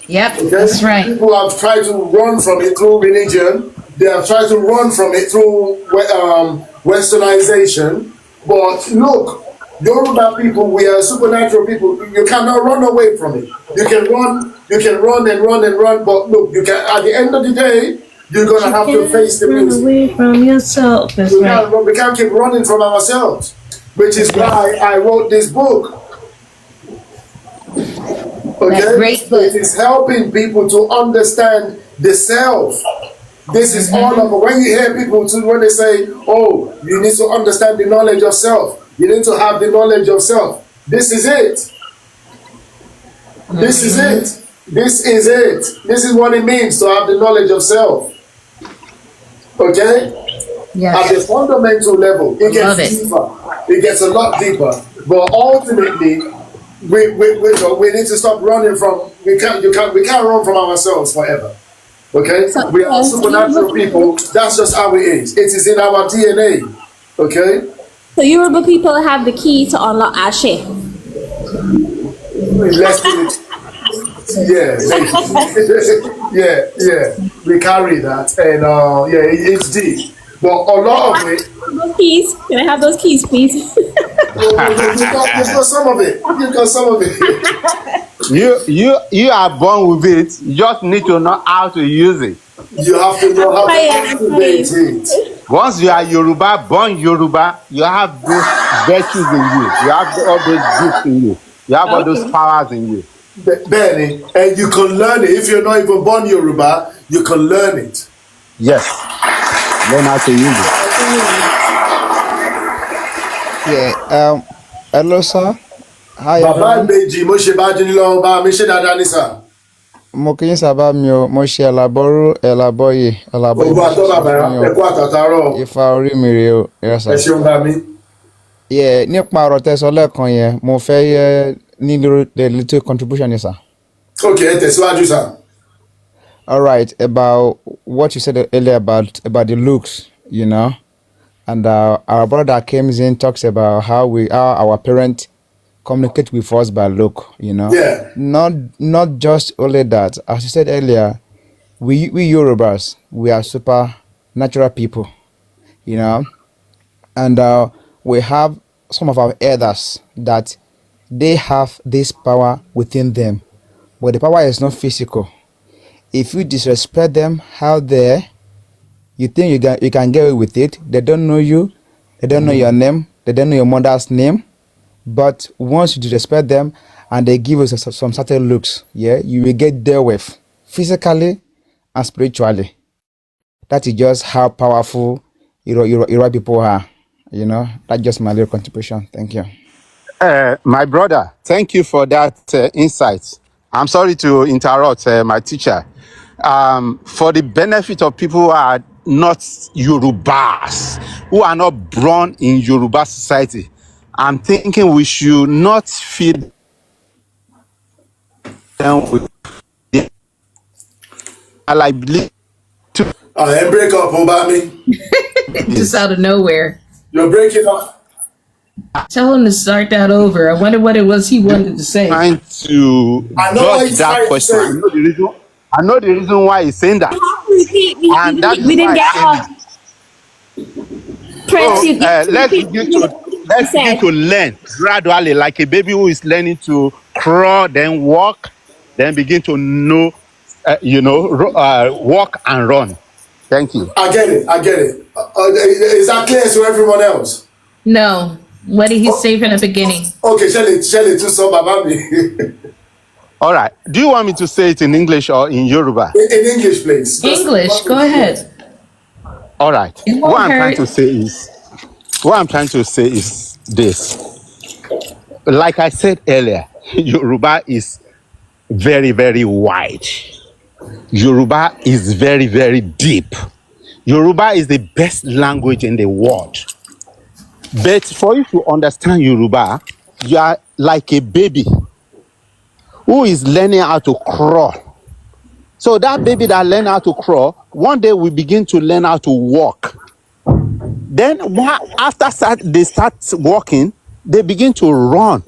Speaker 6: Yep,
Speaker 1: Okay?
Speaker 6: that's right.
Speaker 1: People have tried to run from it through religion. They have tried to run from it through westernization. But look, Yoruba people, we are supernatural people. You cannot run away from it. You can run and run and run, but look, you can. At the end of the day, you're gonna have to face the music.
Speaker 6: Run away from yourself. That's right.
Speaker 1: We can't keep running from ourselves, which is why I wrote this book. Okay?
Speaker 6: That great book.
Speaker 1: It is helping people to understand the self. This is all of it. When you hear people when they say, "Oh, you need to understand the knowledge of self. You need to have the knowledge of self." This is it. This is it. This is it. This is what it means to have the knowledge of self. Okay?
Speaker 6: Yeah.
Speaker 1: At the fundamental level, it gets deeper. It gets a lot deeper. But ultimately, we need to stop running from. We can't run from ourselves forever. Okay? We are supernatural people. That's just how it is. It is in our DNA. Okay?
Speaker 8: So Yoruba people have the key to unlock Ashe.
Speaker 1: Yeah. We carry that, and it's deep. But a lot of it.
Speaker 8: Those keys. Can I have those keys, please?
Speaker 1: You've got some of it. You've got some of it.
Speaker 10: You are born with it. You just need to know how to use it.
Speaker 1: You have to know how to activate it.
Speaker 10: Once you are Yoruba, born Yoruba, you have those virtues in you. You have all those gifts in you. You have all those powers in you.
Speaker 1: Benny, and you can learn it. If you're not even born Yoruba, you can learn it.
Speaker 10: Yes. Learn how to use it.
Speaker 11: Yeah. Hello, sir. Hi,
Speaker 1: Bàbá
Speaker 11: everyone.
Speaker 1: ìbejì mo ṣe bá dín lọ bá mi ṣe dáadáa ní sà.
Speaker 11: Mo kì í sábà mi o, mo ṣe ẹ̀làbọ̀rú ẹ̀làbọ̀yè
Speaker 1: Gbogbo àtọ́ bàbá ẹ̀kú àtàtàrọ̀.
Speaker 11: Ifá orí mi rèé o. Yes, sir.
Speaker 1: Ẹ ṣeun bá mi.
Speaker 11: Yeah, nípa ọ̀rọ̀ tẹ́ sọ lẹ́ẹ̀kan yẹn, mo fẹ́ ní the little contribution yẹn, sir.
Speaker 1: Okay, ẹ tẹ̀síwájú sà.
Speaker 11: All right, about what you said earlier about the looks, and our brother came in talks about how our parents communicate with us by look,
Speaker 1: Yeah.
Speaker 11: Not just only that, as you said earlier, we Yorubas, we are super natural people, and we have some of our elders that they have this power within them, but the power is not physical. If you disrespect them out there, you think you can get away with it. They don't know you, they don't know your name, they don't know your mother's name. But once you disrespect them and they give us some certain looks, you will get dealt with physically and spiritually. That is just how powerful Yoruba people are. That's just my little contribution. Thank you.
Speaker 10: My brother, thank you for that insight. I'm sorry to interrupt, my teacher. For the benefit of people who are not Yorubas, who are not born in Yoruba society, I'm thinking we should not feed them with I believe to
Speaker 1: break up, Obami.
Speaker 6: Just out of nowhere.
Speaker 1: You're breaking up.
Speaker 6: Tell him to start that over. I wonder what it was he wanted to say.
Speaker 10: Trying to dodge that question. I know the reason why he's saying that.
Speaker 8: We didn't get off.
Speaker 10: Let's begin to learn gradually, like a baby who is learning to crawl, then walk, then begin to know, walk and run. Thank you.
Speaker 1: I get it. Is that clear to everyone else?
Speaker 6: No. What did he say from the beginning?
Speaker 1: Okay, Shelley, to some about me.
Speaker 10: All right. Do you want me to say it in English or in Yoruba?
Speaker 1: In English, please.
Speaker 6: English. Go ahead.
Speaker 10: All right. What I'm trying to say is this. Like I said earlier, Yoruba is very, very wide. Yoruba is very, very deep. Yoruba is the best language in the world. But for you to understand Yoruba, you are like a baby who is learning how to crawl. So that baby that learn how to crawl, one day we begin to learn how to walk. Then after they start walking, they begin to run.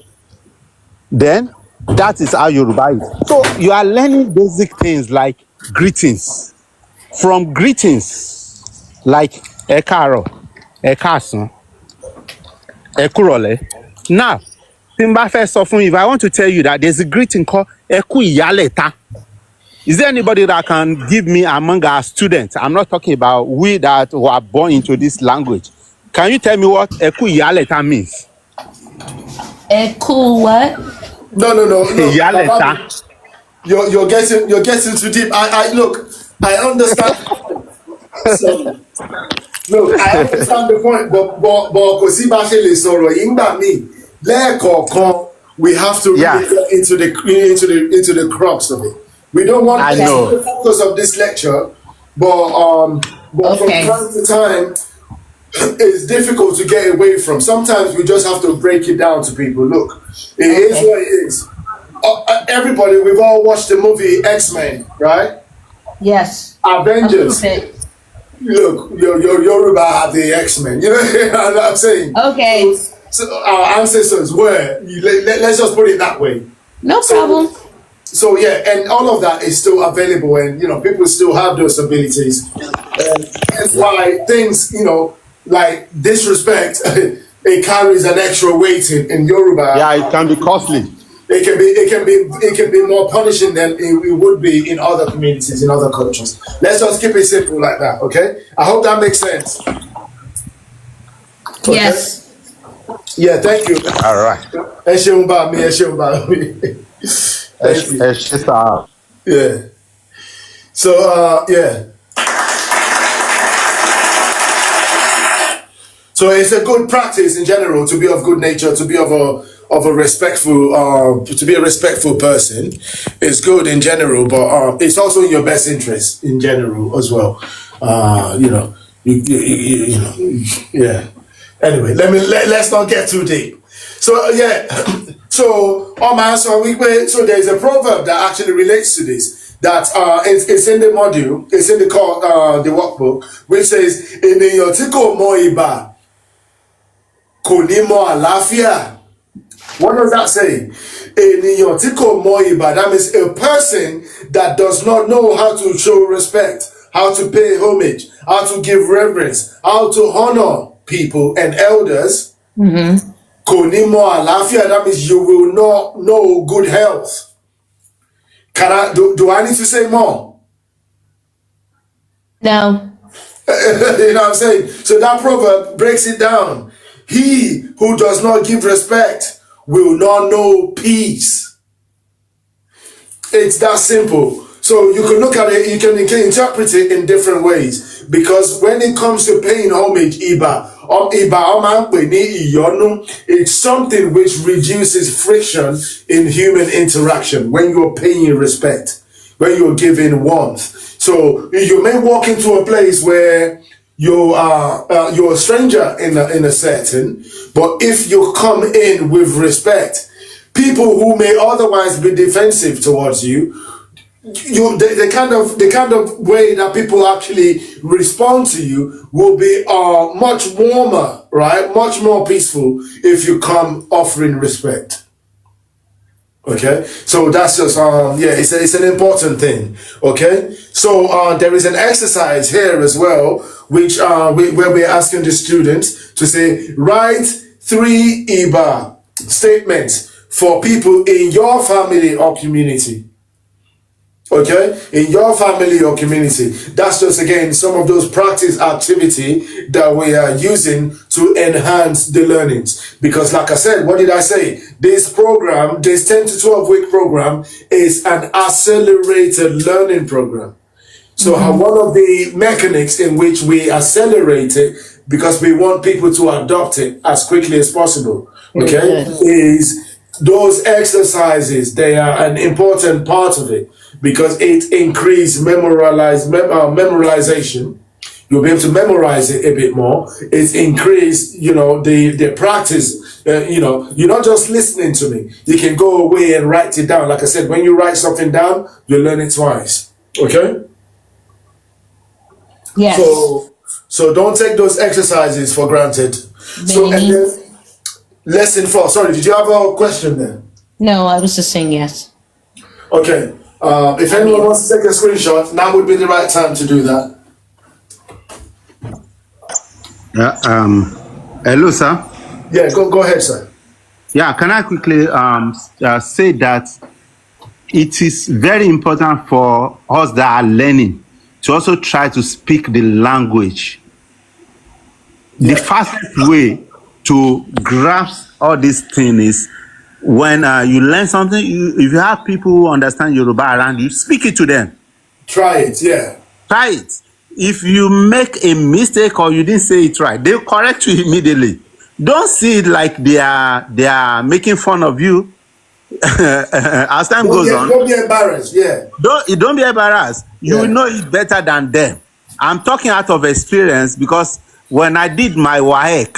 Speaker 10: Then that is how Yoruba is. So you are learning basic things like greetings. From greetings, like ẹ káàárọ̀, ẹ káàsán, ẹ kúrọ̀lẹ́. Now, tí n bá fẹ́ sọ fún you, if I want to tell you that there's a greeting called ẹ kú ìyálẹ̀ta. Is there anybody that can give me among our students? I'm not talking about we that were born into this language. Can you tell me what ẹ kú ìyálẹ̀ta means?
Speaker 6: Ẹ kú what?
Speaker 1: No.
Speaker 10: Ìyálẹ̀ta.
Speaker 1: You're getting too deep. I look, I understand. So, look, I understand the point, but kò sí bá ṣe lè sọ̀rọ̀ yìí ńgbà míì lẹ́ẹ̀kọ̀ọ̀kan we have to really get into the crux of it. We don't want the focus of this lecture, but from time to time it's difficult to get away from. Sometimes we just have to break it down to people. Look, it is what it is. Everybody, we've all watched the movie X-Men, right?
Speaker 6: Yes.
Speaker 1: Avengers. Look, your Yoruba are the X-Men. You know what I'm saying?
Speaker 6: Okay.
Speaker 1: So our ancestors were. Let's just put it that way.
Speaker 6: No problem.
Speaker 1: So yeah, and all of that is still available, and people still have those abilities. And that's why things, like disrespect, it carries an extra weight in Yoruba.
Speaker 10: Yeah, it can be costly.
Speaker 1: It can be more punishing than it would be in other communities, in other cultures. Let's just keep it simple like that, okay? I hope that makes sense. Okay?
Speaker 6: Yes.
Speaker 1: Yeah, thank you.
Speaker 10: All right.
Speaker 1: Thank you. Yeah. So yeah. So it's a good practice in general to be of good nature, to be of a respectful, to be a respectful person. It's good in general, but it's also in your best interest in general as well. Yeah. Anyway, let's not get too deep. So yeah, so so there's a proverb that actually relates to this. That it's in the module, it's in the workbook, which says, "Ènìyàn tí kò mọ ìbà kò ní mọ àlàáfíà." What does that say? Ènìyàn tí kò mọ ìbà, that means a person that does not know how to show respect, how to pay homage, how to give reverence, how to honor people and elders. Kò ní mọ àlàáfíà, that means you will not know good health. Do I need to say more?
Speaker 6: No.
Speaker 1: You know what I'm saying? So that proverb breaks it down. He who does not give respect will not know peace. It's that simple. So you can look at it, you can interpret it in different ways. Because when it comes to paying homage, it's something which reduces friction in human interaction when you're paying respect, when you're giving warmth. So you may walk into a place where you're a stranger in a setting, but if you come in with respect, people who may otherwise be defensive towards you, the kind of way that people actually respond to you will be much warmer, right? Much more peaceful if you come offering respect. Okay, so that's just it's an important thing. Okay, so there is an exercise here as well, which where we're asking the students to say, write 3 Iba statements for people in your family or community. Okay, in your family or community. That's just, again, some of those practice activity that we are using to enhance the learnings. Because like I said, what did I say? This program, this 10 to 12 week program is an accelerated learning program. So one of the mechanics in which we accelerate it, because we want people to adopt it as quickly as possible, okay, is those exercises, they are an important part of it because it increases memorization. You'll be able to memorize it a bit more. It's increased, the practice. You're not just listening to me. You can go away and write it down. Like I said, when you write something down, you learn it twice. Okay?
Speaker 6: Yes.
Speaker 1: So don't take those exercises for granted. So, and then lesson 4. Sorry, did you have a question there?
Speaker 6: No, I was just saying yes.
Speaker 1: Okay. If anyone wants to take a screenshot, now would be the right time to do that.
Speaker 10: Hello, sir.
Speaker 1: Yeah, go ahead, sir.
Speaker 10: Yeah, can I quickly say that it is very important for us that are learning to also try to speak the language. Yeah. The fastest way to grasp all these things is when you learn something, if you have people who understand Yoruba around you, speak it to them.
Speaker 1: Try it, yeah.
Speaker 10: Try it. If you make a mistake or you didn't say it right, they'll correct you immediately. Don't see it like they are making fun of you. As time goes on,
Speaker 1: don't be embarrassed. Yeah.
Speaker 10: Don't be embarrassed. You will know it better than them. I'm talking out of experience because when I did my WAEC,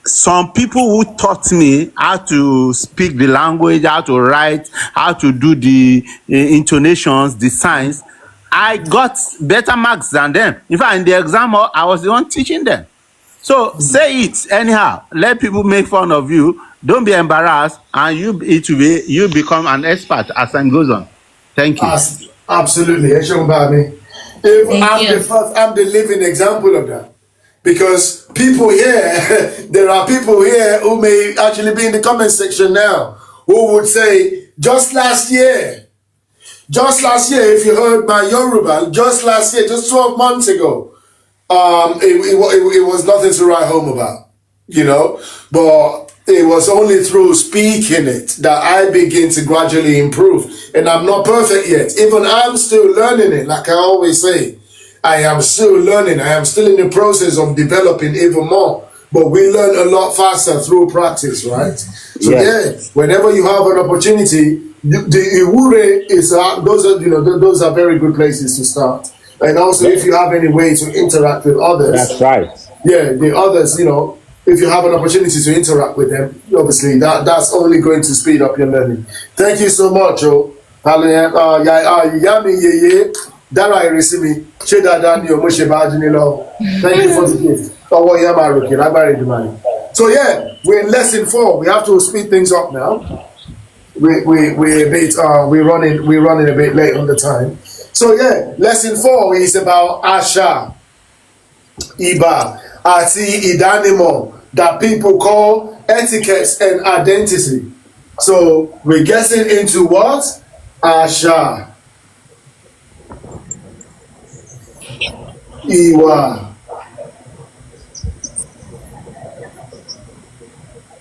Speaker 10: some people who taught me how to speak the language, how to write, how to do the intonations, the signs, I got better marks than them. In fact, in the exam, I was the one teaching them. So say it anyhow. Let people make fun of you. Don't be embarrassed, and you become an expert as time goes on. Thank you.
Speaker 1: Absolutely. I'm the living example of that. Because people here, there are people here who may actually be in the comment section now who would say, just last year, if you heard my Yoruba, just last year, just 12 months ago, it was nothing to write home about, but it was only through speaking it that I begin to gradually improve. And I'm not perfect yet. Even I'm still learning it, like I always say. I am still learning. I am still in the process of developing even more. But we learn a lot faster through practice, right? So whenever you have an opportunity, the Iwure is those are very good places to start. And also, if you have any way to interact with others,
Speaker 10: that's right.
Speaker 1: Yeah, the others, if you have an opportunity to interact with them, obviously that's only going to speed up your learning. Thank you so much, Joe. Dara Irisimi, Thank you for the gift. So we're in lesson 4. We have to speed things up now. We're running a bit late on the time. So lesson 4 is about Asha, Iba, Ati, Ìdánimọ, that people call etiquette and identity. So we're getting into what? Asha, Ìwà,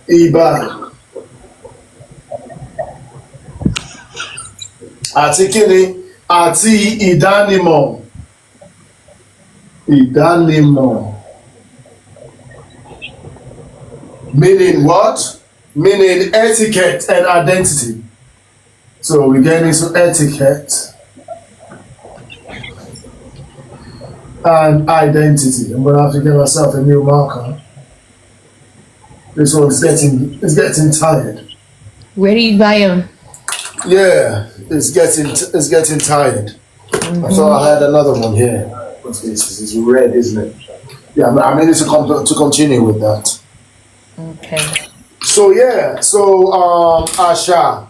Speaker 1: Ìbá, àti kíni, àti ìdánimọ. Ìdánimọ. Meaning what? Meaning etiquette and identity. So we get into etiquette and identity. I'm gonna have to give myself a new marker. This one's getting tired.
Speaker 6: Where do you buy them?
Speaker 1: Yeah, it's getting tired. Mm-hmm. I thought I had another one here. What's this? It's red, isn't it? Yeah, I mean to continue with that.
Speaker 6: Okay.
Speaker 1: So Asha,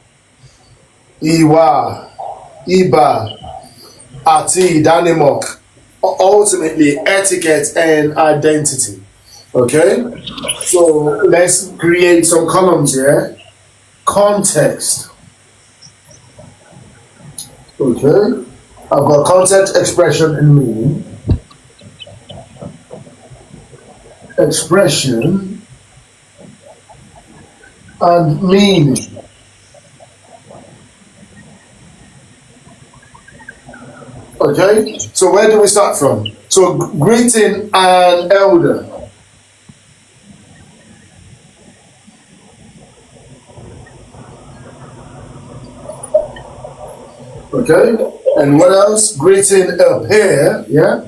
Speaker 1: Ìwà, Ìbá, àti ìdánimọ. Ultimately etiquette and identity. Okay, so let's create some columns here. Context. Okay, I've got context, expression, and meaning. Expression and meaning. Okay, so where do we start from? So greeting an elder. Okay. And what else? Greeting a pair. Yeah.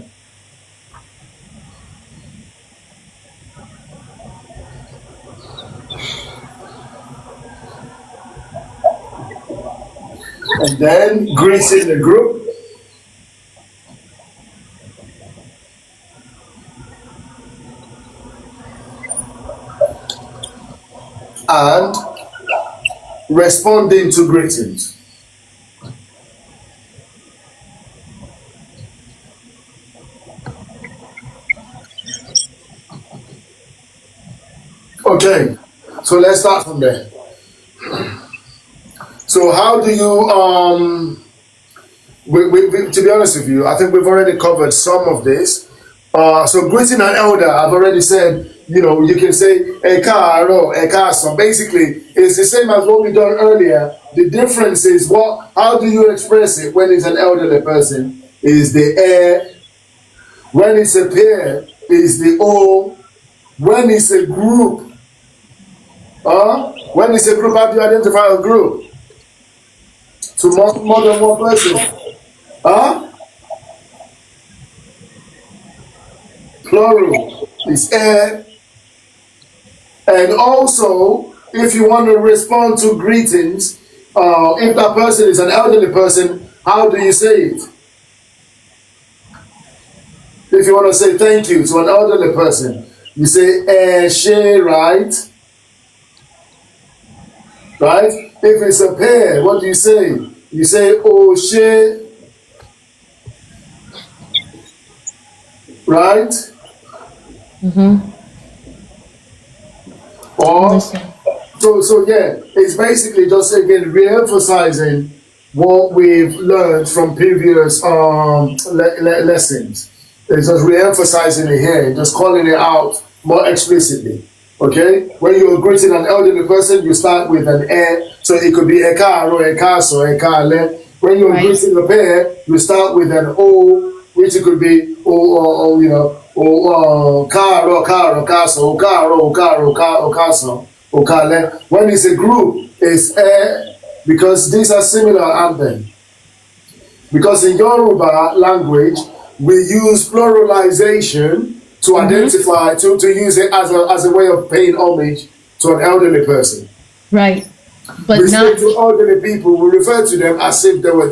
Speaker 1: And then greeting the group. And responding to greetings. Okay, so let's start from there. So how do you, to be honest with you, I think we've already covered some of this. So greeting an elder, I've already said, you can say, Eka, Eka. So basically, it's the same as what we done earlier. The difference is how do you express it when it's an elderly person? Is the air. When it's a pair, is the O. When it's a group, when it's a group, how do you identify a group? To more than one person. Plural is air. And also, if you want to respond to greetings, if that person is an elderly person, how do you say it? If you want to say thank you to an elderly person, you say she, right? Right? If it's a pair, what do you say? You say oh she, right? Or so yeah, it's basically just again re-emphasizing what we've learned from previous lessons. It's just re-emphasizing it here, just calling it out more explicitly. Okay? When you're greeting an elderly person, you start with an e, so it could be ekaro, ekaso, ekale. When you're greeting a pair, you start with an o, which it could be karo, karo, kaso, karo, karo, kaso, okale. When it's a group, it's e, because these are similar, aren't they? Because in Yoruba language, we use pluralization to identify, to use it as a way of paying homage to an elderly person.
Speaker 6: Right. But
Speaker 1: we
Speaker 6: not
Speaker 1: say to elderly people, we refer to them as if they were,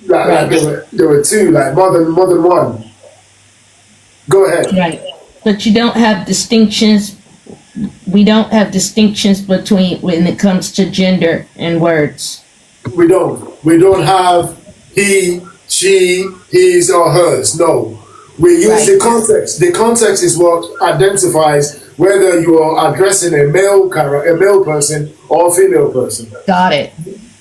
Speaker 1: like they were two, like more than one. Go ahead.
Speaker 6: Right. But you don't have distinctions. We don't have distinctions between when it comes to gender and words.
Speaker 1: We don't. We don't have he, she, his, or hers. No. We use the context. The context is what identifies whether you are addressing a male person or a female person.
Speaker 6: Got it.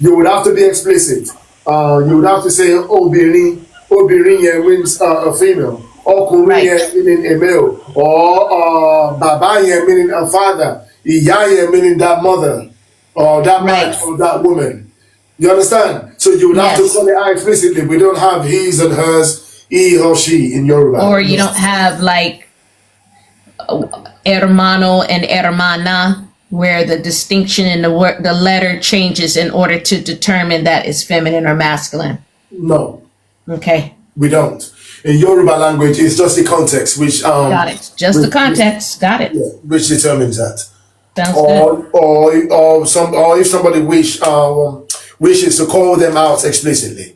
Speaker 1: You would have to be explicit. You would have to say obìnrin. Obìnrin yẹn means a female. Ọkùnrin yẹn meaning a male. Or bàbá yẹn meaning a father. Ìyá yẹn meaning that mother. Or that man or that woman. You understand? So you would have to call it out explicitly. We don't have his and hers, he or she in Yoruba.
Speaker 6: Or you don't have like hermano and hermana, where the distinction in the letter changes in order to determine that it's feminine or masculine.
Speaker 1: No.
Speaker 6: Okay.
Speaker 1: We don't. In Yoruba language, it's just the context which
Speaker 6: got it. Just the context. Got it.
Speaker 1: Yeah, which determines that.
Speaker 6: Sounds good.
Speaker 1: Or if somebody wishes to call them out explicitly,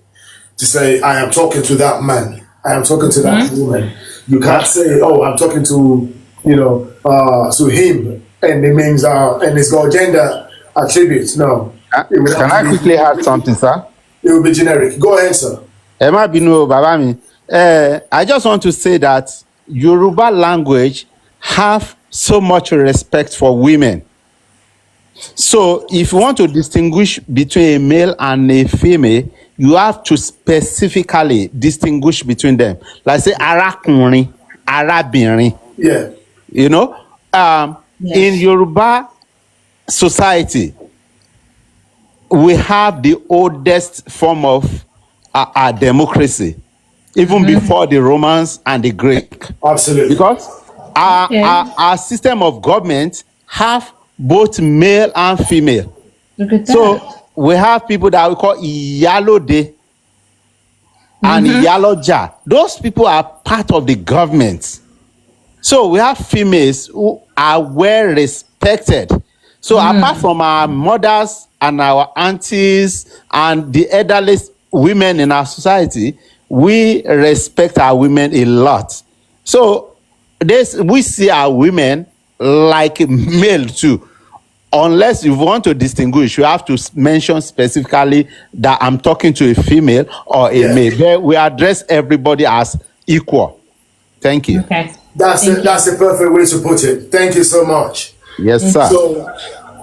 Speaker 1: to say, I am talking to that man. I am talking to that woman. You can't say, oh, I'm talking to, to him, and it means, and it's got gender attributes. No.
Speaker 10: Can I quickly add something, sir?
Speaker 1: It will be generic. Go ahead, sir.
Speaker 10: I just want to say that Yoruba language have so much respect for women. So if you want to distinguish between a male and a female, you have to specifically distinguish between them. Like say arakunrin, arabinrin.
Speaker 1: Yeah.
Speaker 10: In Yoruba society, we have the oldest form of our democracy, even before the Romans and the Greek.
Speaker 1: Absolutely.
Speaker 10: Because our system of government have both male and female.
Speaker 6: Look at that.
Speaker 10: So we have people that we call Iyalode and Iyaloja. Those people are part of the government. So we have females who are well respected. So apart from our mothers and our aunties and the elderly women in our society, we respect our women a lot. So we see our women like male too. Unless you want to distinguish, you have to mention specifically that I'm talking to a female or a male. But we address everybody as equal. Thank you.
Speaker 6: Okay.
Speaker 1: That's the perfect way to put it. Thank you so much.
Speaker 10: Yes, sir.
Speaker 1: So,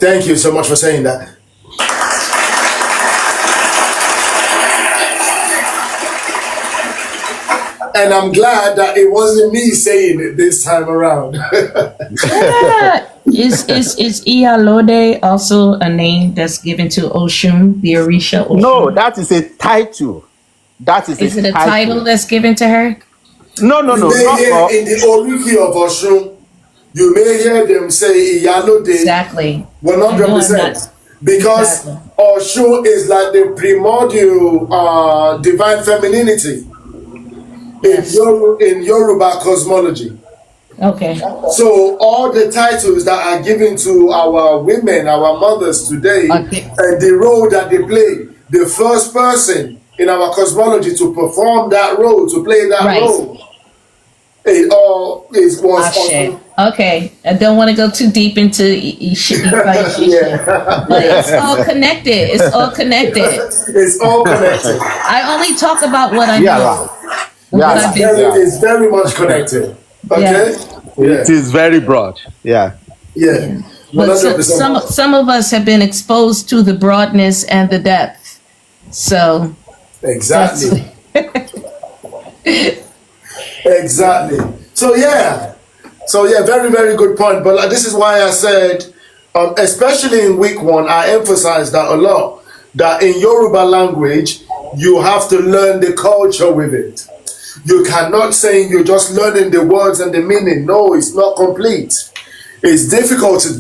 Speaker 1: thank you so much for saying that. And I'm glad that it wasn't me saying it this time around.
Speaker 6: Is Iyalode also a name that's given to Oshun, the Orisha Oshun?
Speaker 10: No, that is a title.
Speaker 6: Is it a title that's given to her?
Speaker 10: No.
Speaker 1: In the Oriki of Oshun, you may hear them say Iyalode.
Speaker 6: Exactly.
Speaker 1: 100%. Because Oshun is like the primordial divine femininity in Yoruba cosmology.
Speaker 6: Okay.
Speaker 1: So all the titles that are given to our women, our mothers today, and the role that they play, the first person in our cosmology to perform that role, to play that role, it all was
Speaker 6: okay. I don't want to go too deep into but it's all connected. It's all connected.
Speaker 1: It's all connected.
Speaker 6: I only talk about what I know.
Speaker 1: It's very much connected. Okay?
Speaker 10: It is very broad. Yeah.
Speaker 6: But some of us have been exposed to the broadness and the depth. So
Speaker 1: exactly. Exactly. So very, very good point. But this is why I said, especially in week 1, I emphasize that a lot, that in Yoruba language, you have to learn the culture with it. You cannot say you're just learning the words and the meaning. No, it's not complete. It's difficult to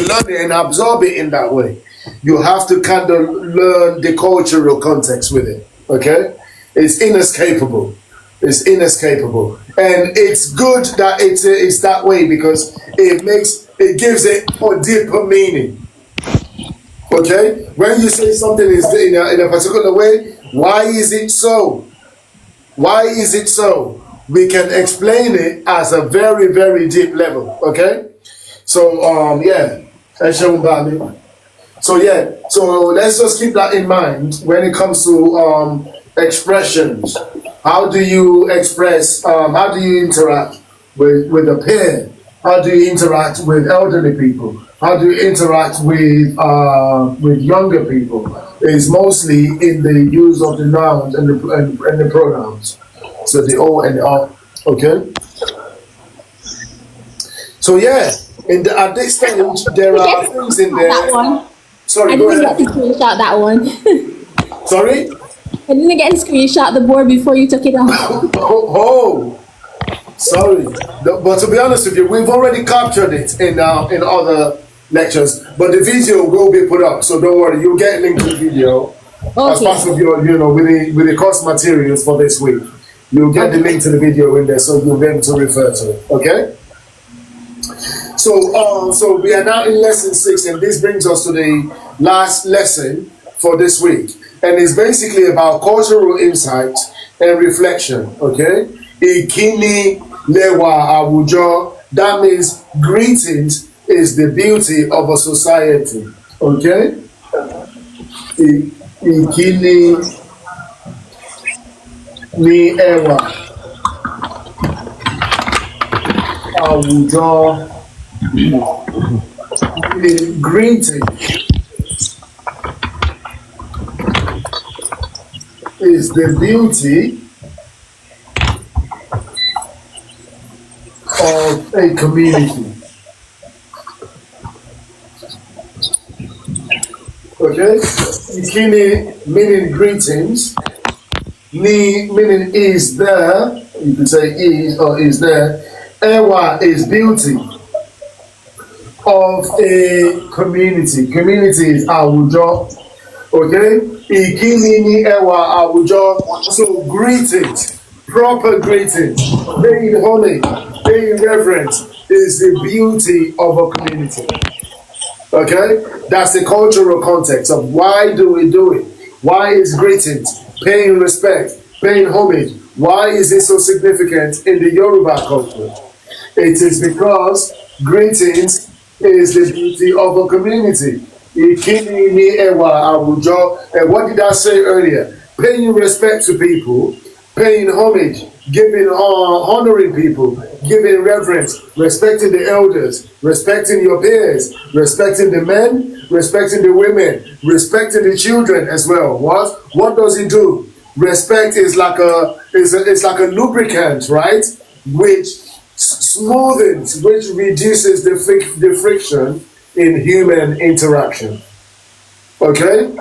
Speaker 1: learn it and absorb it in that way. You have to kind of learn the cultural context with it. Okay? It's inescapable. It's inescapable. And it's good that it's that way because it gives it a deeper meaning. Okay? When you say something is in a particular way, why is it so? Why is it so? We can explain it as a very, very deep level. Okay? So So let's just keep that in mind when it comes to expressions. How do you express, how do you interact with a peer? How do you interact with elderly people? How do you interact with younger people? It's mostly in the use of the nouns and the pronouns. So the O and the R, okay? So at this stage, there are things in there.
Speaker 8: That one.
Speaker 1: Sorry,
Speaker 8: I
Speaker 1: go
Speaker 8: didn't
Speaker 1: ahead.
Speaker 8: get to screenshot that one.
Speaker 1: Sorry?
Speaker 8: I didn't get to screenshot the board before you took it off.
Speaker 1: Sorry. But to be honest with you, we've already captured it in other lectures, but the video will be put up, so don't worry, you'll get a link to the video as part of your, with the course materials for this week. You'll get the link to the video in there, so you'll be able to refer to it, okay? So we are now in lesson 6, and this brings us to the last lesson for this week. And it's basically about cultural insight and reflection, okay? Ìkíni Ìbẹ Àwùjọ, that means greetings is the beauty of a society, okay? Ìkíni Ìbẹ Àwùjọ, greeting is the beauty of a community. Okay? Ìkíni meaning greetings. Ni meaning is there. You could say is or is there. Ẹwà is beauty of a community. Community is àwùjọ. Okay? Ìkíni Ìbẹ Àwùjọ. So greetings, proper greetings, paying homage, paying reverence is the beauty of a community. Okay? That's the cultural context of why do we do it? Why is greetings, paying respect, paying homage, why is it so significant in the Yoruba culture? It is because greetings is the beauty of a community. Ìkíni Ìbẹ Àwùjọ. And what did I say earlier? Paying respect to people, paying homage, giving honoring people, giving reverence, respecting the elders, respecting your peers, respecting the men, respecting the women, respecting the children as well. What does it do? Respect is like it's like a lubricant, right? Which smoothens, which reduces the friction in human interaction. Okay,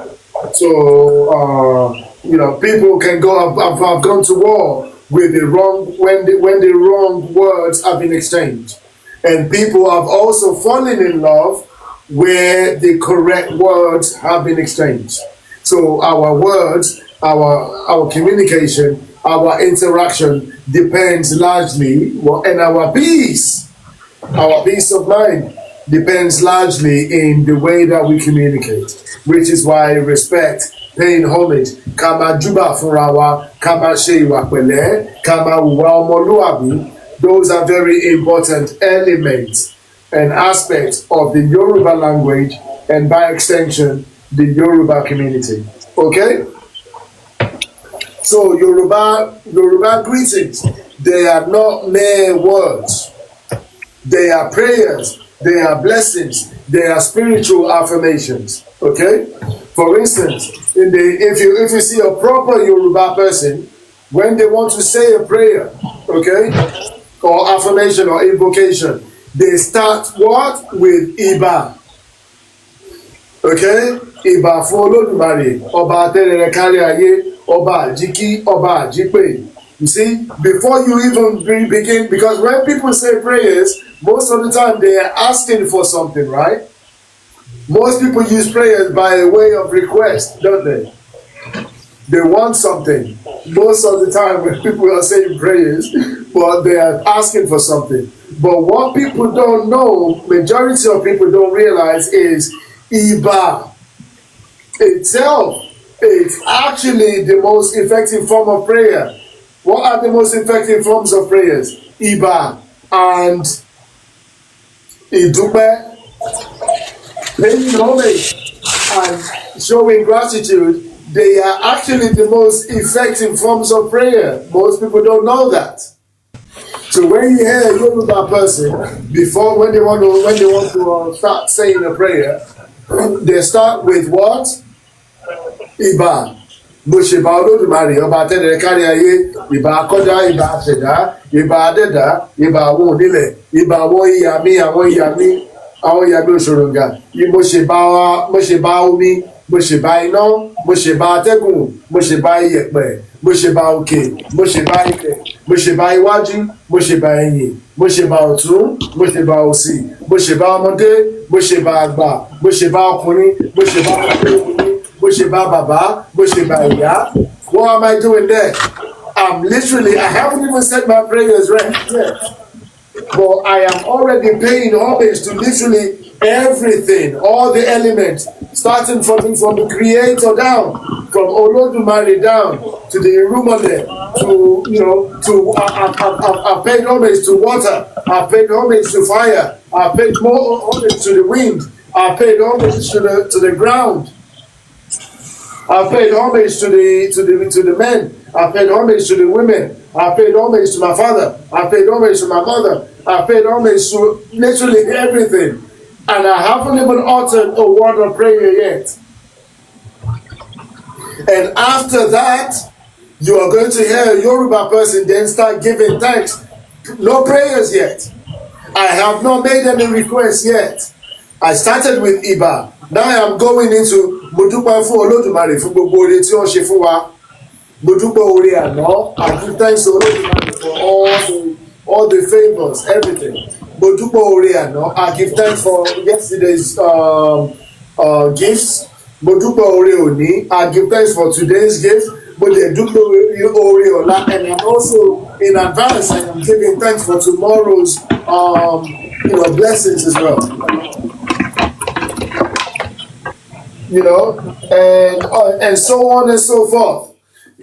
Speaker 1: so people can go. I've gone to war with the wrong when the wrong words have been exchanged, and people have also fallen in love where the correct words have been exchanged. So our words, our communication, our interaction depends largely, and our peace of mind depends largely in the way that we communicate, which is why respect, paying homage, kama juba furawa, kama shewa pele, kama uwa omoluabi, those are very important elements and aspects of the Yoruba language and by extension, the Yoruba community. Okay? So Yoruba greetings, they are not mere words. They are prayers, they are blessings, they are spiritual affirmations. Okay? For instance, if you see a proper Yoruba person, when they want to say a prayer, okay, or affirmation or invocation, they start what? With Ìbà. Okay? Ìbà fún Olódùmarè, Ọba Tẹ́rẹrẹ kárí ayé, Ọba Àjíkí, Ọba Àjípè. You see, before you even begin, because when people say prayers, most of the time they are asking for something, right? Most people use prayers by way of request, don't they? They want something. Most of the time when people are saying prayers, but they are asking for something. But what people don't know, majority of people don't realize is Ìbà itself is actually the most effective form of prayer. What are the most effective forms of prayers? Ìbà and Ìdúpẹ́. Paying homage and showing gratitude, they are actually the most effective forms of prayer. Most people don't know that. So when you hear a Yoruba person, when they want to start saying a prayer, they start with what? Ìbà. Bó ṣe bá Olódùmarè ọba tẹ́lẹ̀ kárí ayé, ìbà akọ́dá, ìbà àṣẹ̀dá, ìbà adẹ́dá, ìbà àwọn onílẹ̀, ìbà àwọn ìyá mi òṣòròǹgà, mo ṣe bá omi, mo ṣe bá iná, mo ṣe bá atẹ́gùn, mo ṣe bá iyẹ̀pẹ̀, mo ṣe bá òkè, mo ṣe bá ilẹ̀, mo ṣe bá iwájú, mo ṣe bá ẹ̀yìn, mo ṣe bá ọ̀tún, mo ṣe bá òsì, mo ṣe bá ọmọdé, mo ṣe bá àgbà, mo ṣe bá ọkùnrin, mo ṣe bá ọkùnrin, mo ṣe bá bàbá, mo ṣe bá ìyá. What am I doing there? I haven't even said my prayers right yet. But I am already paying homage to literally everything, all the elements, starting from the Creator down, from Olódùmarè down to the Irumole, I've paid homage to water, I've paid homage to fire, I've paid more homage to the wind, I've paid homage to the ground, I've paid homage to the men, I've paid homage to the women, I've paid homage to my father, I've paid homage to my mother, I've paid homage to literally everything. And I haven't even uttered a word of prayer yet. And after that, you are going to hear a Yoruba person then start giving thanks. No prayers yet. I have not made any requests yet. I started with Ìbà. Now I am going into Mo dúpẹ́ fún Olódùmarè fún gbogbo oore tí ó ṣe fún wa. Mo dúpẹ́ oore àná. I give thanks to Olódùmarè for all the favors, everything. Mo dúpẹ́ oore àná. I give thanks for yesterday's gifts. Mo dúpẹ́ oore òní. I give thanks for today's gift. But they dúpẹ́ oore ọ̀la, and I'm also in advance, and I'm giving thanks for tomorrow's blessings as well. And so on and so forth,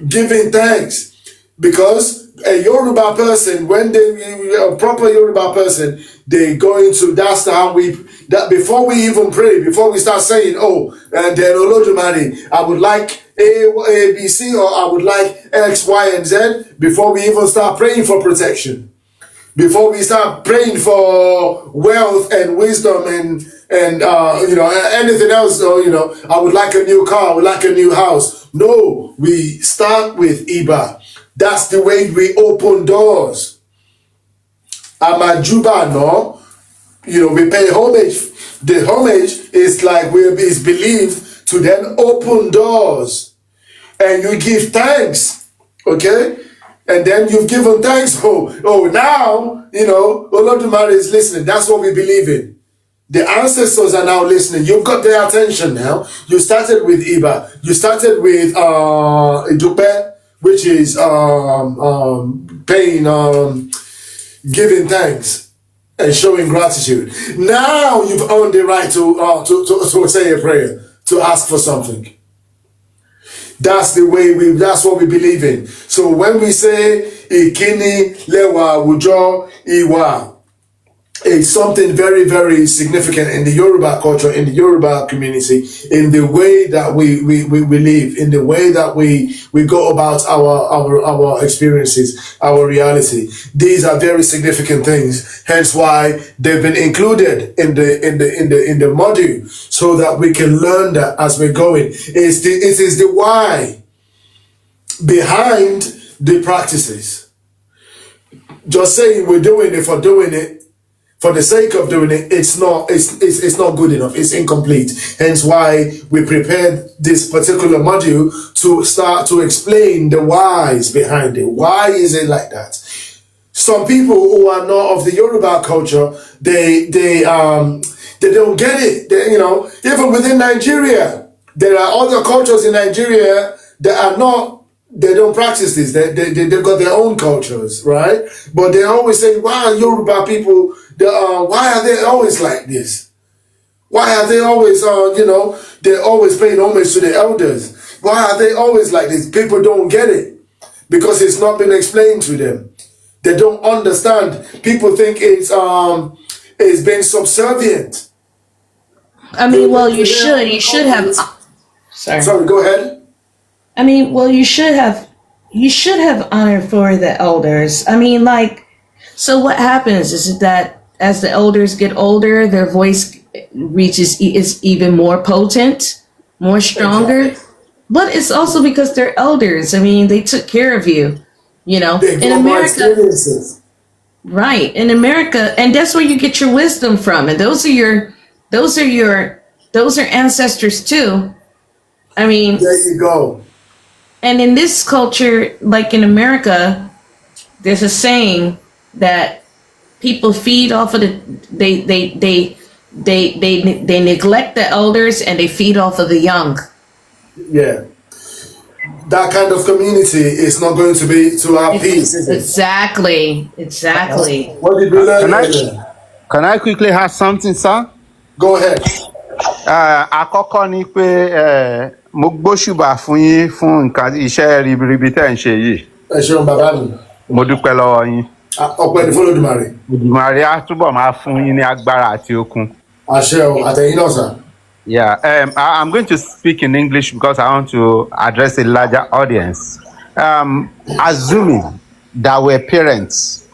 Speaker 1: giving thanks, because a Yoruba person, when a proper Yoruba person, they go into, that's how that before we even pray, before we start saying, and then Olodumare, I would like A, B, C, or I would like X, Y, and Z, before we even start praying for protection, before we start praying for wealth and wisdom and anything else, I would like a new car, I would like a new house. No, we start with Iba. That's the way we open doors. Amajuba, no? We pay homage. The homage is like is believed to then open doors. And you give thanks, okay? And then you've given thanks. Now, Olodumare is listening. That's what we believe in. The ancestors are now listening. You've got their attention now. You started with Iba. You started with Idupe, which is paying, giving thanks and showing gratitude. Now you've earned the right to say a prayer, to ask for something. That's the way that's what we believe in. So when we say Ìkíni Lewa Àwùjọ Iwa, it's something very, very significant in the Yoruba culture, in the Yoruba community, in the way that we live, in the way that we go about our experiences, our reality. These are very significant things. Hence why they've been included in the module, so that we can learn that as we're going. It is the why behind the practices. Just saying we're doing it for doing it, for the sake of doing it, it's not good enough. It's incomplete. Hence why we prepared this particular module to start to explain the whys behind it. Why is it like that? Some people who are not of the Yoruba culture, they don't get it. Even within Nigeria, there are other cultures in Nigeria that are not. They don't practice this. They've got their own cultures, right? But they always say, "Why Yoruba people? Why are they always like this? Why are they always, they're always paying homage to the elders? Why are they always like this?" People don't get it because it's not been explained to them. They don't understand. People think it's being subservient.
Speaker 6: I mean, well, you should have.
Speaker 1: Sorry, go ahead.
Speaker 6: I mean, well, you should have honor for the elders. I mean, so what happens is that as the elders get older, their voice is even more potent, more stronger. Exactly. But it's also because they're elders. I mean, they took care of you, in America. Right, in America, and that's where you get your wisdom from, and those are ancestors too. I mean,
Speaker 1: there you go.
Speaker 6: And in this culture, like in America, there's a saying that people feed off of they neglect the elders and they feed off of the young.
Speaker 1: Yeah. That kind of community is not going to be to our peace, is it?
Speaker 6: Exactly.
Speaker 1: What did we learn?
Speaker 10: Can I quickly add something, sir?
Speaker 1: Go ahead.
Speaker 10: Àkọ́kọ́ ni pé mo gbóṣùbà fún yín fún nǹkan iṣẹ́ ribiribi tẹ́ ń ṣe yìí.
Speaker 1: Ẹ ṣeun bàbá mi.
Speaker 10: Mo dúpẹ́ lọ́wọ́ yín.
Speaker 1: Ọpẹ́ ni f'Olódùmarè.
Speaker 10: Olódùmarè á túbọ̀ máa fún yín ní agbára àti okun.
Speaker 1: Àṣẹ o, àtẹ̀yìn náà sà.
Speaker 10: Yeah, I'm going to speak in English because I want to address a larger audience. Assuming that we're parents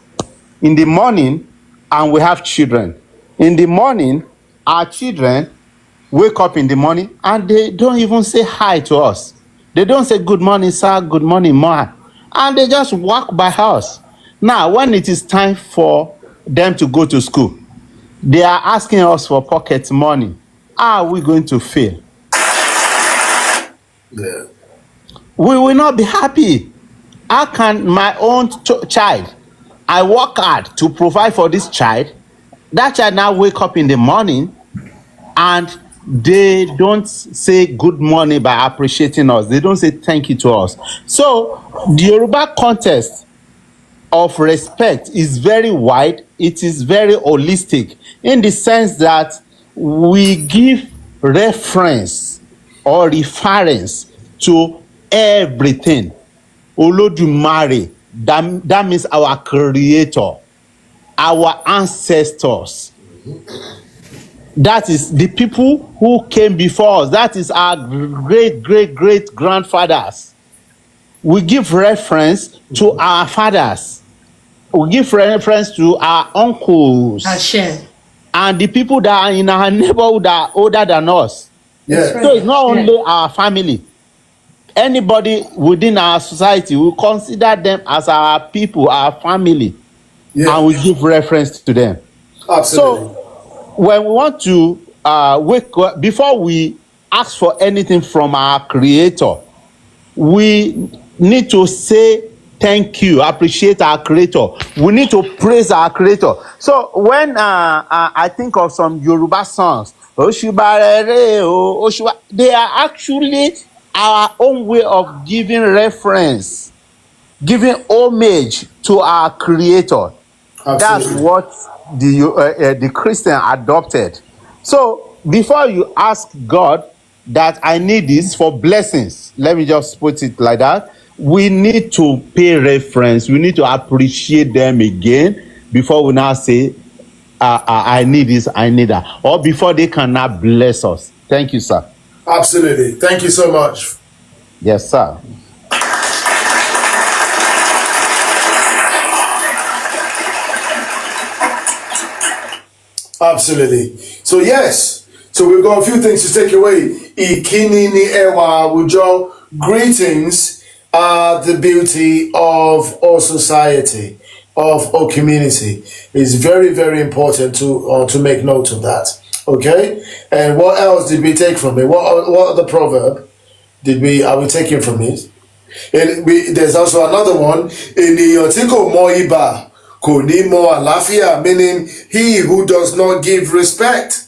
Speaker 10: in the morning and we have children. In the morning, our children wake up in the morning and they don't even say hi to us. They don't say good morning, sir, good morning, ma. And they just walk by us. Now, when it is time for them to go to school, they are asking us for pocket money. How are we going to fail?
Speaker 1: Yeah.
Speaker 10: We will not be happy. How can my own child, I work hard to provide for this child, that child now wake up in the morning and they don't say good morning by appreciating us. They don't say thank you to us. So the Yoruba context of respect is very wide. It is very holistic in the sense that we give reference or reference to everything. Olodumare, that means our creator, our ancestors. That is the people who came before us. That is our great grandfathers. We give reference to our fathers. We give reference to our uncles.
Speaker 6: Ashe.
Speaker 10: And the people that are in our neighborhood that are older than us.
Speaker 1: Yeah.
Speaker 10: So it's not only our family. Anybody within our society, we consider them as our people, our family.
Speaker 1: Yeah.
Speaker 10: And we give reference to them.
Speaker 1: Absolutely.
Speaker 10: So when we want to wake up, before we ask for anything from our creator, we need to say thank you, appreciate our creator. We need to praise our creator. So when I think of some Yoruba songs, Oshuba Rere, Oshuba, they are actually our own way of giving reference, giving homage to our creator.
Speaker 1: Absolutely.
Speaker 10: That's what the Christian adopted. So before you ask God that I need this for blessings, let me just put it like that, we need to pay reference. We need to appreciate them again before we now say, I need this, I need that. Or before they can now bless us. Thank you, sir.
Speaker 1: Absolutely. Thank you so much.
Speaker 10: Yes, sir.
Speaker 1: Absolutely. So yes. So we've got a few things to take away. Ìkíni Ìbẹ Àwùjọ. Greetings are the beauty of our society, of our community. It's very, very important to make note of that. Okay. And what else did we take from it? What other proverb are we taking from it? There's also another one. Ènìyàn tí kò mọ ibà kò ní mọ àlàáfíà, meaning he who does not give respect,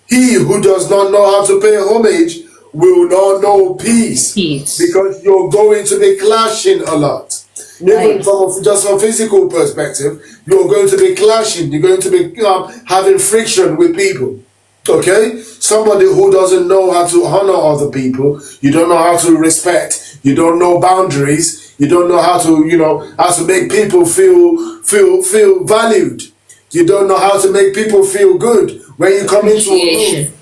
Speaker 1: he who does not know how to pay homage will not know peace. Because you're going to be clashing a lot. Even from just from physical perspective, you're going to be clashing. You're going to be having friction with people. Okay? Somebody who doesn't know how to honor other people, you don't know how to respect, you don't know boundaries, you don't know how to, how to make people feel valued. You don't know how to make people feel good when you come into a room.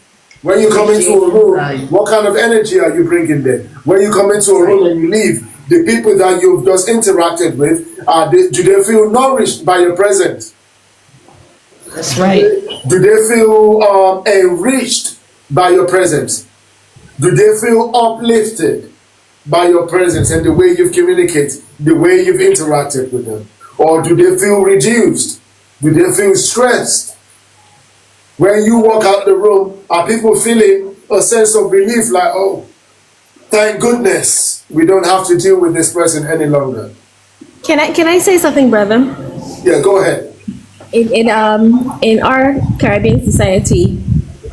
Speaker 1: When you come into a room, what kind of energy are you bringing there? When you come into a room and you leave, the people that you've just interacted with, do they feel nourished by your presence?
Speaker 6: That's right.
Speaker 1: Do they feel enriched by your presence? Do they feel uplifted by your presence and the way you've communicated, the way you've interacted with them? Or do they feel reduced? Do they feel stressed? When you walk out the room, are people feeling a sense of relief like, oh, thank goodness we don't have to deal with this person any longer?
Speaker 8: Can I say something, brother?
Speaker 1: Yeah, go ahead.
Speaker 8: In our Caribbean society,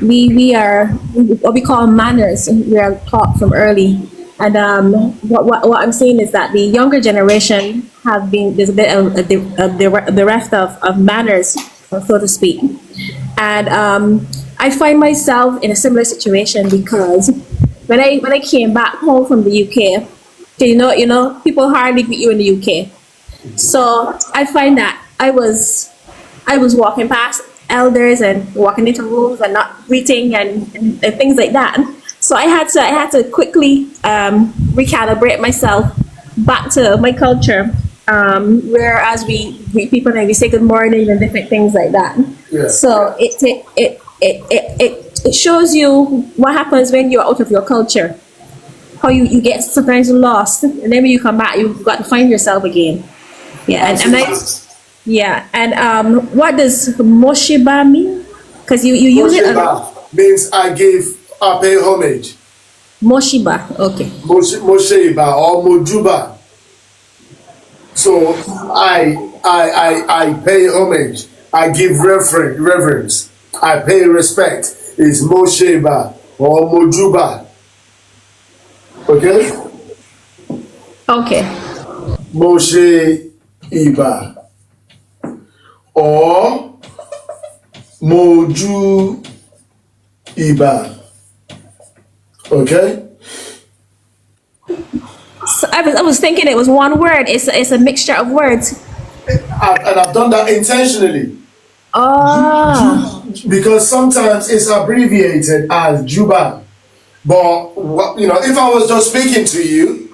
Speaker 8: we are what we call manners. We are taught from early, and what I'm saying is that the younger generation there's a bit of the rest of manners, so to speak, and I find myself in a similar situation because when I came back home from the UK, you know people hardly greet you in the UK, so I find that I was walking past elders and walking into rooms and not greeting and things like that. So I had to quickly recalibrate myself back to my culture, whereas we greet people and we say good morning and different things like that.
Speaker 1: Yeah.
Speaker 8: So it shows you what happens when you're out of your culture, how you get sometimes lost, and then when you come back, you've got to find yourself again. Yeah, and what does Moshiba mean? Because you use
Speaker 1: Moshiba means I pay homage.
Speaker 8: Moshiba, okay.
Speaker 1: Moshiba or Mojuba. So I pay homage. I give reverence. I pay respect. is Mosheba or Mojuba. Okay?
Speaker 8: Okay.
Speaker 1: Moshe Iba or Moju Iba. Okay?
Speaker 8: So I was thinking it was one word. It's a mixture of words.
Speaker 1: And I've done that intentionally.
Speaker 8: Oh.
Speaker 1: Because sometimes it's abbreviated as Juba. But, if I was just speaking to you,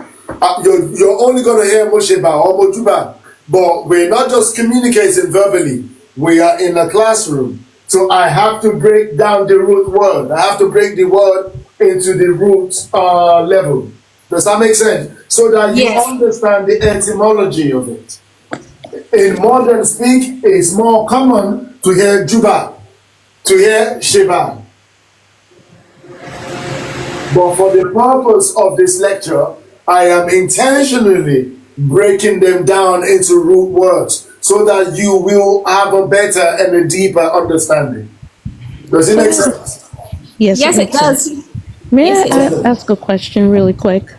Speaker 1: you're only going to hear Mosheba or Mojuba. But we're not just communicating verbally. We are in a classroom. So I have to break down the root word. I have to break the word into the root level. Does that make sense? So that you understand the etymology of it. In modern speak, it's more common to hear Juba, to hear Sheba. But for the purpose of this lecture, I am intentionally breaking them down into root words so that you will have a better and a deeper understanding. Does it make sense?
Speaker 6: Yes,
Speaker 8: Yes, it does.
Speaker 6: sense. May
Speaker 8: Yes,
Speaker 6: I
Speaker 8: it does.
Speaker 6: ask a question really quick?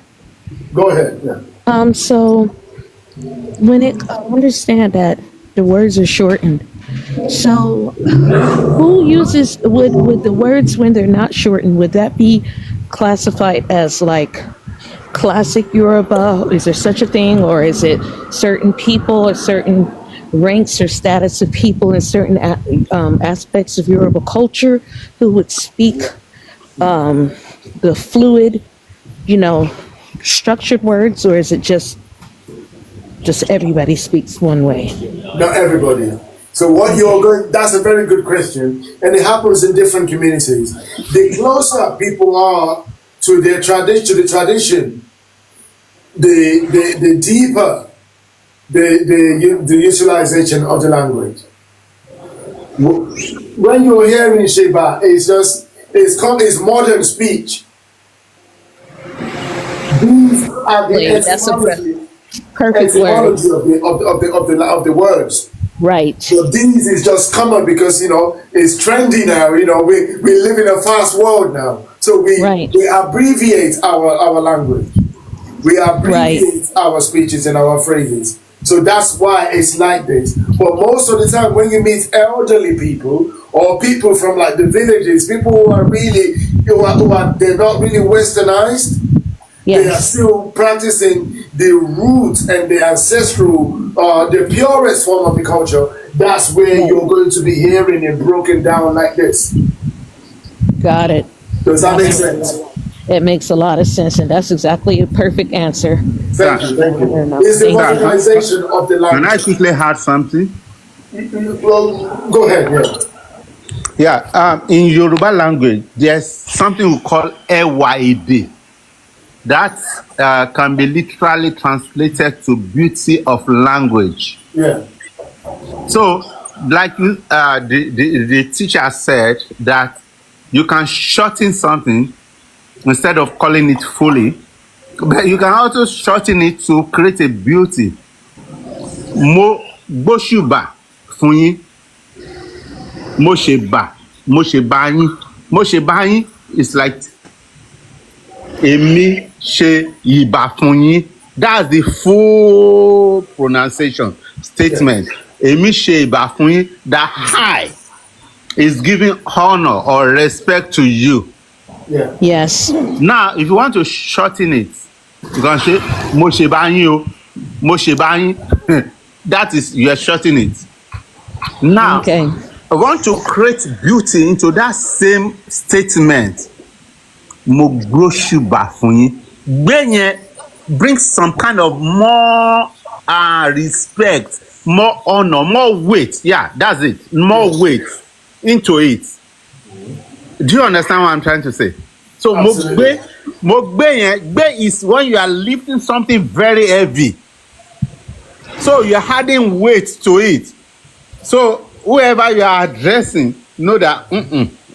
Speaker 1: Go ahead. Yeah.
Speaker 6: So when I understand that the words are shortened, so who uses would the words when they're not shortened, would that be classified as like classic Yoruba? Is there such a thing, or is it certain people or certain ranks or status of people in certain aspects of Yoruba culture who would speak the fluid, structured words, or is it just everybody speaks one way?
Speaker 1: Not everybody. So what you're going, that's a very good question. And it happens in different communities. The closer people are to their tradition, the deeper the utilization of the language. When you're hearing Sheba, it's modern speech. These are the
Speaker 6: That's a
Speaker 1: perfect etymology of the words.
Speaker 6: Right.
Speaker 1: So these is just common because it's trendy now. We live in a fast world now. So we abbreviate our language. We abbreviate our speeches and our phrases. So that's why it's like this. But most of the time when you meet elderly people or people from like the villages, people who are they're not really westernized, they are still practicing the roots and the ancestral, the purest form of the culture. That's where you're going to be hearing it broken down like this.
Speaker 6: Got it.
Speaker 1: Does that make sense?
Speaker 6: It makes a lot of sense, and that's exactly a perfect answer.
Speaker 1: Thank you. It's the modernization of the language.
Speaker 10: Can I quickly add something?
Speaker 1: Well, go ahead.
Speaker 10: Yeah. In Yoruba language, there's something we call EYD. That can be literally translated to beauty of language.
Speaker 1: Yeah.
Speaker 10: So, like the teacher said, that you can shorten something instead of calling it fully, but you can also shorten it to create a beauty. Mo gbóṣùbà fún yín, mo ṣe bá yín is like èmi ṣe ìbà fún yín. That's the full pronunciation statement. Èmi ṣe ìbà fún yín. The I is giving honor or respect to you.
Speaker 1: Yeah.
Speaker 6: Yes.
Speaker 10: Now, if you want to shorten it, you can say mo ṣe bá yín o, mo ṣe bá yín. That is, you are shortening it. Now, I want to create beauty into that same statement. Mo gbóṣùbà fún yín. Gbé yẹn brings some kind of more respect, more honor, more weight. Yeah, that's it. More weight into it. Do you understand what I'm trying to say? So mo gbé is when you are lifting something very heavy. So you're adding weight to it. So whoever you are addressing, know that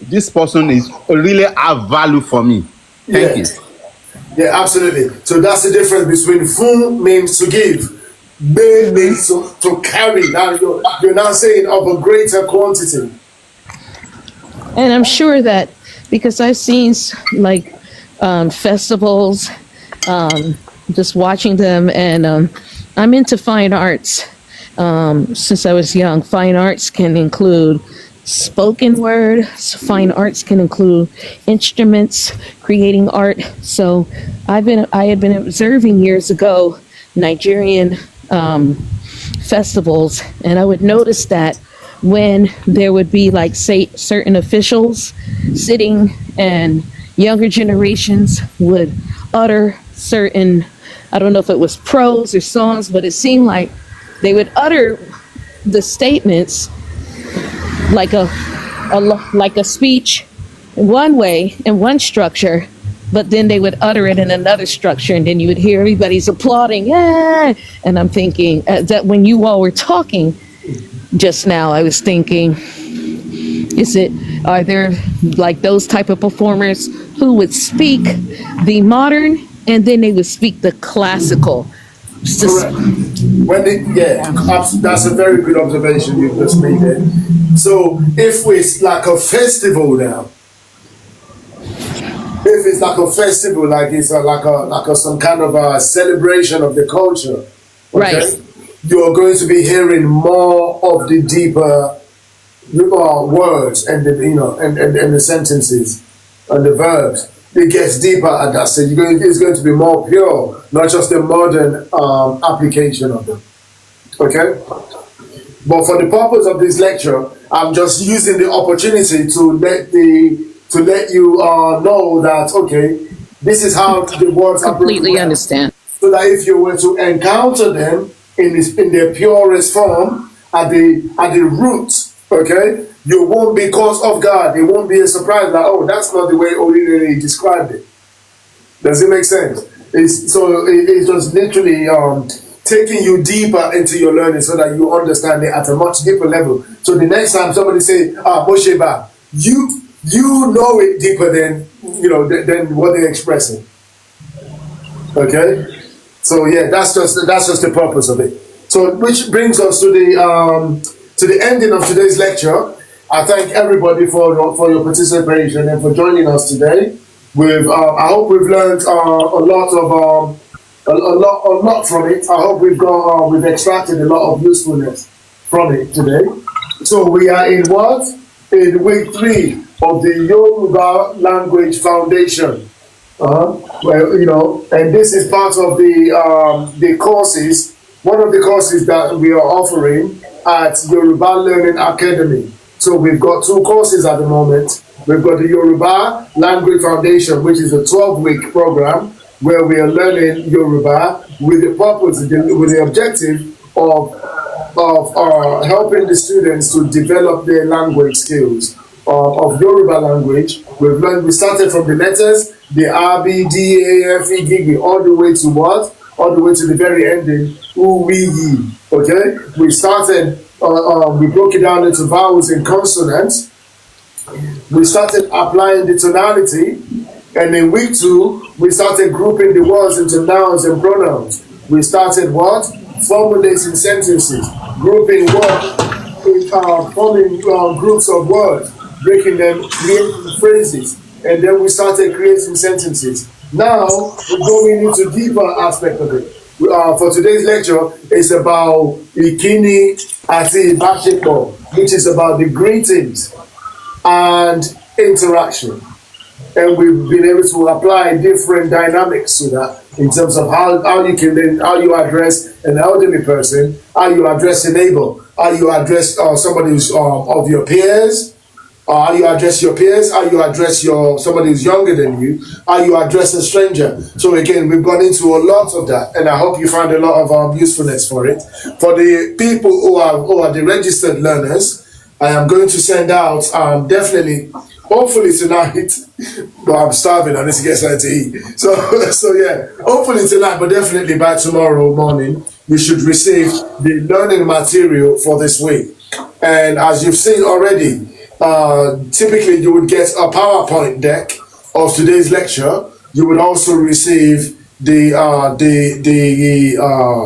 Speaker 10: this person is really a value for me. Thank you.
Speaker 1: Yeah, absolutely. So that's the difference between fun means to give, be means to carry. Now you're now saying of a greater quantity.
Speaker 6: And I'm sure that because I've seen like festivals, just watching them, and I'm into fine arts. Since I was young, fine arts can include spoken word. Fine arts can include instruments, creating art. So I had been observing years ago Nigerian festivals, and I would notice that when there would be, like, say, certain officials sitting, and younger generations would utter certain, I don't know if it was prose or songs, but it seemed like they would utter the statements like a speech one way in one structure, but then they would utter it in another structure, and then you would hear everybody's applauding, yeah. And I'm thinking that when you all were talking just now, I was thinking, are there like those type of performers who would speak the modern and then they would speak the classical?
Speaker 1: Correct. That's a very good observation you just made there. So if it's like a festival now, if it's like a festival, like it's like a some kind of a celebration of the culture, okay,
Speaker 6: right,
Speaker 1: you're going to be hearing more of the deeper words and the and the sentences and the verbs. It gets deeper at that stage. It's going to be more pure, not just the modern application of them. Okay? But for the purpose of this lecture, I'm just using the opportunity to let you know that, okay, this is how the words are broken.
Speaker 6: Completely understand.
Speaker 1: So that if you were to encounter them in their purest form at the root, okay, you won't be caught off guard. It won't be a surprise that, oh, that's not the way Ori Réré described it. Does it make sense? It's just literally taking you deeper into your learning so that you understand it at a much deeper level. So the next time somebody say, Mosheba, you know it deeper than what they're expressing. Okay? So yeah, that's just the purpose of it. So which brings us to the ending of today's lecture. I thank everybody for your participation and for joining us today. I hope we've learned a lot from it. I hope we've extracted a lot of usefulness from it today. So we are in week 3 of the Yoruba Language Foundation. And this is part of the courses. One of the courses that we are offering at Yoruba Learning Academy. So we've got 2 courses at the moment. We've got the Yoruba Language Foundation, which is a 12-week program where we are learning Yoruba with the purpose, with the objective of helping the students to develop their language skills of Yoruba language. We started from the letters, the R, B, D, A, F, E, G, G, all the way to what? All the way to the very ending, U, we, yi. Okay? We started, we broke it down into vowels and consonants. We started applying the tonality. And in week 2, we started grouping the words into nouns and pronouns. We started what? Formulating sentences, grouping words, forming groups of words, breaking them, creating phrases, and then we started creating sentences. Now, we're going into deeper aspect of it. For today's lecture, it's about Ìkíni Ìbẹ, which is about the greetings and interaction. And we've been able to apply different dynamics to that in terms of how you address an elderly person, how you address a neighbor, how you address somebody who's of your peers, how you address your peers, how you address somebody who's younger than you, how you address a stranger. So again, we've gone into a lot of that, and I hope you find a lot of usefulness for it. For the people who are the registered learners, I am going to send out definitely. Hopefully tonight, but I'm starving. I need to get something to eat. So yeah, hopefully tonight, but definitely by tomorrow morning, you should receive the learning material for this week. And as you've seen already, typically you would get a PowerPoint deck of today's lecture. You would also receive the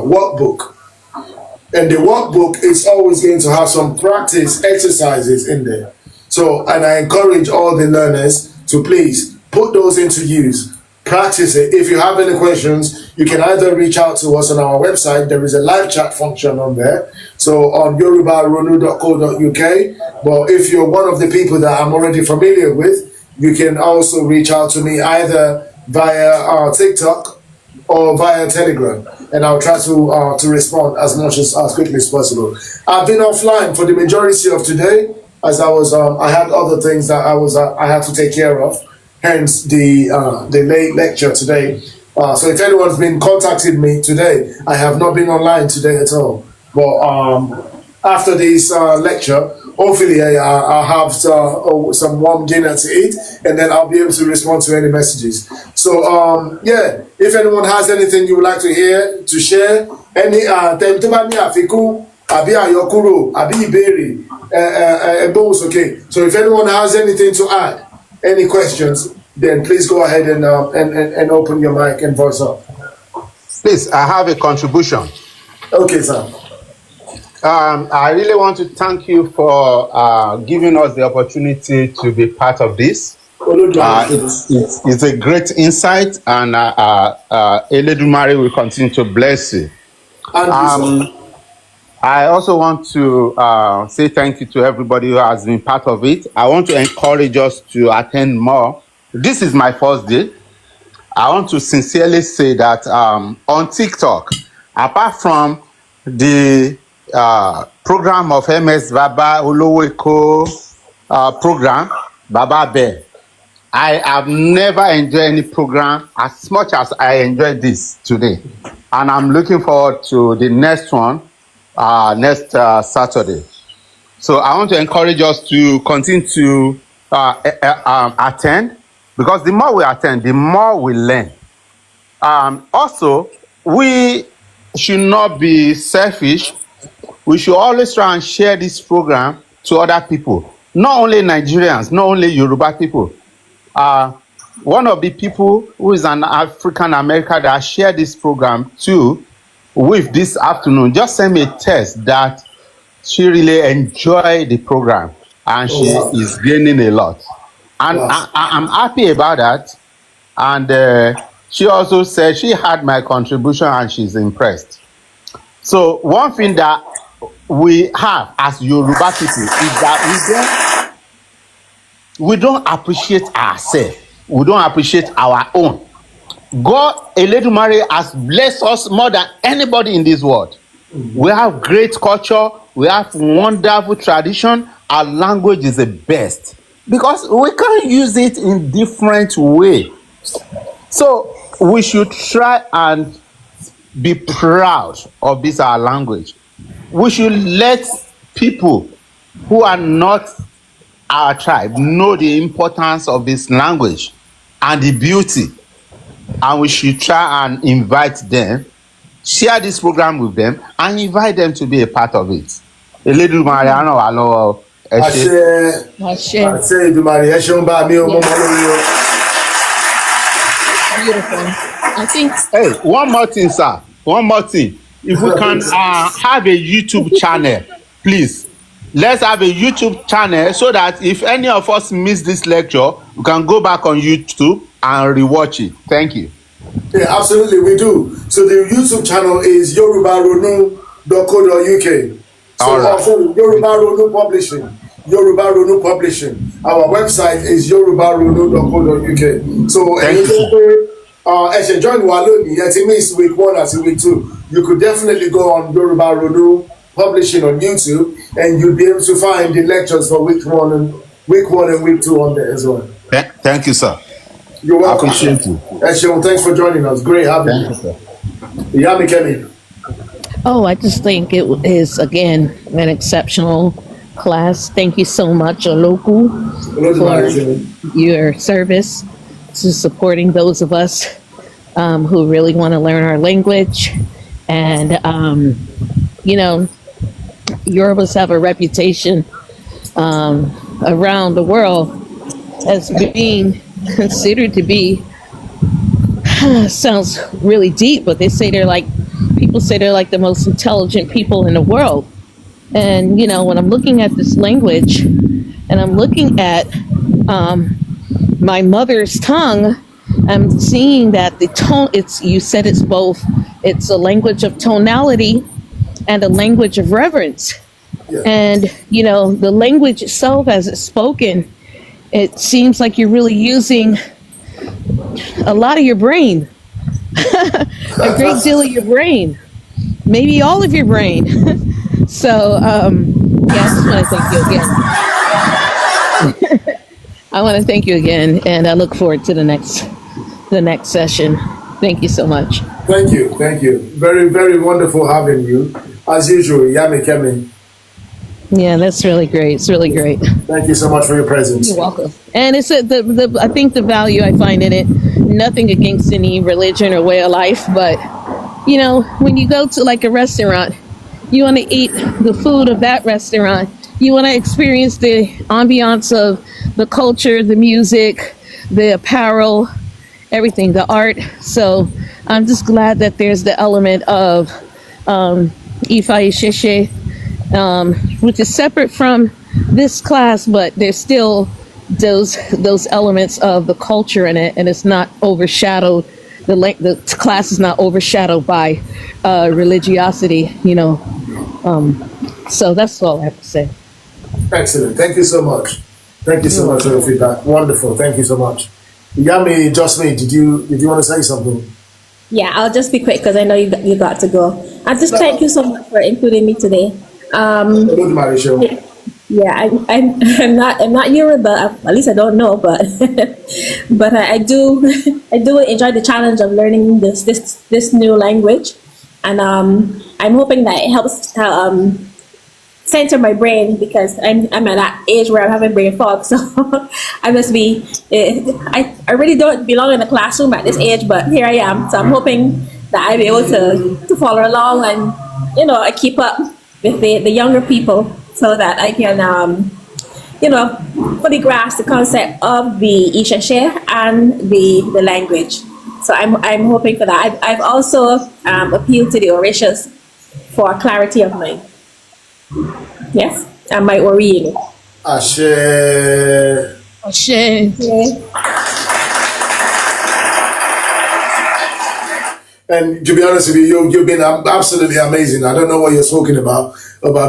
Speaker 1: workbook. And the workbook is always going to have some practice exercises in there. So, and I encourage all the learners So please put those into use. Practice it. If you have any questions, you can either reach out to us on our website. There is a live chat function on there. So on yorubaronu.co.uk. But if you're one of the people that I'm already familiar with, you can also reach out to me either via TikTok or via Telegram, and I'll try to respond as quickly as possible. I've been offline for the majority of today, as I had other things that I had to take care of. Hence the late lecture today. So if anyone's been contacting me today, I have not been online today at all. But after this lecture, hopefully I'll have some warm dinner to eat, and then I'll be able to respond to any messages. So yeah, if anyone has anything you would like to hear, to share, any àbí àyọkúrò àbí ìbéèrè both okay. So if anyone has anything to add, any questions, then please go ahead and open your mic and voice up.
Speaker 10: Please, I have a contribution.
Speaker 1: Okay, sir.
Speaker 10: I really want to thank you for giving us the opportunity to be part of this. It's a great insight, and Eledumare will continue to bless you. I also want to say thank you to everybody who has been part of it. I want to encourage us to attend more. This is my first day. I want to sincerely say that on TikTok, apart from the program of MS Baba Oloweko program, Baba Bear, I have never enjoyed any program as much as I enjoyed this today. And I'm looking forward to the next one, next Saturday. So I want to encourage us to continue to attend, because the more we attend, the more we learn. Also, we should not be selfish. We should always try and share this program to other people, not only Nigerians, not only Yoruba people. One of the people who is an African American that shared this program too with this afternoon just sent me a text that she really enjoyed the program and she is gaining a lot. And I'm happy about that. And she also said she had my contribution and she's impressed. So one thing that we have as Yoruba people is that we don't appreciate ourselves. We don't appreciate our own. God, Eledumare, has blessed us more than anybody in this world. We have great culture. We have wonderful tradition. Our language is the best because we can use it in different ways. So we should try and be proud of this our language. We should let people who are not our tribe know the importance of this language and the beauty, and we should try and invite them, share this program with them, and invite them to be a part of it. Elédùmarè á ràn wá lọ́wọ́.
Speaker 6: Beautiful. I think.
Speaker 10: Hey, one more thing, sir. One more thing. If we can have a YouTube channel, please. Let's have a YouTube channel so that if any of us miss this lecture, we can go back on YouTube and rewatch it. Thank you.
Speaker 1: Yeah, absolutely, we do. So the YouTube channel is yorubaronu.co.uk. So also Yoruba Ronu Publishing. Yoruba Ronu Publishing. Our website is yorubaronu.co.uk. So as you join Waloni, it means week 1 and week 2. You could definitely go on Yoruba Ronu Publishing on YouTube, and you'll be able to find the lectures for week 1 and week 2 on there as well.
Speaker 10: Thank you, sir.
Speaker 1: You're welcome.
Speaker 10: I appreciate you.
Speaker 1: Esheun, thanks for joining us. Great having you. Yami Kemi.
Speaker 6: Oh, I just think it is, again, an exceptional class. Thank you so much, Oloku, for your service to supporting those of us who really want to learn our language. And, you know, Yorubas have a reputation around the world as being considered to be, sounds really deep, but people say they're like the most intelligent people in the world. And, you know, when I'm looking at this language and I'm looking at my mother's tongue, I'm seeing that the tone, you said it's both, it's a language of tonality and a language of reverence.
Speaker 1: Yeah.
Speaker 6: And, the language itself as it's spoken, it seems like you're really using a lot of your brain, a great deal of your brain, maybe all of your brain. So, I just want to thank you again. I want to thank you again, and I look forward to the next session. Thank you so much.
Speaker 1: Thank you. Very, very wonderful having you. As usual, Yami Kemi.
Speaker 6: Yeah, that's really great. It's really great.
Speaker 1: Thank you so much for your presence.
Speaker 6: You're welcome. And it's I think the value I find in it, nothing against any religion or way of life, but when you go to like a restaurant, you want to eat the food of that restaurant. You want to experience the ambiance of the culture, the music, the apparel, everything, the art. So I'm just glad that there's the element of Ifa Isheshe, which is separate from this class, but there's still those elements of the culture in it, and it's not overshadowed. The class is not overshadowed by religiosity, so that's all I have to say.
Speaker 1: Excellent. Thank you so much. Thank you so much for your feedback. Wonderful. Thank you so much. Yami, Jasmine, did you want to say something?
Speaker 8: Yeah, I'll just be quick because I know you got to go. I just thank you so much for including me today. Yeah, I'm not Yoruba. At least I don't know, but but I do enjoy the challenge of learning this new language, and I'm hoping that it helps center my brain, because I'm at that age where I'm having brain fog. So I must be. I really don't belong in the classroom at this age, but here I am. So I'm hoping that I'll be able to follow along and I keep up with the younger people, so that I can fully grasp the concept of the Isheshe and the language. So I'm hoping for that. I've also appealed to the Orishas for clarity of mind. Yes, and my Ori.
Speaker 1: Ashe. And to be honest with you, you've been absolutely amazing. I don't know what you're talking about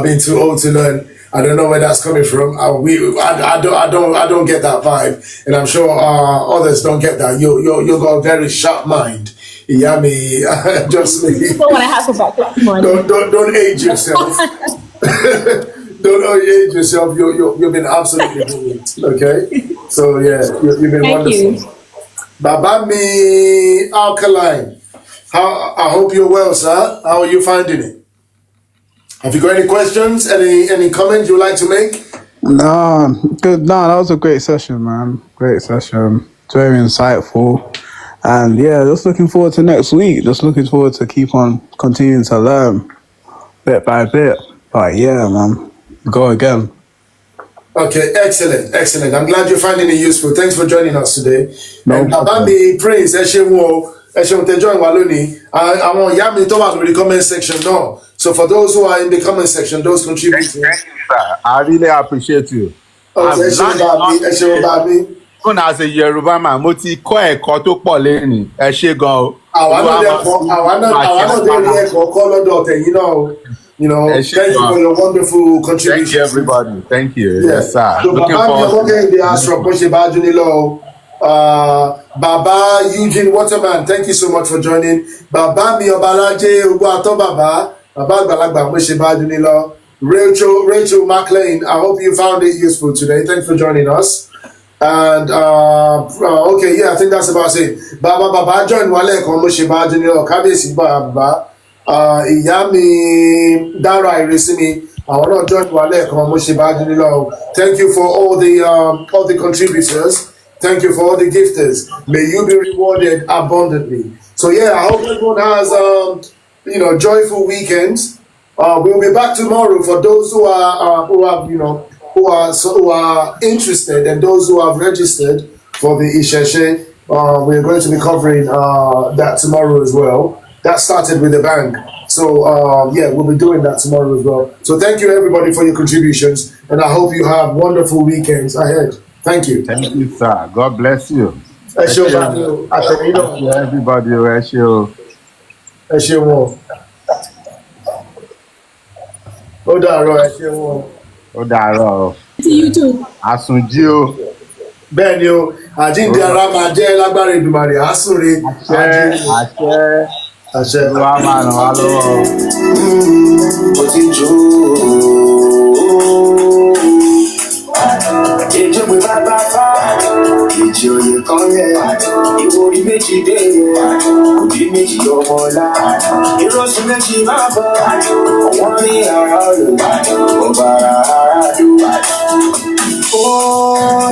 Speaker 1: being too old to learn. I don't know where that's coming from. I don't get that vibe, and I'm sure others don't get that. You got a very sharp mind. Yami, just me.
Speaker 8: What I have about
Speaker 1: don't age yourself. Don't age yourself. You've been absolutely brilliant. Okay, so yeah, you've been wonderful.
Speaker 8: You.
Speaker 1: Babami Alkaline. I hope you're well, sir. How are you finding it? Have you got any questions? Any comments you'd like to make?
Speaker 4: No, good. No, that was a great session, man. Great session. It's very insightful. And yeah, just looking forward to next week. Just looking forward to keep on continuing to learn bit by bit. But yeah, man, go again.
Speaker 1: Okay, excellent. I'm glad you're finding it useful. Thanks for joining us today.
Speaker 4: No
Speaker 1: And Babami, Prince, Eshewo, Tejoin Waloni, I want Yami to in the comment section now. So for those who are in the comment section, those contributors.
Speaker 10: Thank you, sir. I really appreciate you.
Speaker 1: Okay, Eshewo.
Speaker 10: Even as a Yoruba man, mo ti kọ́ ẹ̀kọ́ tó pọ̀ lẹ́yìn ẹ ṣé gan o.
Speaker 1: Àwa náà dé ẹ̀kọ́ kọ́ lọ́dọ̀ tẹ̀yìn náà. Thank you for your wonderful contribution.
Speaker 10: Thank you, everybody. Thank you. Yes, sir.
Speaker 1: So
Speaker 10: Looking forward to
Speaker 1: it. Baba Eugene Waterman, thank you so much for joining. Baba mi Obalaje Uguato Baba Àgbàlagbà mo ṣe bá dúní lọ. Rachel McLean, I hope you found it useful today. Thanks for joining us. And okay, yeah, I think that's about it. Baba join wale kan mo ṣe bá dúní lọ. Kábíyèsí Baba. Ìyá mi Dára Ìrísí àwọn náà join wale kan mo ṣe bá dúní lọ. Thank you for all the contributors. Thank you for all the gifters. May you be rewarded abundantly. So yeah, I hope everyone has joyful weekends. We'll be back tomorrow for those who are interested and those who have registered for the Isheshe. We're going to be covering that tomorrow as well. That started with a bang. So yeah, we'll be doing that tomorrow as well. So thank you everybody for your contributions, and I hope you have wonderful weekends ahead. Thank you.
Speaker 10: Thank you, sir. God bless you.
Speaker 1: Ẹ ṣeun bá mi o, àtẹ̀yìn náà.
Speaker 10: Everybody, ẹ ṣé o.
Speaker 1: Ẹ ṣeun o. Ó dàárọ̀, ẹ ṣeun o.
Speaker 10: Ó dàárọ̀ o.
Speaker 8: You too.
Speaker 10: Àsùnjí o.
Speaker 1: Bẹ́ẹ̀ ni o, àjíǹde ara máa jẹ́ lágbára Èdùmàrè, àásùnre.
Speaker 10: Àṣẹ.
Speaker 1: Àṣẹ.
Speaker 10: Olúwa máa ràn wá lọ́wọ́.
Speaker 3: Mo ti jó ìjọ pé bàbá fà ìjì òye kan yẹ ìwòrí méjì dé yẹ òbí méjì ọmọ ọlá ìrọsí méjì máa bọ wọn ní ara rẹ ọba ara dùn. Ó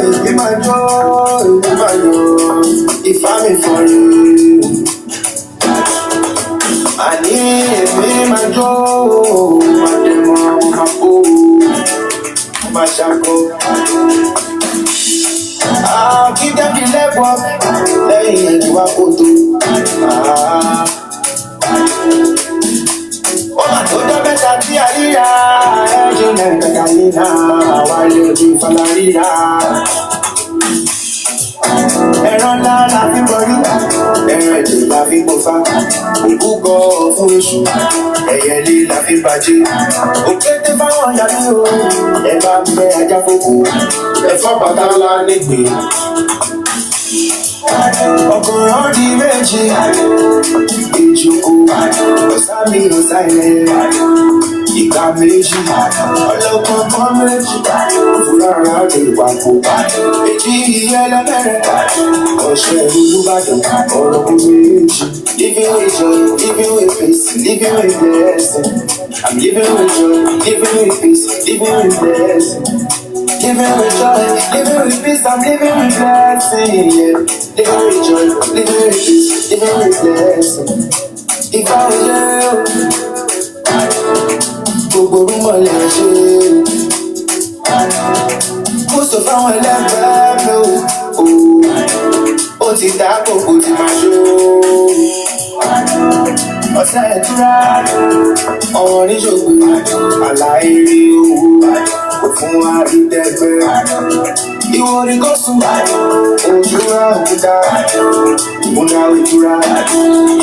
Speaker 3: èmi máa jó èmi máa yọ ìfá mi fọyín. Àní èmi máa jó máa dẹ̀mọ́ máa kó máa ṣàkó. Akíndẹ́bí lẹ́gbọ́ lẹ́yìn ẹ̀dùwà kòtò. Ó mà tó jẹ́ mẹ́ta tí a ríra ẹ̀jẹ̀ lẹ́gbẹ̀ta yìí náà àwa ilé ojú ìfọ̀lá ríra. Ẹran ńlá la fi bọrí, ẹran ẹ̀jẹ̀ la fi pọ̀fà, òkúkọ fún oṣù, ẹ̀yẹlé la fi bàjẹ́. Òkété fáwọn yàrá o, ẹ bá ń bẹ ajá fòkò, ẹ̀fọ́ bàtà ńlá nígbè. Ọkùnrin ọdí méjì, ìjókòó, ọ̀sán mi ò sáyẹ̀. Ìka méjì, ọlọ́pàá kan méjì, fúlára lè wà pò. Èjì ẹlẹ́mẹ̀rẹ̀, ọ̀ṣẹ́ Olúbàdàn, ọ̀rọ̀ kò méjì. Living with joy, living with peace, living with blessing. I'm living with joy, living with peace, living with blessing. Living with joy, living with peace, I'm living with blessing. Yeah, living with joy, living with peace, living with blessing. If I was you, gbogbo orúmọ lè ṣe mo sọ fáwọn ẹlẹgbẹ́ mi ó ti dá gbogbo ti máa ṣó ọ̀sẹ̀ ìtura ọ̀rọ̀ níṣògbè àlàyé owó kò fún wa dídẹ́gbẹ́ ìwọ orí kò sùn òjúra òkúta ìmúra ìtura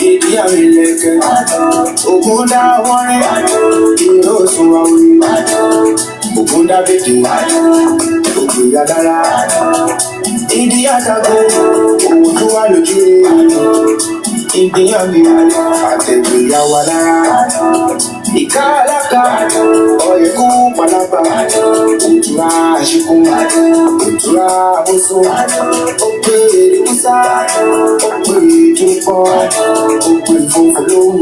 Speaker 3: ìdí àmì ìlẹ̀kẹ̀ ògùn dá wọ́n rí ìró sùn wa orí ògùn dá bèdè ògùn ìyá dára ìdí àtàkó òun tó wà lójú ìdíyàn mi àtẹ̀gbéyàwó alára ìka alága ọ̀yẹ̀kú palaba òtúrá àṣekún òtúrá àmúsùn ó pé èdèkúsá ó pé ìdúpọ̀ ó pé ìfòfò lóhùn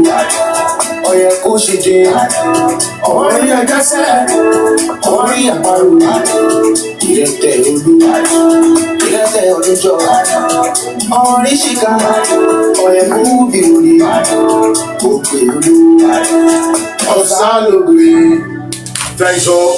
Speaker 3: ọ̀yẹ̀kú ṣe jẹ ọ̀rí ẹ̀jẹ̀sẹ̀ ọ̀rí àparò ìrẹ̀tẹ̀ olú ìrẹ̀tẹ̀ ọdúnjọ ọ̀rí ṣìkà ọ̀yẹ̀kú bìrì ó pé olú.
Speaker 1: Ọ̀sán lóore. Thanks all.